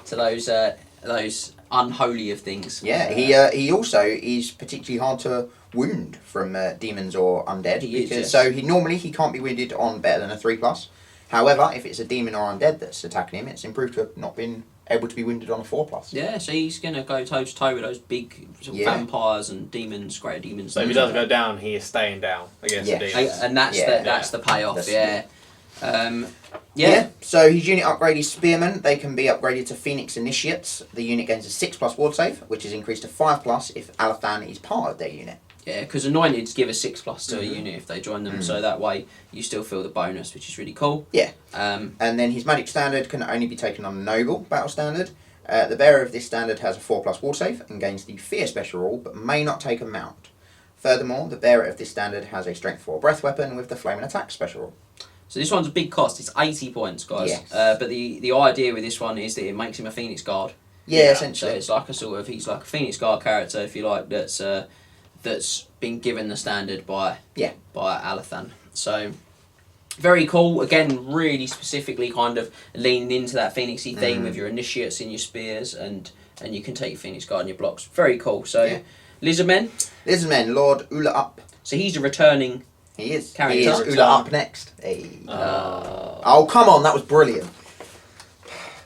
to those unholy of things. Yeah, he also is particularly hard to wound from demons or undead. So he can't be wounded on better than a 3+. However, if it's a demon or undead that's attacking him, it's improved to have not been able to be wounded on a 4+. Yeah, so he's going to go toe to toe with those big vampires and demons, greater demons. So if he doesn't go down, he is staying down against the demons. And that's the payoff. So his unit upgrade is Spearmen. They can be upgraded to Phoenix Initiates. The unit gains a 6+ ward save, which is increased to 5+ if Alathan is part of their unit. Yeah, because Anointeds give a 6+ to a unit if they join them, so that way you still feel the bonus, which is really cool. Yeah. And then his Magic Standard can only be taken on a Noble Battle Standard. The bearer of this standard has a 4+ ward save and gains the Fear special rule, but may not take a mount. Furthermore, the bearer of this standard has a Strength 4 breath weapon with the Flaming Attack special rule. So this one's a big cost. It's 80 points, guys. Yes. But the idea with this one is that it makes him a Phoenix Guard. Yeah, essentially. So it's like he's like a Phoenix Guard character, if you like, that's been given the standard by Alathan. So very cool. Again, really specifically kind of leaning into that Phoenixy theme with your initiates and your spears, and you can take your Phoenix Guard and your blocks. Very cool. So Lizardmen, Lord Ula Up. So he's a returning. He is. Character. He is Ula Up next. Hey. Oh, come on, that was brilliant.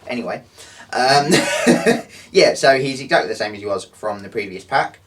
Anyway, so he's exactly the same as he was from the previous pack.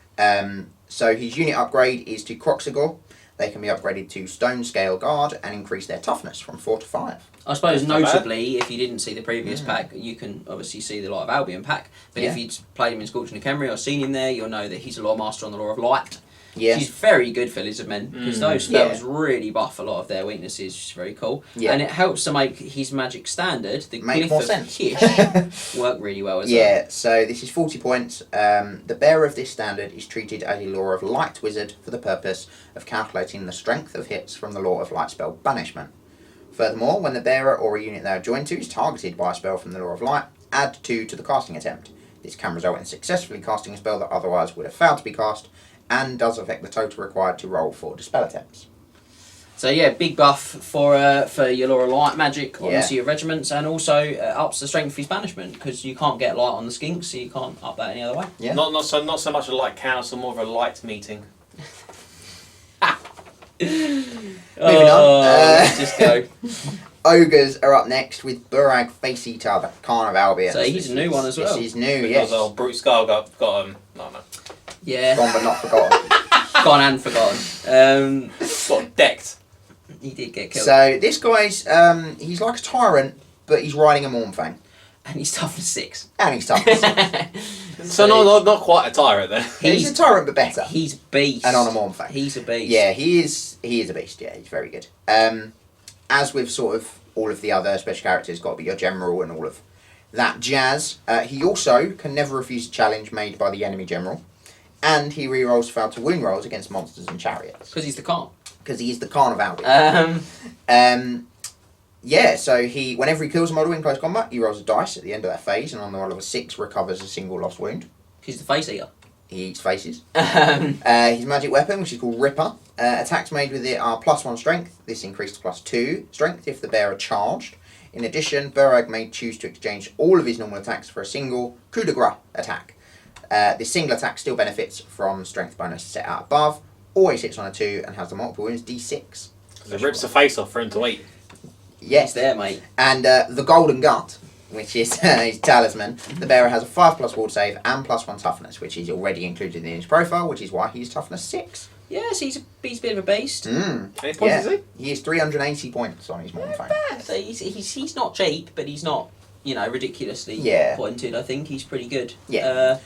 So his unit upgrade is to Croxagore. They can be upgraded to Stone Scale Guard and increase their toughness from 4 to 5. I suppose notably, if you didn't see the previous pack, you can obviously see the Light of Albion pack. But if you'd played him in Scorching the Khemri or seen him there, you'll know that he's a Lore Master on the Lore of Light. Yeah. She's very good for Lizardmen, because those spells really buff a lot of their weaknesses, which is very cool. Yeah. And it helps to make his magic standard, the Glyph of Kish, work really well as well. Yeah, so this is 40 points. The bearer of this standard is treated as a Lore of Light wizard for the purpose of calculating the strength of hits from the Lore of Light spell Banishment. Furthermore, when the bearer or a unit they are joined to is targeted by a spell from the Lore of Light, add 2 to the casting attempt. This can result in successfully casting a spell that otherwise would have failed to be cast, and does affect the total required to roll for dispel attempts. So yeah, big buff for your Lore of Light magic on your regiments, and also ups the strength of his banishment, because you can't get light on the skinks, so you can't up that any other way. Yeah. Not so much a light council, more of a light meeting. Moving on. Let's just go. Ogres are up next with Burag Face Eater, the Khan of Albion. So he's a new one as well. This is new, because old Brute Skull got no. Yeah. Gone but not forgotten. Gone and forgotten. Got decked. He did get killed. So this guy's he's like a tyrant, but he's riding a Mornfang. And he's tough as 6. And he's tough as 6. So not quite a tyrant then. He's a tyrant but better. He's beast. And on a Mornfang. He's a beast. Yeah, he is a beast, yeah, he's very good. As with sort of all of the other special characters, got to be your general and all of that jazz. He also can never refuse a challenge made by the enemy general, and he rerolls failed to wound rolls against monsters and chariots. Because he's the Khan. Because he is the Khan of Albion. Yeah, so whenever he kills a model in close combat, he rolls a dice at the end of that phase, and on the roll of a 6, recovers a single lost wound. He's the face eater. He eats faces. His magic weapon, which is called Ripper, attacks made with it are +1 strength. This increased to +2 strength if the bearer charged. In addition, Burag may choose to exchange all of his normal attacks for a single coup de grace attack. This single attack still benefits from strength bonus set out above, always hits on a 2, and has the multiple wounds d6. It rips the face off for him to eat. Yes, there, mate. And the Golden Gut, which is his talisman, the bearer has a 5+ ward save and +1 toughness, which is already included in his profile, which is why he's toughness 6. Yes, he's a bit of a beast. How many points is he? He is 380 points on his Morning Fame. So he's not cheap, but he's not, ridiculously pointed. I think he's pretty good. Yeah.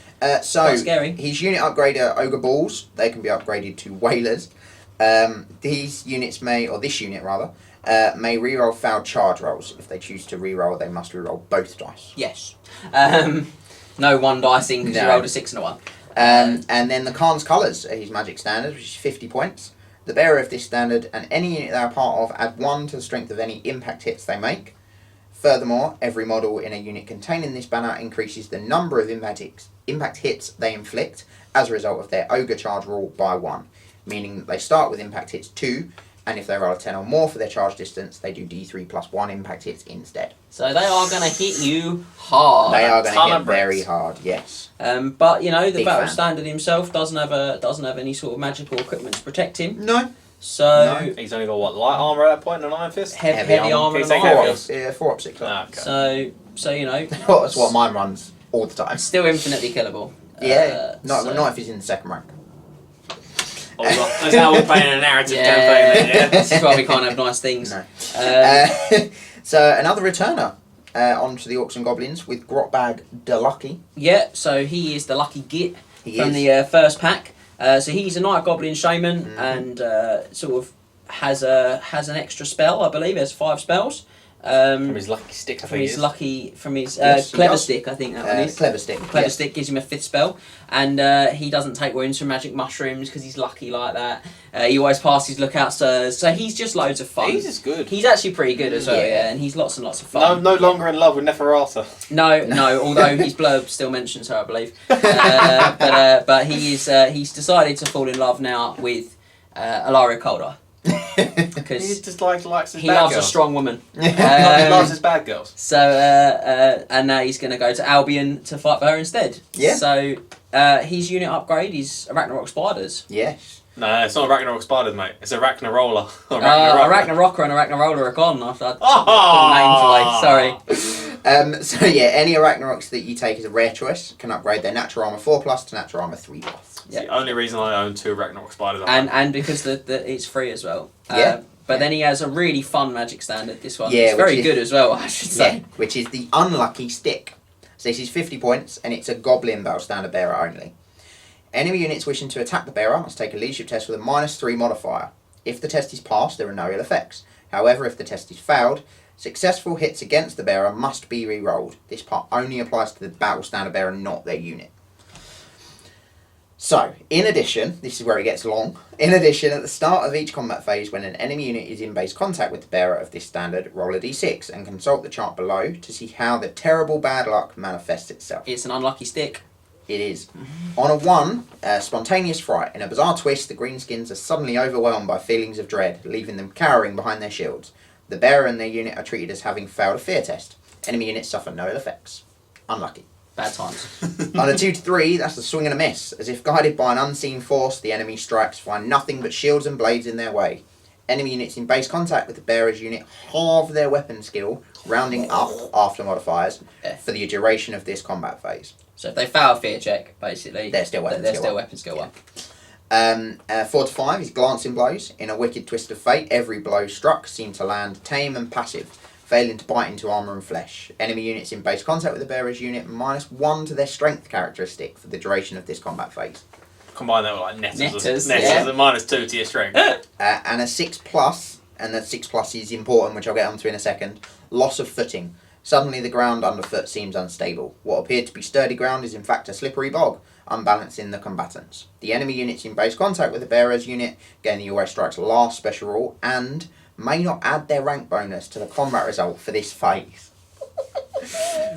So quite scary. His unit upgrade are Ogre Balls. They can be upgraded to Whalers. This unit may reroll failed charge rolls. If they choose to reroll, they must reroll both dice. Yes. No one dicing because you rolled a 6 and a 1. And then the Khan's colours are his magic standard, which is 50 points. The bearer of this standard and any unit they are part of add 1 to the strength of any impact hits they make. Furthermore, every model in a unit containing this banner increases the number of impact hits they inflict as a result of their ogre charge rule by 1, meaning that they start with impact hits 2, and if they roll a 10 or more for their charge distance, they do d3 + 1 impact hits instead. So they are going to hit you hard. They are going to hit very hard, yes. But the Big battle fan. standard himself doesn't have any sort of magical equipment to protect him. No. So He's only got what, light armor at that point and an iron fist? heavy armor Can and you say iron heavy? fist. Yeah, 4 up 6 up. Ah, okay. So That's what mine runs all the time. still infinitely killable. Yeah, not if he's in the second rank. That's how we're playing a narrative campaign then, yeah? This is why we can't have nice things. No. So another returner onto the Orcs and Goblins with Grotbag Delucky. Yeah, so he is the lucky git He from is. the first pack. So he's a Night Goblin Shaman and sort of has an extra spell, I believe. He has 5 spells. From his lucky stick, I From think his it is. Yes, he clever does. stick, I think that one is. Clever Stick. Clever yes. Stick gives him a 5th spell, and he doesn't take wounds from magic mushrooms because he's lucky like that. He always passes lookout stirs, so he's just loads of fun. He's just good. He's actually pretty good as well, Yeah. yeah, and he's lots and lots of fun. No longer in love with Neferata. No, although his blurb still mentions her, I believe. But he's decided to fall in love now with Alaria Calder. He Because just likes his he bad loves girls. a strong woman. He loves his bad girls. So, and now he's going to go to Albion to fight for her instead. Yeah. So, his unit upgrade is Arachnarok Spiders. Yes. No, it's not Ragnarok Spiders, mate. It's a Ragnaroller. Arachnarocker and Arachnaroller are gone after I pulled names away. Sorry. So yeah, any Arachnaroks that you take as a rare choice can upgrade their natural armor 4+ to natural armor 3+. It's the only reason I own 2 Ragnarok Spiders. And because it's free as well. Yeah. But then he has a really fun magic standard, this one. Yeah, It's very which is- good as well, I should say. Yeah, which is the Unlucky Stick. So this is 50 points, and it's a Goblin battle standard bearer only. Enemy units wishing to attack the bearer must take a leadership test with a -3 modifier. If the test is passed, there are no ill effects. However, if the test is failed, successful hits against the bearer must be re-rolled. This part only applies to the battle standard bearer, not their unit. So, in addition, this is where it gets long. In addition, at the start of each combat phase, when an enemy unit is in base contact with the bearer of this standard, roll a d6 and consult the chart below to see how the terrible bad luck manifests itself. It's an unlucky stick. It is. On a 1, spontaneous fright. In a bizarre twist, the greenskins are suddenly overwhelmed by feelings of dread, leaving them cowering behind their shields. The bearer and their unit are treated as having failed a fear test. Enemy units suffer no ill effects. Unlucky. Bad times. On a 2 to 3, that's a swing and a miss. As if guided by an unseen force, the enemy strikes find nothing but shields and blades in their way. Enemy units in base contact with the bearer's unit halve their weapon skill, rounding up after modifiers, for the duration of this combat phase. So if they fail a fear check, basically, They're still weapon they're skill still one. weapon skill 1. 4 to 5 is glancing blows. In a wicked twist of fate, every blow struck seemed to land tame and passive, failing to bite into armour and flesh. Enemy units in base contact with the bearer's unit -1 to their strength characteristic for the duration of this combat phase. Combine that with like netters Netters, and yeah. -2 to your strength. And a 6+, and the 6+ is important, which I'll get onto in a second. Loss of footing. Suddenly the ground underfoot seems unstable. What appeared to be sturdy ground is in fact a slippery bog, unbalancing the combatants. The enemy units in base contact with the bearer's unit gain the Always Strikes Last special rule and may not add their rank bonus to the combat result for this phase.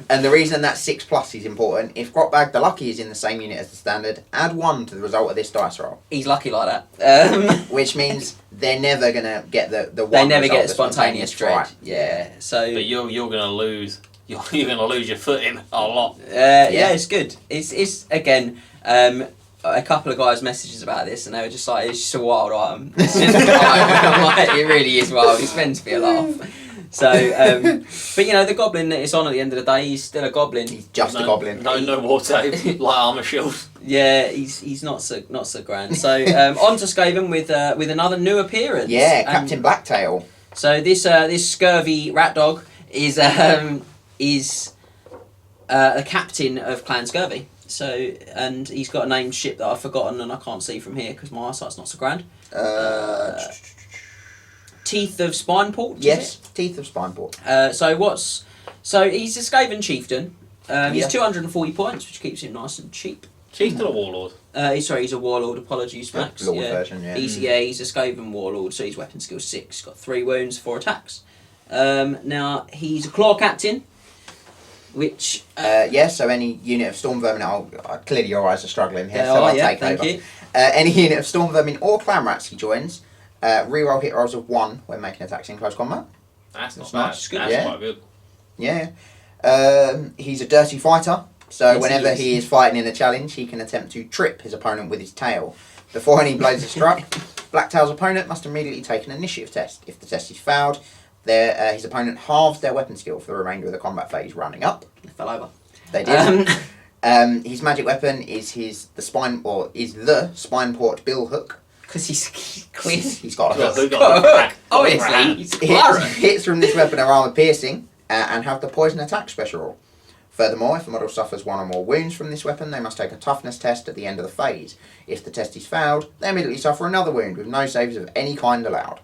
And the reason that 6+ is important, if Grotbag the Lucky is in the same unit as the standard, add 1 to the result of this dice roll. He's lucky like that. Which means they're never going to get the one. They never result, get a spontaneous dread. right. Yeah. So. But you're gonna lose. You're gonna lose your footing a lot. Yeah, it's good. It's again. A couple of guys messaged us about this, and they were just like, "It's just a wild item." It's just I'm like, it really is wild. It's meant to be a laugh. So, but you know, the goblin that it's on at the end of the day, he's still a goblin. He's just a goblin. No war save, like armor shields. Yeah, he's not so grand. So on to Skaven with another new appearance. Yeah, Captain Blacktail. So this scurvy rat dog is the captain of Clan Scurvy. So and he's got a named ship that I've forgotten and I can't see from here because my eyesight's not so grand. Teeth of Spineport. Yes, Teeth of Spineport. So he's a Skaven chieftain. He's 240 points, which keeps him nice and cheap. Chieftain or warlord? He's a warlord. Apologies, Max. Lord version, yeah. He's a Skaven warlord. So he's weapon skill 6. Got 3 wounds, 4 attacks. Now he's a claw captain, which so any unit of storm vermin. Clearly your eyes are struggling here, so I'll take thank over. you. Any unit of storm vermin or clan rats he joins. Reroll hit rolls of 1 when making attacks in close combat. That's not That's bad. nice, good. That's Yeah. quite good. Yeah. He's a dirty fighter, so Yes, whenever he he is fighting in a challenge, he can attempt to trip his opponent with his tail. Before any blows are struck, Blacktail's opponent must immediately take an initiative test. If the test is failed, his opponent halves their weapon skill for the remainder of the combat phase, running up. It fell over. They did. His magic weapon is the Spineport bill hook. Because he's clean. He's got a Got hook. a hook. Obviously, he's Hits from this weapon are armor piercing and have the poison attack special rule. Furthermore, if a model suffers 1 or more wounds from this weapon, they must take a toughness test at the end of the phase. If the test is failed, they immediately suffer another wound with no saves of any kind allowed.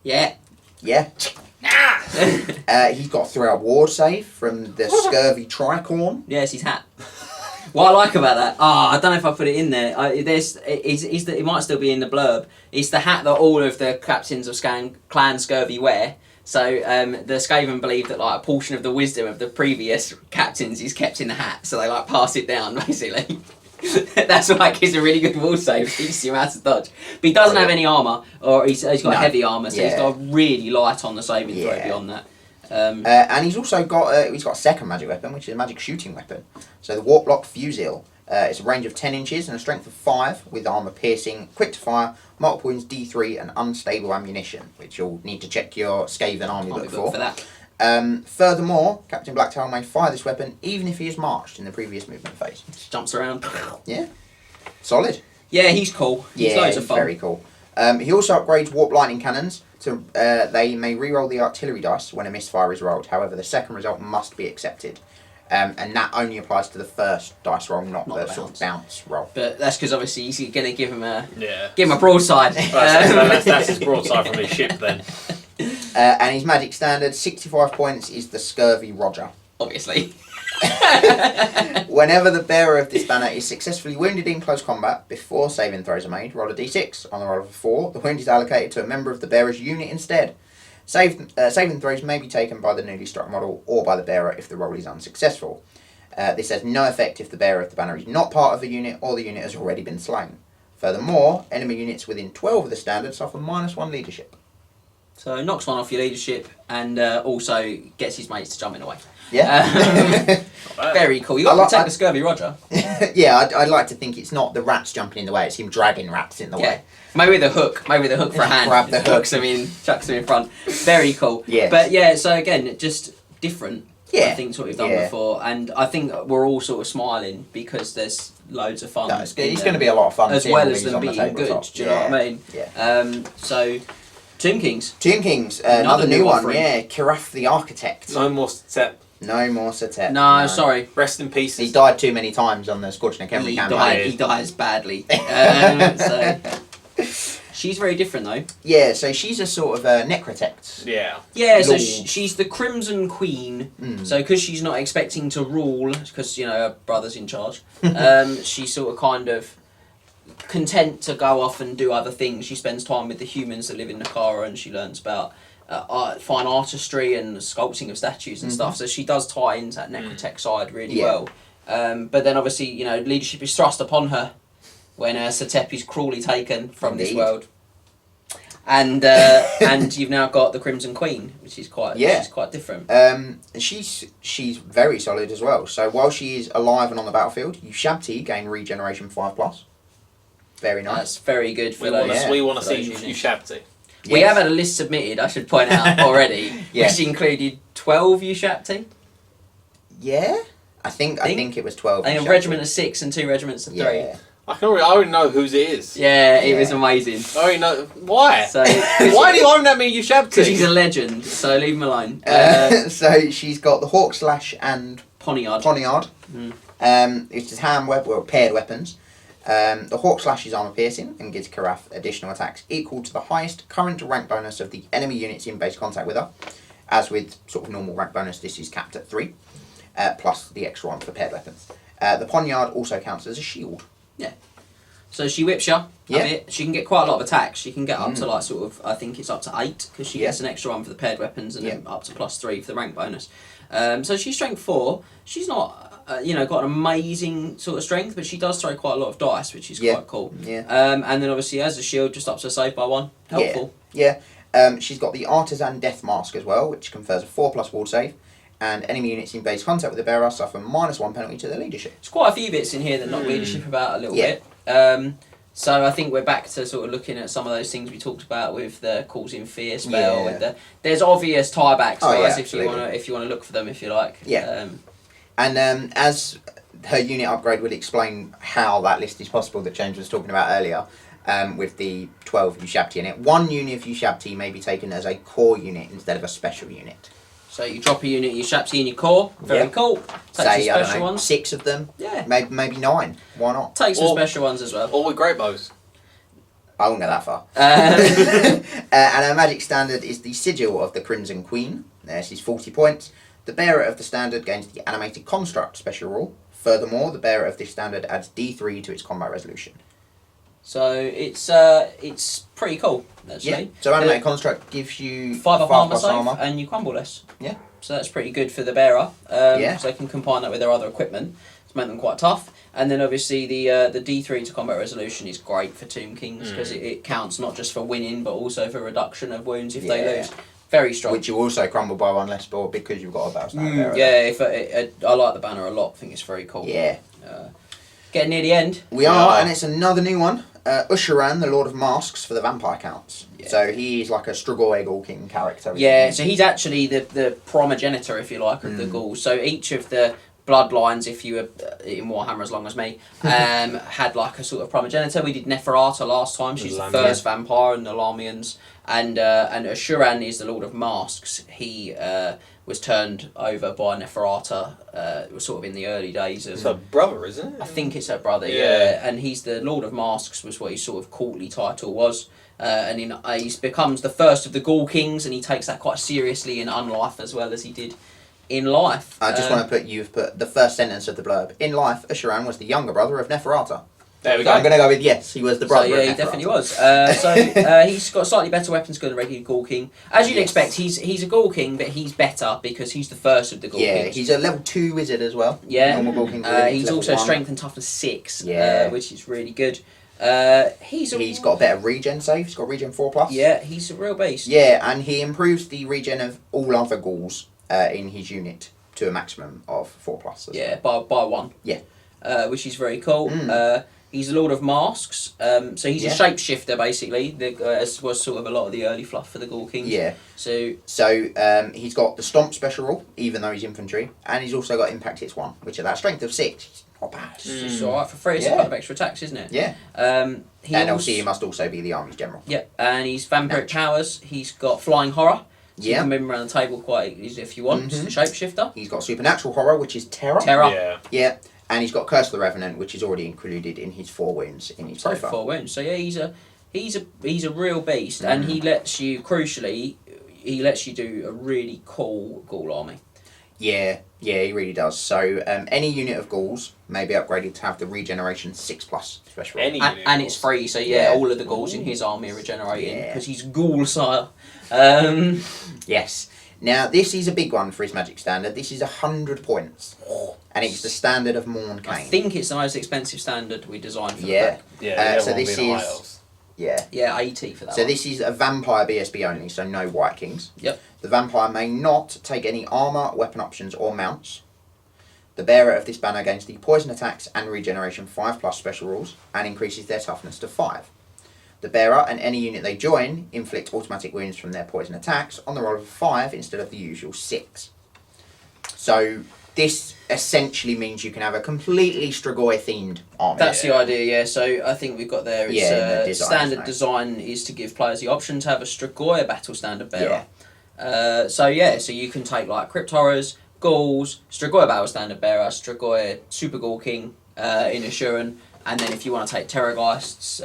Yeah. Yeah. He's got a 3-hour ward save from the Scurvy Tricorn. Yes, his hat. What I like about that, I don't know if I put it in there. It might still be in the blurb. It's the hat that all of the captains of Clan Scurvy wear. So the Skaven believe that like a portion of the wisdom of the previous captains is kept in the hat, so they like pass it down basically. That's why it gives a really good wall save. Teaches you how to dodge, but he doesn't have any armor, or he's got heavy armor, so he's got really light on the saving throw beyond that. And he's also got a second magic weapon, which is a magic shooting weapon. So the Warp Block Fusil. It's a range of 10 inches and a strength of 5 with armor piercing, quick to fire, multiple wounds D3 and unstable ammunition, which you'll need to check your Skaven army book for. That. Furthermore, Captain Blacktail may fire this weapon even if he is marched in the previous movement phase. Just jumps around. Yeah. Solid. Yeah, he's cool. He's loads of fun. Very cool. He also upgrades Warp Lightning Cannons. They may reroll the artillery dice when a misfire is rolled. However, the second result must be accepted. And that only applies to the first dice roll, not the sort of bounce roll. But that's because obviously he's going to give him a Yeah. broadside. That's his broadside from his ship then. And his magic standard, 65 points, is the Scurvy Roger. Obviously. Whenever the bearer of this banner is successfully wounded in close combat before saving throws are made, roll a d6. On the roll of a 4, the wound is allocated to a member of the bearer's unit instead. Saving throws may be taken by the newly struck model or by the bearer if the roll is unsuccessful. This has no effect if the bearer of the banner is not part of the unit or the unit has already been slain. Furthermore, enemy units within 12 of the standard suffer -1 leadership. So knocks 1 off your leadership and also gets his mates to jump in the way. Yeah. Very cool. You got to protect the Scurvy Roger. Yeah, I'd like to think it's not the rats jumping in the way, it's him dragging rats in the way. Maybe with a hook for a hand. Grab the hook. Chucks him in front. Very cool. Yeah. But yeah, so again, just different. Yeah. I think it's what we've done before. And I think we're all sort of smiling because there's loads of fun. No, it's going to be a lot of fun. As seeing well all as these them on the being good. tabletop. Do you know what I mean? Yeah. So, Tomb Kings. Tomb Kings, another new one. offering. Yeah, Kiraf the Architect. No more set. No more Satet. No, sorry. Rest in peace. He died too many times on the Scorching and Khemri campaign. He dies badly. So She's very different though. Yeah, so she's a sort of a necrotect. Yeah. Yeah, so Lord. she's the Crimson Queen. Mm. So because she's not expecting to rule, because her brother's in charge, she's sort of kind of content to go off and do other things. She spends time with the humans that live in Nakara, and she learns about fine artistry and sculpting of statues and stuff. So she does tie into that necrotech side really well. But then obviously, leadership is thrust upon her when Satep is cruelly taken from this world. And you've now got the Crimson Queen, which is quite different. She's very solid as well. So while she is alive and on the battlefield, Ushabti gain regeneration 5+. Very nice. That's very good for We want to see those units. Ushabti. We have had a list submitted, I should point out already, which included 12 Ushabti. Yeah, I think it was 12. I think a regiment of 6 and 2 regiments of 3. Yeah. I already know whose it is. Yeah, it was amazing. I already know. Why? So, why do you own that many Ushabti? Because he's a legend, so leave him alone. So she's got the Hawk Slash and Poniard. Which is hand paired weapons. The Hawk Slash is armor piercing and gives Karaf additional attacks equal to the highest current rank bonus of the enemy units in base contact with her. As with sort of normal rank bonus, this is capped at 3, plus the extra one for paired weapons. The Poniard also counts as a shield. Yeah. So she whips you a bit. She can get quite a lot of attacks. She can get up to I think it's up to 8, because she gets an extra one for the paired weapons and then up to +3 for the rank bonus. So she's strength 4. She's not, got an amazing sort of strength, but she does throw quite a lot of dice, which is quite cool. Yeah. And then obviously as a shield, just ups her save by 1. Helpful. Yeah. She's got the Artisan Death Mask as well, which confers a 4+ ward save. And enemy units in base contact with the bearer suffer -1 penalty to their leadership. There's quite a few bits in here that knock leadership about a little bit. So I think we're back to sort of looking at some of those things we talked about with the causing fear spell. With there's obvious tiebacks if you want to look for them, if you like. Yeah. As her unit upgrade would explain how that list is possible that James was talking about earlier, with the 12 Ushabti in it, 1 unit of Ushabti may be taken as a core unit instead of a special unit. So you drop a unit of Ushabti in your core. Very cool. Take some special ones. 6 of them. Yeah. Maybe 9. Why not? Take some special ones as well. Or with great bows. I won't go that far. And our magic standard is the Sigil of the Crimson Queen. She's 40 points. The bearer of the standard gains the Animated Construct special rule. Furthermore, the bearer of this standard adds D3 to its combat resolution. So it's pretty cool, actually. Yeah. So Animated Construct gives you 5 up armor save and you crumble less. Yeah. So that's pretty good for the bearer. So they can combine that with their other equipment to make them quite tough. And then obviously the D3 to combat resolution is great for Tomb Kings because it counts not just for winning but also for reduction of wounds if they lose. Very strong. Which you also crumble by 1 less board because you've got a battle standard bearer. Yeah, I like the banner a lot. I think it's very cool. Yeah. Getting near the end. We are, and it's another new one. Usharan, the Lord of Masks for the vampire counts. Yeah. So he's like a Strigoi Ghoul King character. Yeah, so he's actually the primogenitor, if you like, of the ghouls. So each of the bloodlines, if you were in Warhammer as long as me, had like a sort of primogenitor. We did Neferata last time. She's the first vampire in the Lamians. And Ushuran is the Lord of Masks. He was turned over by Neferata. It was sort of in the early days of. It's her brother, isn't it? I think it's her brother. Yeah. And he's the Lord of Masks. Was what his sort of courtly title was. And he becomes the first of the Ghoul Kings, and he takes that quite seriously in Unlife as well as he did in life. I just want to you've put the first sentence of the blurb. In life, Ushuran was the younger brother of Neferata. There we go. I'm going to go with yes, he was the brother of Neferata. Yeah, he definitely was. He's got slightly better weapons than a regular Ghoul King. As you'd expect, he's a Ghoul King, but he's better because he's the first of the Ghoul Kings. Yeah, he's a level 2 wizard as well. Yeah. Normal Ghoul King. He's also strength and toughness 6, which is really good. He's got a better regen save. He's got regen 4+. Yeah, he's a real beast. Yeah, and he improves the regen of all other ghouls in his unit to a maximum of 4+. Yeah, by 1. Yeah. Which is very cool. He's the Lord of Masks, so he's a shapeshifter basically, as was sort of a lot of the early fluff for the Ghoul Kings. Yeah. So he's got the Stomp special rule, even though he's infantry, and he's also got Impact Hits 1, which at that strength of 6, not bad. It's just alright for free, it's a lot of extra attacks, isn't it? Yeah. And obviously he must also be the army's general. Yep, and he's Vampiric Powers, he's got Flying Horror. So you can move him around the table quite easily if you want. He's a shapeshifter. He's got Supernatural Horror, which is Terror. Yeah. And he's got Curse of the Revenant, which is already included in his 4 wounds in his profile. 4 wounds. So yeah, he's He's a real beast, and he lets you, crucially, he lets you do a really cool Ghoul army. Yeah, he really does. So any unit of ghouls may be upgraded to have the regeneration 6+ special. And it's free, so all of the ghouls in his army are regenerating because he's Ghoul Sire. Yes. Now this is a big one for his magic standard. This is 100 points, and it's the standard of Morn-Kane. I think it's the most expensive standard we designed for the Yeah. pack. Yeah, So this is Yeah, 80 for that So one. this is a vampire BSB only, so no White Kings. Yep. The vampire may not take any armour, weapon options or mounts. The bearer of this banner gains the poison attacks and regeneration 5+ special rules and increases their toughness to 5. The bearer and any unit they join inflict automatic wounds from their poison attacks on the roll of 5 instead of the usual 6. So this essentially means you can have a completely Strigoi themed army. That's the idea, yeah. So I think we've got there. It's, the design, standard isn't it? design is to give players the option to have a Strigoi battle standard bearer. So you can take like Crypt Horrors, Ghouls, Strigoi battle standard bearer, Strigoi Super Ghoul King in Assuran, and then if you want to take Terrorgeists,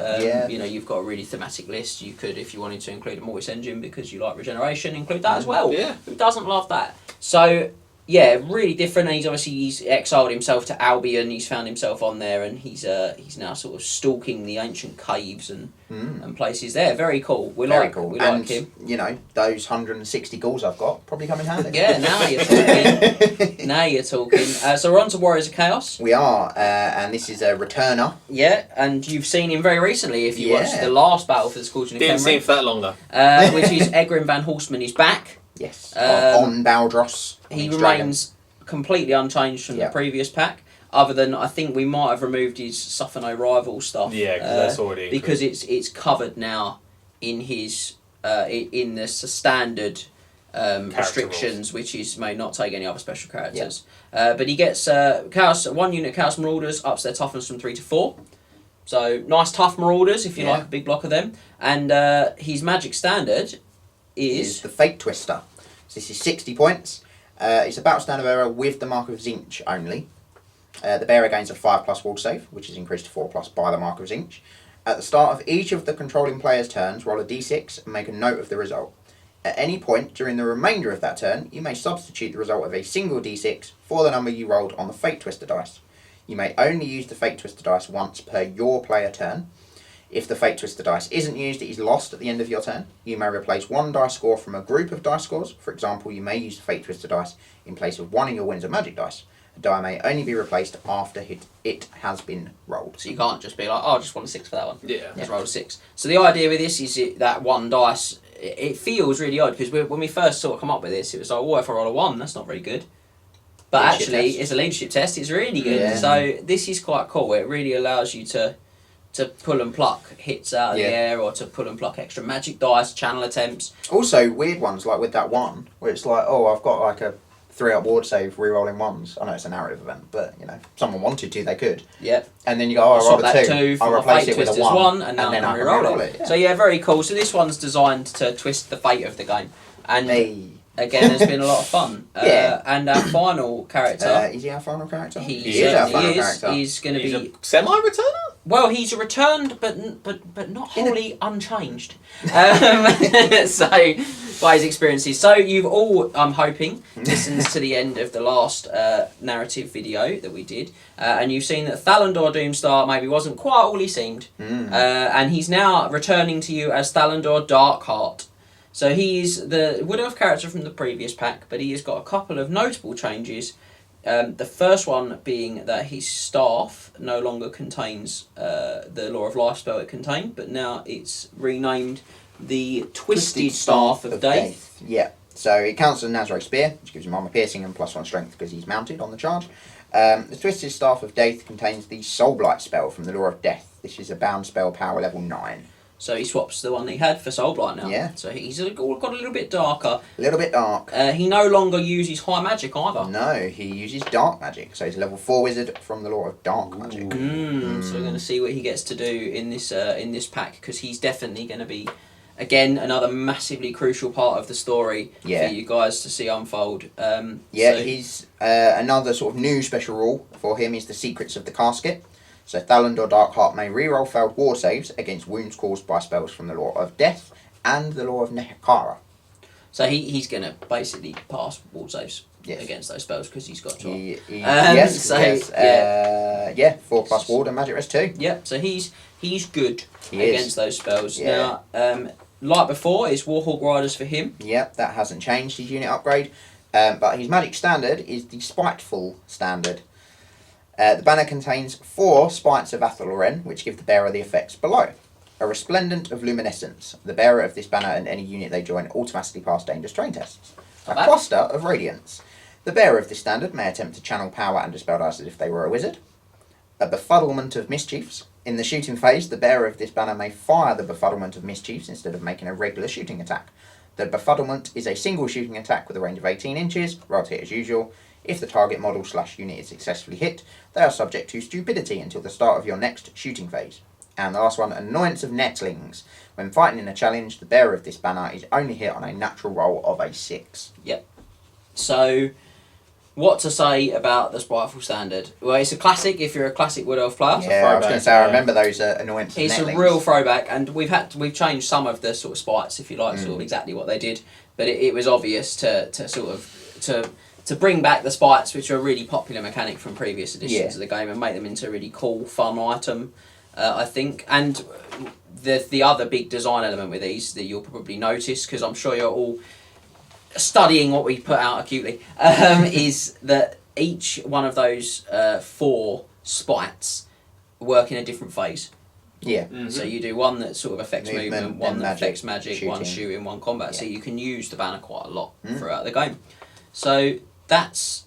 you've got a really thematic list. You could, if you wanted to include a Mortis Engine because you like regeneration, include that as well. Yeah. Who doesn't love that? So yeah, really different. And he's exiled himself to Albion. He's found himself on there, and he's now sort of stalking the ancient caves and places there. Very cool. We like him. You know, those 160 ghouls I've got probably come in handy. Yeah, now you're talking. Now you're talking. So we're on to Warriors of Chaos. We are, and this is a returner. Yeah, and you've seen him very recently if you watched the last battle for the Scorching of Didn't see Khemri, him for that long though. which is Egrin Van Horstman is back. Yes, on Baldros. He remains completely unchanged from the previous pack, other than I think we might have removed his Suffano rival stuff. Yeah, because that's already because it's covered now in his in the standard restrictions, which may not take any other special characters. But he gets Chaos 1 unit Chaos Marauders, ups their toughness from 3 to 4. So nice tough Marauders if you like a big block of them. And his magic standard is the Fate Twister. So this is 60 points. It's a battle standard bearer with the mark of Zinch only. The bearer gains a 5+ wall save, which is increased to 4+ by the mark of Zinch. At the start of each of the controlling player's turns, roll a d6 and make a note of the result. At any point during the remainder of that turn, you may substitute the result of a single d6 for the number you rolled on the Fate Twister dice. You may only use the Fate Twister dice once per your player turn. If the Fate Twister dice isn't used, it is lost at the end of your turn. You may replace one dice score from a group of dice scores. For example, you may use the Fate Twister dice in place of one of your Winds of Magic dice. A die may only be replaced after it has been rolled. So you can't just be like, I just want a 6 for that one. Yeah. Just roll a 6. So the idea with this is that one dice, it feels really odd, because when we first sort of come up with this, it was like, if I roll a 1, that's not very good. But actually, it's a leadership test, it's really good. Yeah. So this is quite cool. It really allows you to pull and pluck hits out of the air, or to pull and pluck extra magic dice, channel attempts. Also, weird ones, like with that one, where it's like, I've got like a 3-up ward save re-rolling 1s. I know it's a narrative event, but, if someone wanted to, they could. Yep. And then you go, I rolled a 2, I'll replace it with a 1, and then I can re-roll re-roll it. it. Yeah. So very cool. So this one's designed to twist the fate of the game. And again, has been a lot of fun. And our final character... is he our final character? He is our final character. He's going to be... a semi-returner? Well, he's returned, but not wholly unchanged. So, by his experiences. So, you've all, I'm hoping, listened to the end of the last narrative video that we did, and you've seen that Thalandor Doomstar maybe wasn't quite all he seemed, and he's now returning to you as Thalandor Darkheart. So he's the Wood Elf character from the previous pack, but he has got a couple of notable changes. The first one being that his staff no longer contains the Law of Life spell it contained, but now it's renamed the Twisted Staff of Death. Yeah, so it counts as a Nazarite Spear, which gives him armor piercing and +1 strength because he's mounted on the charge. The Twisted Staff of Death contains the Soul Blight spell from the Law of Death. This is a bound spell, power level 9. So he swaps the one that he had for Soul Blight now. Yeah. So he's got a little bit darker. A little bit dark. He no longer uses high magic either. No, he uses dark magic. So he's a level 4 wizard from the Law of Dark Magic. So we're going to see what he gets to do in this pack, because he's definitely going to be, again, another massively crucial part of the story for you guys to see unfold. He's another sort of new special rule for him is the Secrets of the Casket. So Thalandor Darkheart may reroll failed war saves against wounds caused by spells from the Law of Death and the Law of Nehekara. So he's going to basically pass wall saves Yes. against those spells because he's got 12. Yes, so, yes. 4+ ward and magic rest 2. Yep, so he's good He is. against those spells. Yeah. Now, like before, it's Warhawk Riders for him. Yep, that hasn't changed his unit upgrade. But his magic standard is the Spiteful standard. The banner contains 4 Spites of Athaloren, which give the bearer the effects below. A Resplendent of Luminescence. The bearer of this banner and any unit they join automatically pass dangerous terrain tests. A Cluster of Radiance. The bearer of this standard may attempt to channel power and dispel dice as if they were a wizard. A Befuddlement of Mischiefs. In the shooting phase, the bearer of this banner may fire the Befuddlement of Mischiefs instead of making a regular shooting attack. The Befuddlement is a single shooting attack with a range of 18 inches, roll to hit as usual. If the target model/unit is successfully hit, they are subject to stupidity until the start of your next shooting phase. And the last one, Annoyance of Netlings. When fighting in a challenge, the bearer of this banner is only hit on a natural roll of a 6. Yep. So, what to say about the Spiteful standard? Well, it's a classic if you're a classic Wood Elf player. Yeah, I was going to say, I remember those Annoyance of It's Netlings. a real throwback, and we've changed some of the sort of spites, if you like, sort of exactly what they did. But it was obvious to sort of to bring back the spites, which are a really popular mechanic from previous editions of the game, and make them into a really cool, fun item. I think, and the other big design element with these that you'll probably notice, because I'm sure you're all studying what we put out acutely, is that each one of those 4 spites work in a different phase. Yeah. Mm-hmm. So you do one that sort of affects movement, one that affects magic, shooting. one shooting, one combat. Yeah. So you can use the banner quite a lot throughout the game. So that is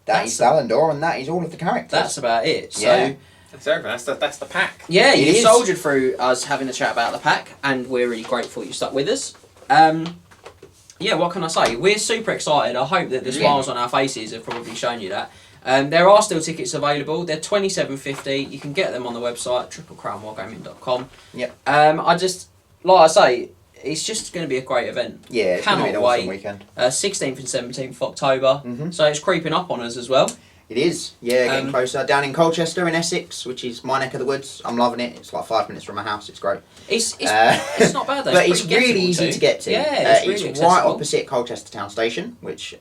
Thalandor, and that is all of the characters. That's about it. So Yeah. That's everything. That's the pack. yeah, It you is. soldiered through us having a chat about the pack, and we're really grateful you stuck with us. Yeah, what can I say? We're super excited. I hope that the smiles on our faces have probably shown you that. There are still tickets available. They're $27.50. You can get them on the website, triplecrownwargaming.com. Yep. I just, like I say, it's just going to be a great event. Yeah, it's going to be an Cannot awesome wait. weekend. 16th and 17th of October. Mhm. So it's creeping up on us as well. It is, yeah, getting closer. Down in Colchester in Essex, which is my neck of the woods. I'm loving it. It's like 5 minutes from my house. It's great. It's not bad though. But it's pretty really gettable easy too. to get to. Yeah, it's really it's right accessible. opposite Colchester Town Station, which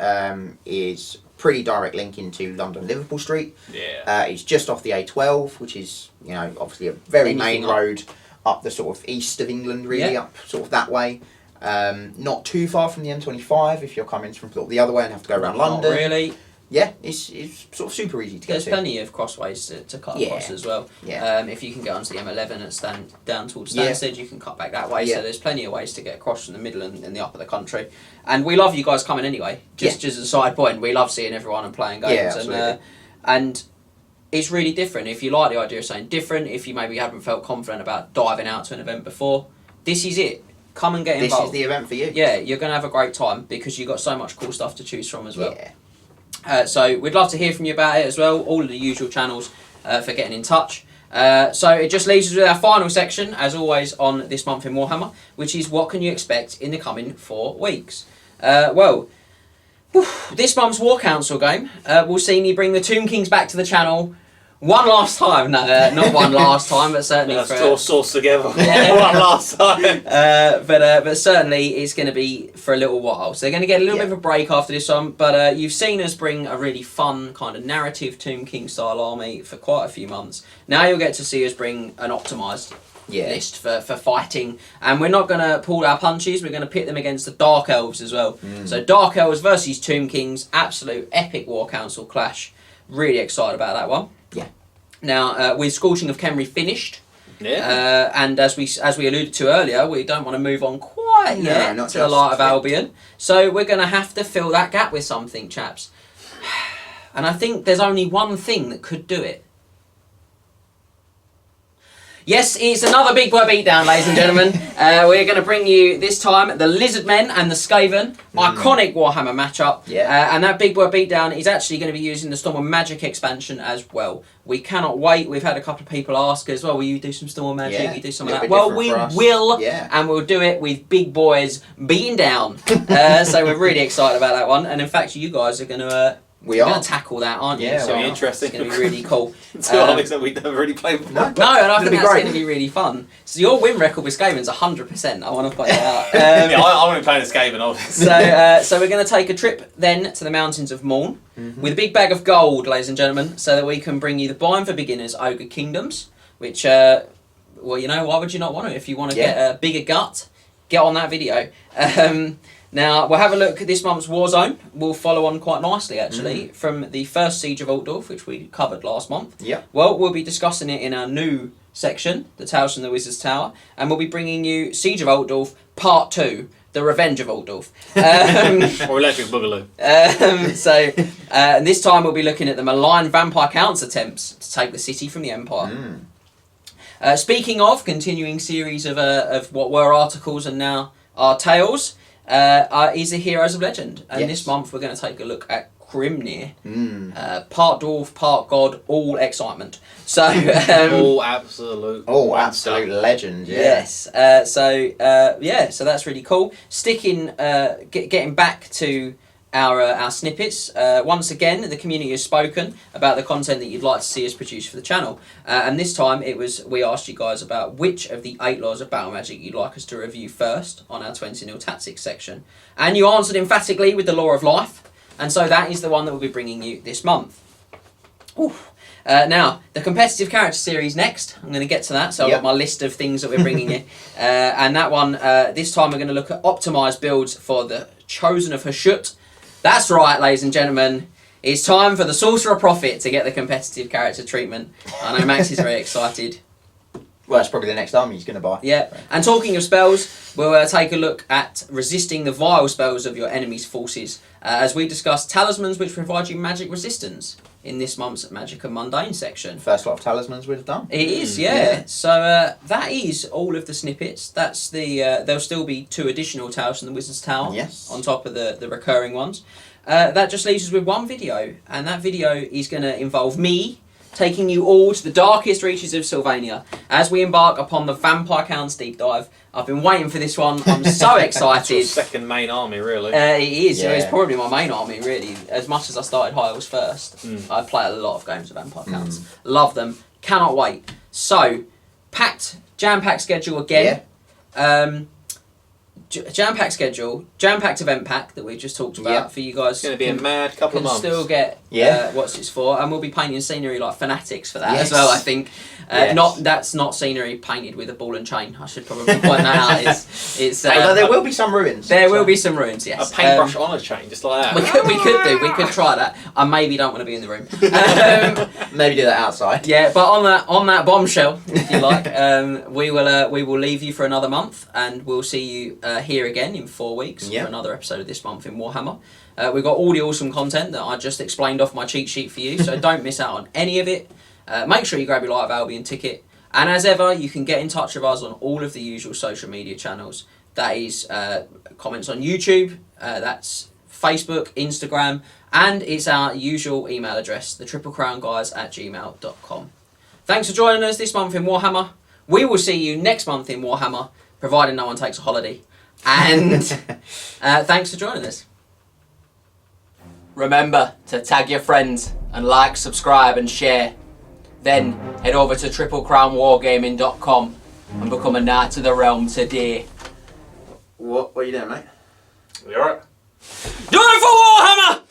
is pretty direct link into London Liverpool Street. Yeah. It's just off the A12, which is, you know, obviously a very Anything main up. road up the sort of east of England, really, Yeah. up sort of that way. Not too far from the M25 if you're coming from sort of the other way and have to go around Not London. really. Yeah, it's sort of super easy to get There's to. plenty of crossways to cut across as well. Yeah. If you can get onto the M11 and down towards Yeah. Stansted, you can cut back that way. Yeah. So there's plenty of ways to get across from the middle and the up of the country. And we love you guys coming anyway. Just as a side point, we love seeing everyone and playing games. Yeah, absolutely. And it's really different. If you like the idea of something different, if you maybe haven't felt confident about diving out to an event before, this is it. Come and get This involved. is the event for you. Yeah, you're going to have a great time because you've got so much cool stuff to choose from as well. Yeah. So we'd love to hear from you about it as well. All of the usual channels for getting in touch. So it just leaves us with our final section, as always, on this month in Warhammer, which is what can you expect in the coming 4 weeks. This month's War Council game will see me bring the Tomb Kings back to the channel one last time. No, not one last time, but certainly Let's for all sauce together. Yeah. One last time. but certainly it's going to be for a little while. So they're going to get a little bit of a break after this one. But you've seen us bring a really fun kind of narrative Tomb King style army for quite a few months. Now you'll get to see us bring an optimised list for fighting. And we're not going to pull our punches. We're going to pit them against the Dark Elves as well. So Dark Elves versus Tomb Kings. Absolute epic War Council clash. Really excited about that one. Yeah. Now, with Scorching of Khemri finished, Yeah. and as we alluded to earlier, we don't want to move on quite yet not to the just Light of yet. Albion. So we're going to have to fill that gap with something, chaps. And I think there's only one thing that could do it. Yes, it's another Big Boy Beatdown, ladies and gentlemen. We're going to bring you, this time, the Lizardmen and the Skaven. Iconic Warhammer matchup. Yeah. And that Big Boy Beatdown is actually going to be using the Storm of Magic expansion as well. We cannot wait. We've had a couple of people ask as well, will you do some Storm of Magic? Yeah, You do some of little that? bit Well, different we for us. will. Yeah. And we'll do it with big boys beating down. So we're really excited about that one. And in fact, you guys are going to We You're are. going to tackle that, aren't you? Yeah, It's going to we be are. interesting. It's going to be really cool. Two armies that we've never really played before. No. No, and I It's think gonna be that's great. going to be really fun. So your win record with Skaven's 100%. I want to point that out. Yeah, I want to be playing a Skaven, obviously. So we're going to take a trip then to the mountains of Morn with a big bag of gold, ladies and gentlemen, so that we can bring you the Bind for Beginners Ogre Kingdoms, which, well, you know, why would you not want to? If you want to get a bigger gut, get on that video. Now, we'll have a look at this month's Warzone. We'll follow on quite nicely, actually, from the first Siege of Altdorf, which we covered last month. Yep. Well, we'll be discussing it in our new section, the Tales from the Wizard's Tower, and we'll be bringing you Siege of Altdorf Part 2, The Revenge of Altdorf. Or Electric Boogaloo. And this time we'll be looking at the malign vampire count's attempts to take the city from the Empire. Speaking of, continuing series of what were articles and now are tales, is the Heroes of Legend. And this month we're going to take a look at Grimnir. Part dwarf, part god, all excitement. So all absolute. Oh, absolute legend. Yeah. Yes. So that's really cool. Getting back to our snippets. Once again, the community has spoken about the content that you'd like to see us produce for the channel, and this time we asked you guys about which of the 8 laws of battle magic you'd like us to review first on our 20-0 tactics section, and you answered emphatically with the Law of Life, and so that is the one that we'll be bringing you this month. Now, the competitive character series next. I'm going to get to that, so I've got my list of things that we're bringing you. And that one, this time we're going to look at optimised builds for the Chosen of Hashut. That's right, ladies and gentlemen. It's time for the Sorcerer Prophet to get the competitive character treatment. I know Max is very excited. Well, that's probably the next army he's going to buy. Yeah, and talking of spells, we'll take a look at resisting the vile spells of your enemy's forces as we discuss talismans which provide you magic resistance in this month's Magic and Mundane section. First lot of talismans we've done. It is, So that is all of the snippets. That's the there'll still be 2 additional Tales from the Wizard's Tower on top of the recurring ones. That just leaves us with one video, and that video is going to involve me taking you all to the darkest reaches of Sylvania as we embark upon the Vampire Count's deep dive. I've been waiting for this one. I'm so excited. Your second main army, really. It is. Yeah. It's probably my main army, really. As much as I started Hiles first, I play a lot of games of Vampire Counts. Love them. Cannot wait. So, jam-packed schedule again. Jam-packed schedule, jam-packed event pack that we just talked about for you guys. It's going to be a mad couple of months. Still get what's it's for, and we'll be painting scenery like fanatics for that as well. I think that's not scenery painted with a ball and chain. I should probably point that out. It's there will be some ruins. There will be some ruins. Yes, a paintbrush on a chain, just like that. We could try that. I maybe don't want to be in the room. Maybe do that outside. Yeah, but on that bombshell, if you like, we will leave you for another month, and we'll see you here again in 4 weeks for another episode of this month in Warhammer. We've got all the awesome content that I just explained off my cheat sheet for you, so don't miss out on any of it. Make sure you grab your Light of Albion ticket, and as ever, you can get in touch with us on all of the usual social media channels. That is comments on YouTube, that's Facebook, Instagram, and it's our usual email address, thetriplecrownguys@gmail.com. Thanks for joining us this month in Warhammer. We will see you next month in Warhammer, providing no one takes a holiday. And thanks for joining us. Remember to tag your friends and like, subscribe and share. Then head over to triplecrownwargaming.com and become a Knight of the Realm today. What are you doing, mate? You alright? Do it for Warhammer!